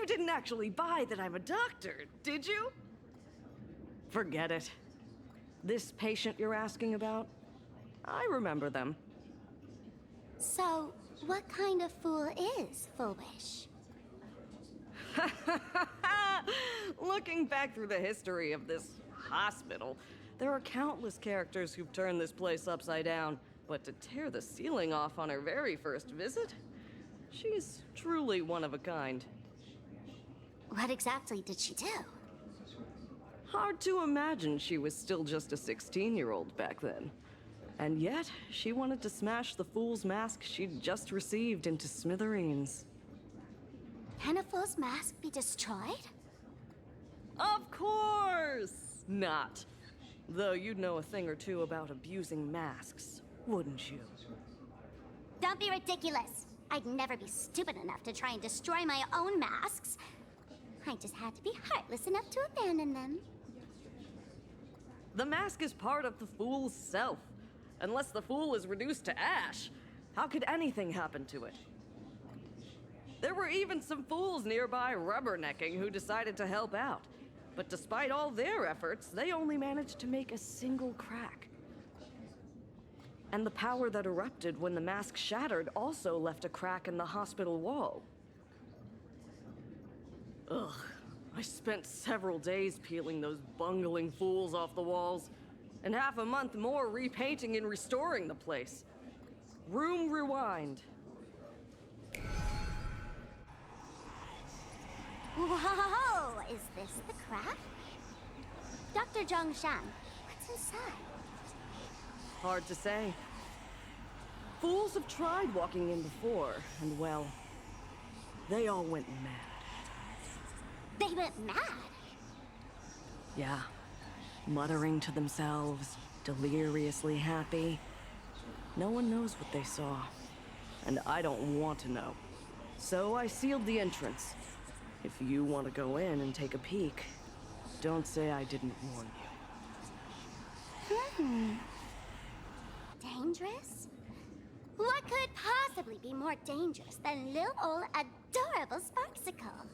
didn't actually buy that I'm a doctor, did you? Forget it. This patient you're asking about? I remember them. So, what kind of fool is Full Wish? Looking back through the history of this hospital, there are countless characters who've turned this place upside down. But to tear the ceiling off on her very first visit? She's truly one of a kind. What exactly did she do? Hard to imagine she was still just a 16-year-old back then. And yet, she wanted to smash the fool's mask she'd just received into smithereens. Can a fool's mask be destroyed? Of course not. Though you'd know a thing or two about abusing masks, wouldn't you? Don't be ridiculous. I'd never be stupid enough to try and destroy my own masks. I just had to be heartless enough to abandon them. The mask is part of the fool's self. Unless the fool is reduced to ash, how could anything happen to it? There were even some fools nearby rubbernecking who decided to help out. But despite all their efforts, they only managed to make a single crack. And the power that erupted when the mask shattered also left a crack in the hospital wall. Ugh, I spent several days peeling those bungling fools off the walls, and half a month more repainting and restoring the place. Room rewind. Whoa! Is this the crack? Dr. Zhongshan, what's inside? Hard to say. Fools have tried walking in before, and well, they all went mad. They went mad? Yeah. Muttering to themselves, deliriously happy. No one knows what they saw. and I don't want to know. So I sealed the entrance. If you want to go in and take a peek, don't say I didn't warn you. Dangerous? What could possibly be more dangerous than little old adorable Sparksicle?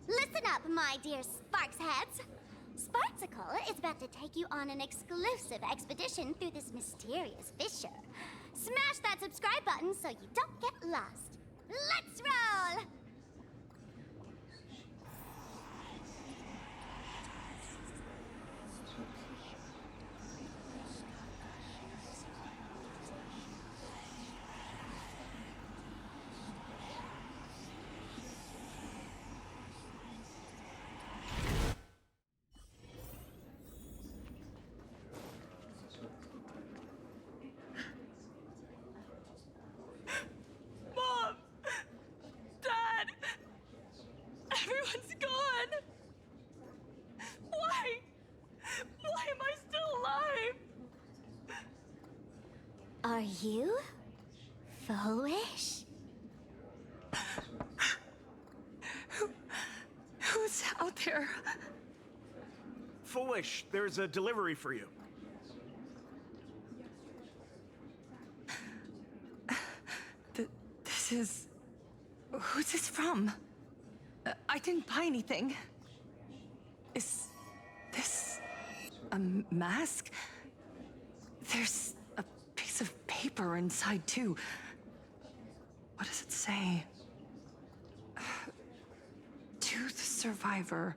Listen up, my dear Sparks heads. Sparksicle is about to take you on an exclusive expedition through this mysterious fissure. Smash that subscribe button so you don't get lost. Let's roll! Mom! Dad! Everyone's gone! Why? Why am I still alive? Are you foolish? Who's out there? Foolish, there's a delivery for you. This is... Who's this from? I didn't buy anything. Is this a mask? There's a piece of paper inside, too. What does it say? To the survivor,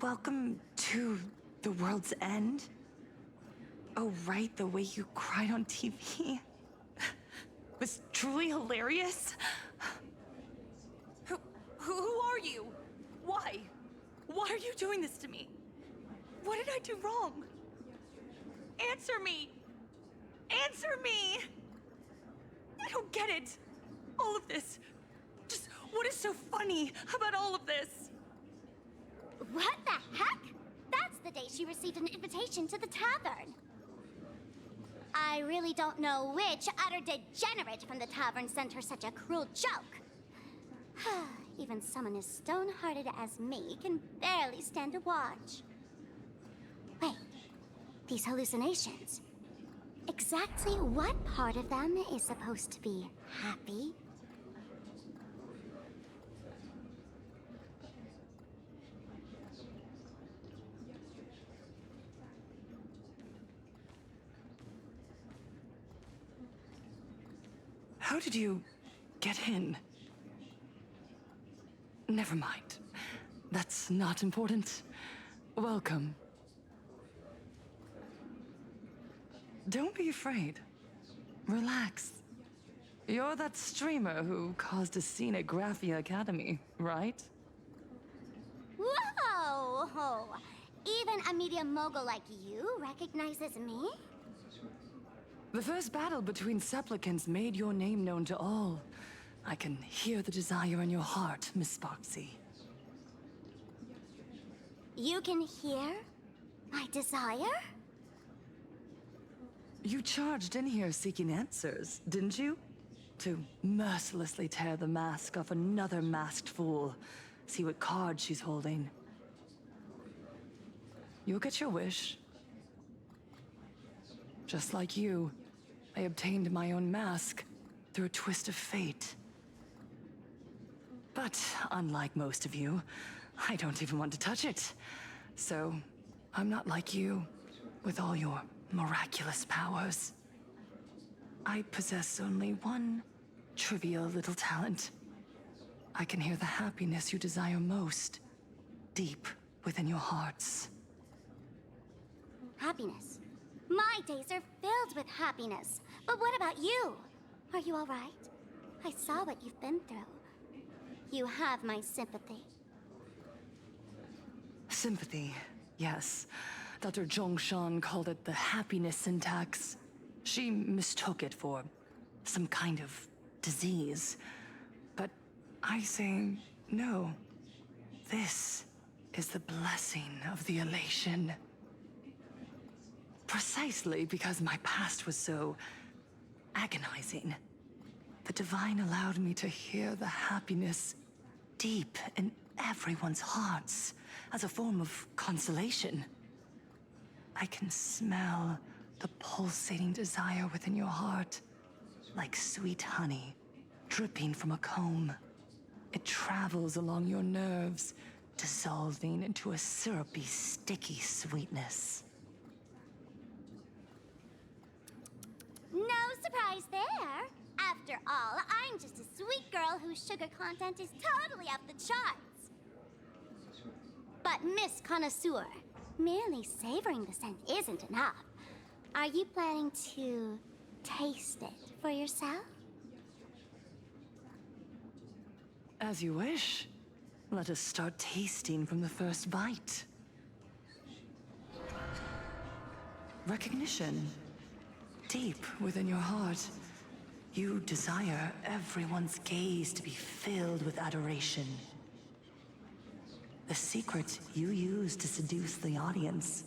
welcome to the world's end. Oh, right, the way you cried on TV. Was truly hilarious. Who are you? Why? Why are you doing this to me? What did I do wrong? Answer me! Answer me! I don't get it. All of this. Just what is so funny about all of this? What the heck? That's the day she received an invitation to the tavern. I really don't know which utter degenerate from the tavern sent her such a cruel joke. Even someone as stone-hearted as me can barely stand to watch. Wait, these hallucinations. Exactly what part of them is supposed to be happy? How did you get in? Never mind. That's not important. Welcome. Don't be afraid. Relax. You're that streamer who caused a scene at Graphia Academy, right? Whoa! Even a media mogul like you recognizes me? The first battle between supplicants made your name known to all. I can hear the desire in your heart, Miss Sparksy. You can hear my desire? You charged in here seeking answers, didn't you? To mercilessly tear the mask off another masked fool. See what card she's holding. You'll get your wish. Just like you, I obtained my own mask through a twist of fate. But unlike most of you, I don't even want to touch it. So, I'm not like you, with all your miraculous powers. I possess only one trivial little talent. I can hear the happiness you desire most, deep within your hearts. Happiness. My days are filled with happiness. But what about you? Are you all right? I saw what you've been through. You have my sympathy. Sympathy, yes. Dr. Zhongshan called it the happiness syntax. She mistook it for some kind of disease. But I say no. This is the blessing of the elation. Precisely because my past was so agonizing. The Divine allowed me to hear the happiness deep in everyone's hearts as a form of consolation. I can smell the pulsating desire within your heart, like sweet honey dripping from a comb. It travels along your nerves, dissolving into a syrupy, sticky sweetness. No surprise there. After all, I'm just a sweet girl whose sugar content is totally off the charts. But Miss Connoisseur, merely savoring the scent isn't enough. Are you planning to taste it for yourself? As you wish. Let us start tasting from the first bite. Recognition. Deep within your heart, you desire everyone's gaze to be filled with adoration. The secret you use to seduce the audience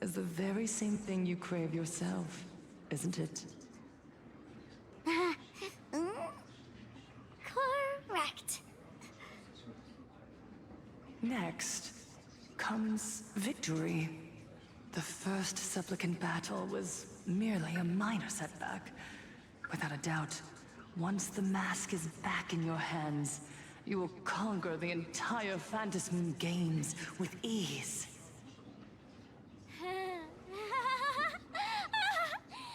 is the very same thing you crave yourself, isn't it? Correct. Next comes victory. The first supplicant battle was merely a minor setback. Without a doubt, once the mask is back in your hands, you will conquer the entire Phantasmoon games with ease.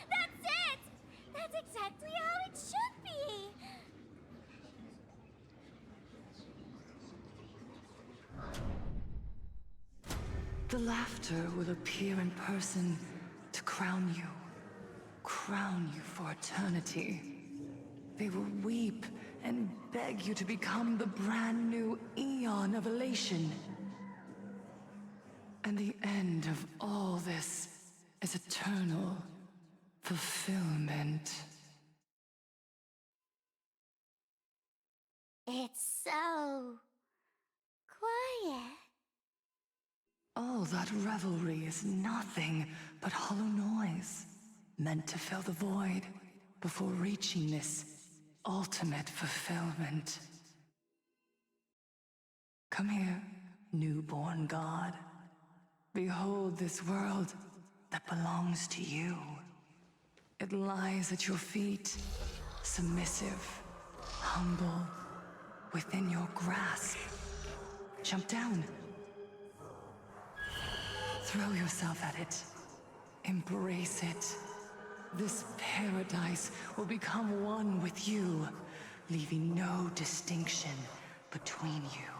That's it! That's exactly how it should be! The laughter will appear in person to crown you for eternity. They will weep and beg you to become the brand new Eon of Elation. And the end of all this is eternal fulfillment. It's so quiet. All that revelry is nothing but hollow noise, meant to fill the void before reaching this ultimate fulfillment. Come here, newborn god. Behold this world that belongs to you. It lies at your feet, submissive, humble, within your grasp. Jump down. Throw yourself at it. Embrace it. This paradise will become one with you, leaving no distinction between you.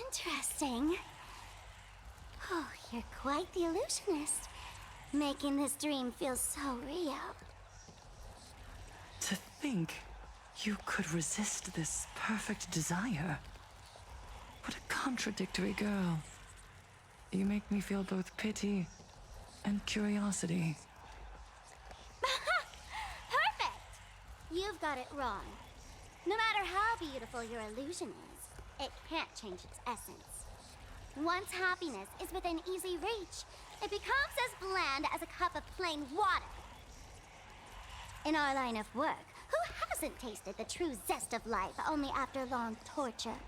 Interesting. Oh, you're quite the illusionist, making this dream feel so real. To think you could resist this perfect desire. What a contradictory girl. You make me feel both pity and curiosity. Perfect! You've got it wrong. No matter how beautiful your illusion is, it can't change its essence. Once happiness is within easy reach, it becomes as bland as a cup of plain water. In our line of work, who hasn't tasted the true zest of life only after long torture?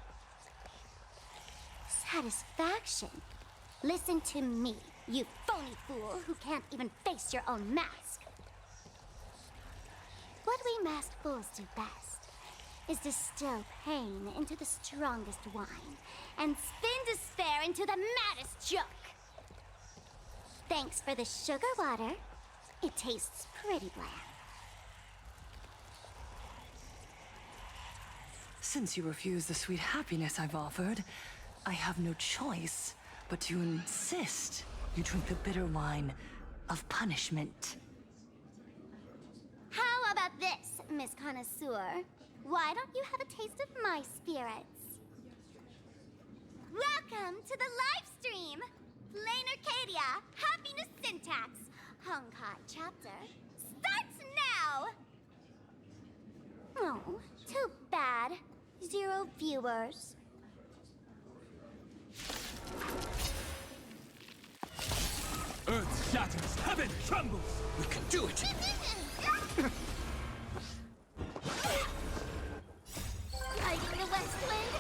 Satisfaction. Listen to me, you phony fool who can't even face your own mask. What we masked fools do best is distill pain into the strongest wine and spin despair into the maddest joke. Thanks for the sugar water. It tastes pretty bland. Since you refuse the sweet happiness I've offered, I have no choice but to insist you drink the bitter wine of punishment. How about this? Miss Connoisseur. Why don't you have a taste of my spirits? Welcome to the live stream! Plain Arcadia, Happiness Syntax, Honkai Chapter, starts now! Oh, too bad. 0 viewers. Earth shatters, heaven trembles! We can do it! Riding the west wind,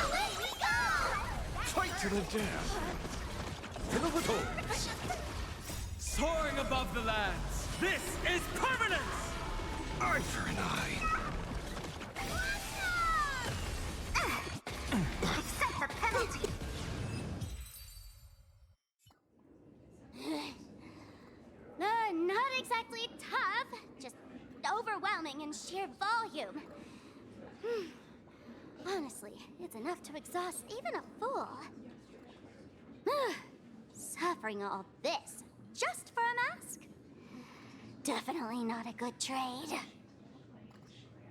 away we go! Fight to the death! Fiddle with horns! Soaring above the lands! This is permanence! Eye for an eye! Accept the penalty! Not exactly tough, just overwhelming in sheer volume. Honestly, it's enough to exhaust even a fool. Suffering all this just for a mask? Definitely not a good trade.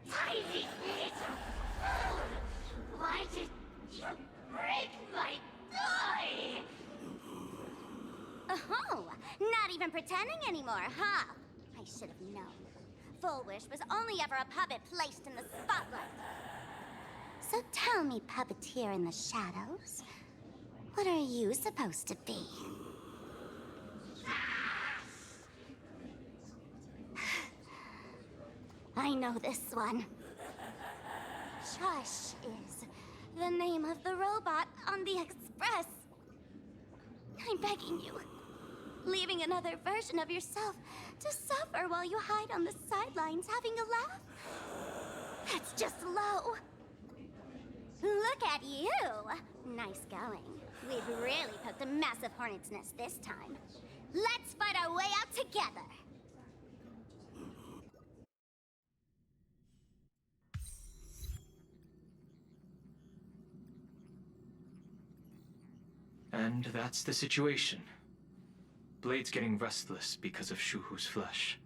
Tiny feet! Why did you break my toy? Oh, not even pretending anymore, huh? I should have known. Full Wish was only ever a puppet placed in the spotlight. So tell me, puppeteer in the shadows, what are you supposed to be? I know this one. Shush is the name of the robot on the Express. I'm begging you. Leaving another version of yourself to suffer while you hide on the sidelines having a laugh? That's just low. Look at you! Nice going. We've really poked a massive hornet's nest this time. Let's fight our way out together! And that's the situation. Blade's getting restless because of Shuhu's flesh.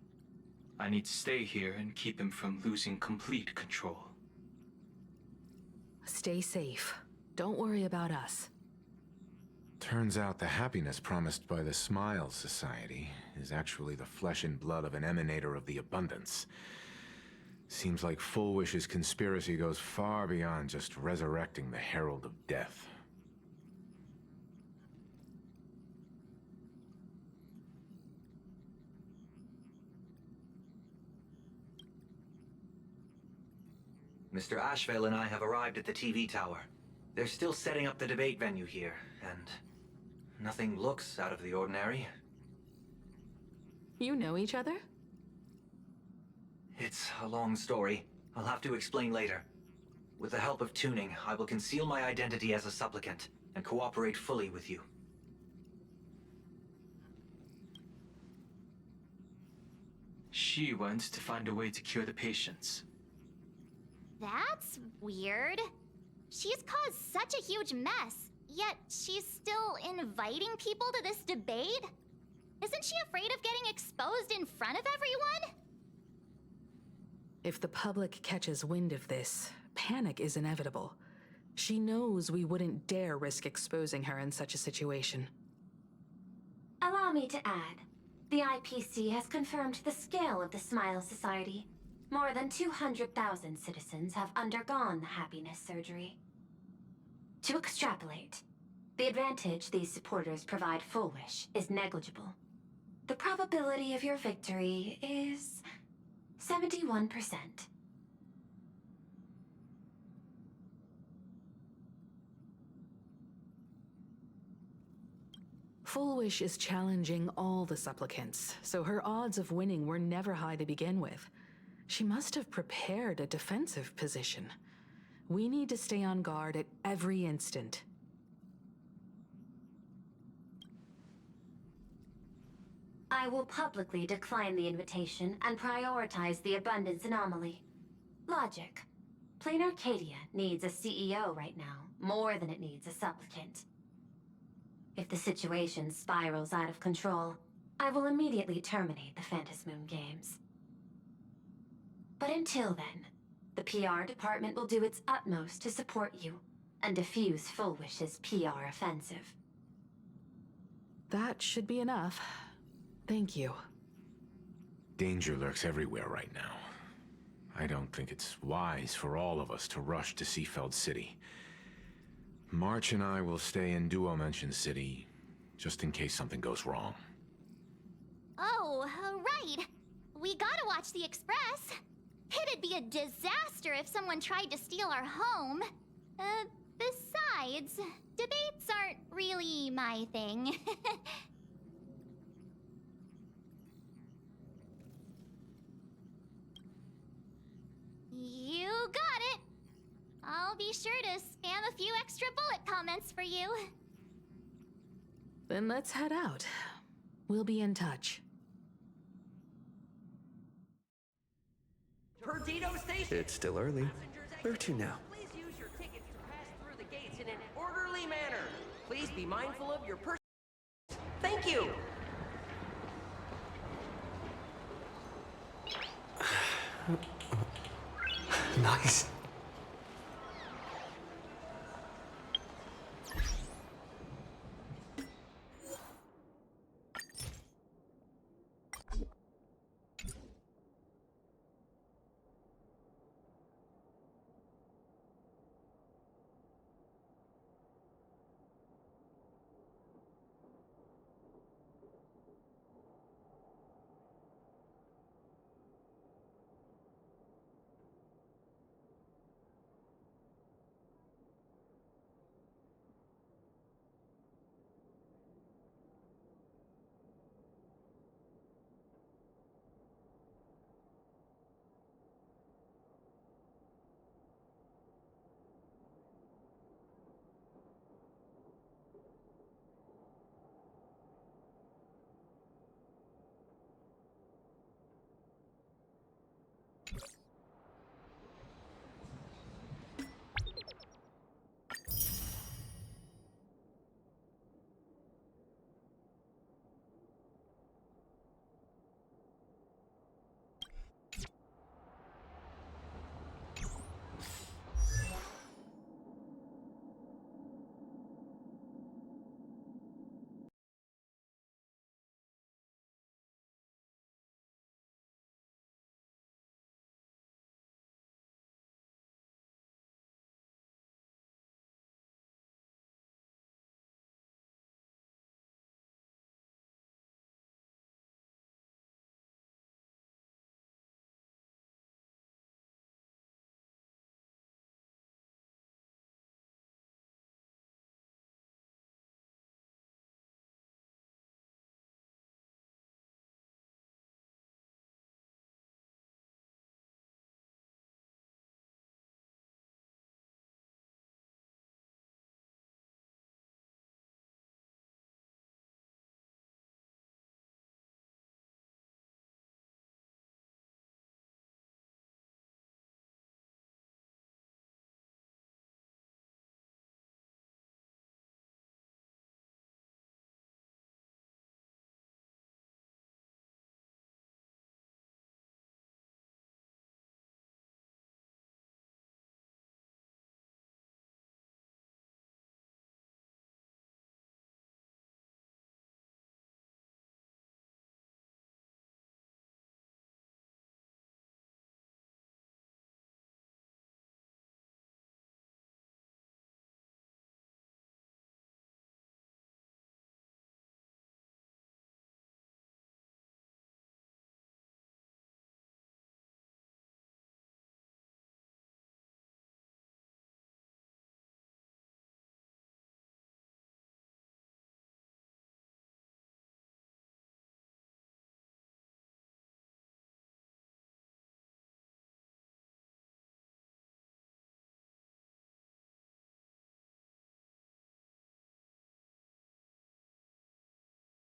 I need to stay here and keep him from losing complete control. Stay safe. Don't worry about us. Turns out the happiness promised by the Smile Society is actually the flesh and blood of an emanator of the abundance. Seems like Full Wish's conspiracy goes far beyond just resurrecting the Herald of Death. Mr. Ashvale and I have arrived at the TV tower. They're still setting up the debate venue here, and nothing looks out of the ordinary. You know each other? It's a long story. I'll have to explain later. With the help of tuning, I will conceal my identity as a supplicant and cooperate fully with you. She went to find a way to cure the patients. That's weird. She's caused such a huge mess, yet she's still inviting people to this debate? Isn't she afraid of getting exposed in front of everyone? If the public catches wind of this, panic is inevitable. She knows we wouldn't dare risk exposing her in such a situation. Allow me to add, the IPC has confirmed the scale of the Smile Society. More than 200,000 citizens have undergone the happiness surgery. To extrapolate, the advantage these supporters provide Full Wish is negligible. The probability of your victory is 71%. Full Wish is challenging all the supplicants, so her odds of winning were never high to begin with. She must have prepared a defensive position. We need to stay on guard at every instant. I will publicly decline the invitation and prioritize the abundance anomaly. Logic. Plain Arcadia needs a CEO right now, more than it needs a supplicant. If the situation spirals out of control, I will immediately terminate the Phantasmoon Games. But until then, the PR department will do its utmost to support you and defuse Full Wish's PR offensive. That should be enough. Thank you. Danger lurks everywhere right now. I don't think it's wise for all of us to rush to Seafeld City. March and I will stay in Duomension City, just in case something goes wrong. Oh, right. We gotta watch the Express. It'd be a disaster if someone tried to steal our home. Besides, debates aren't really my thing. You got it. I'll be sure to spam a few extra bullet comments for you. Then let's head out. We'll be in touch. Perdido Station. It's still early. Where to now? Please use your tickets to pass through the gates in an orderly manner. Please be mindful of your person. Thank you. Nice.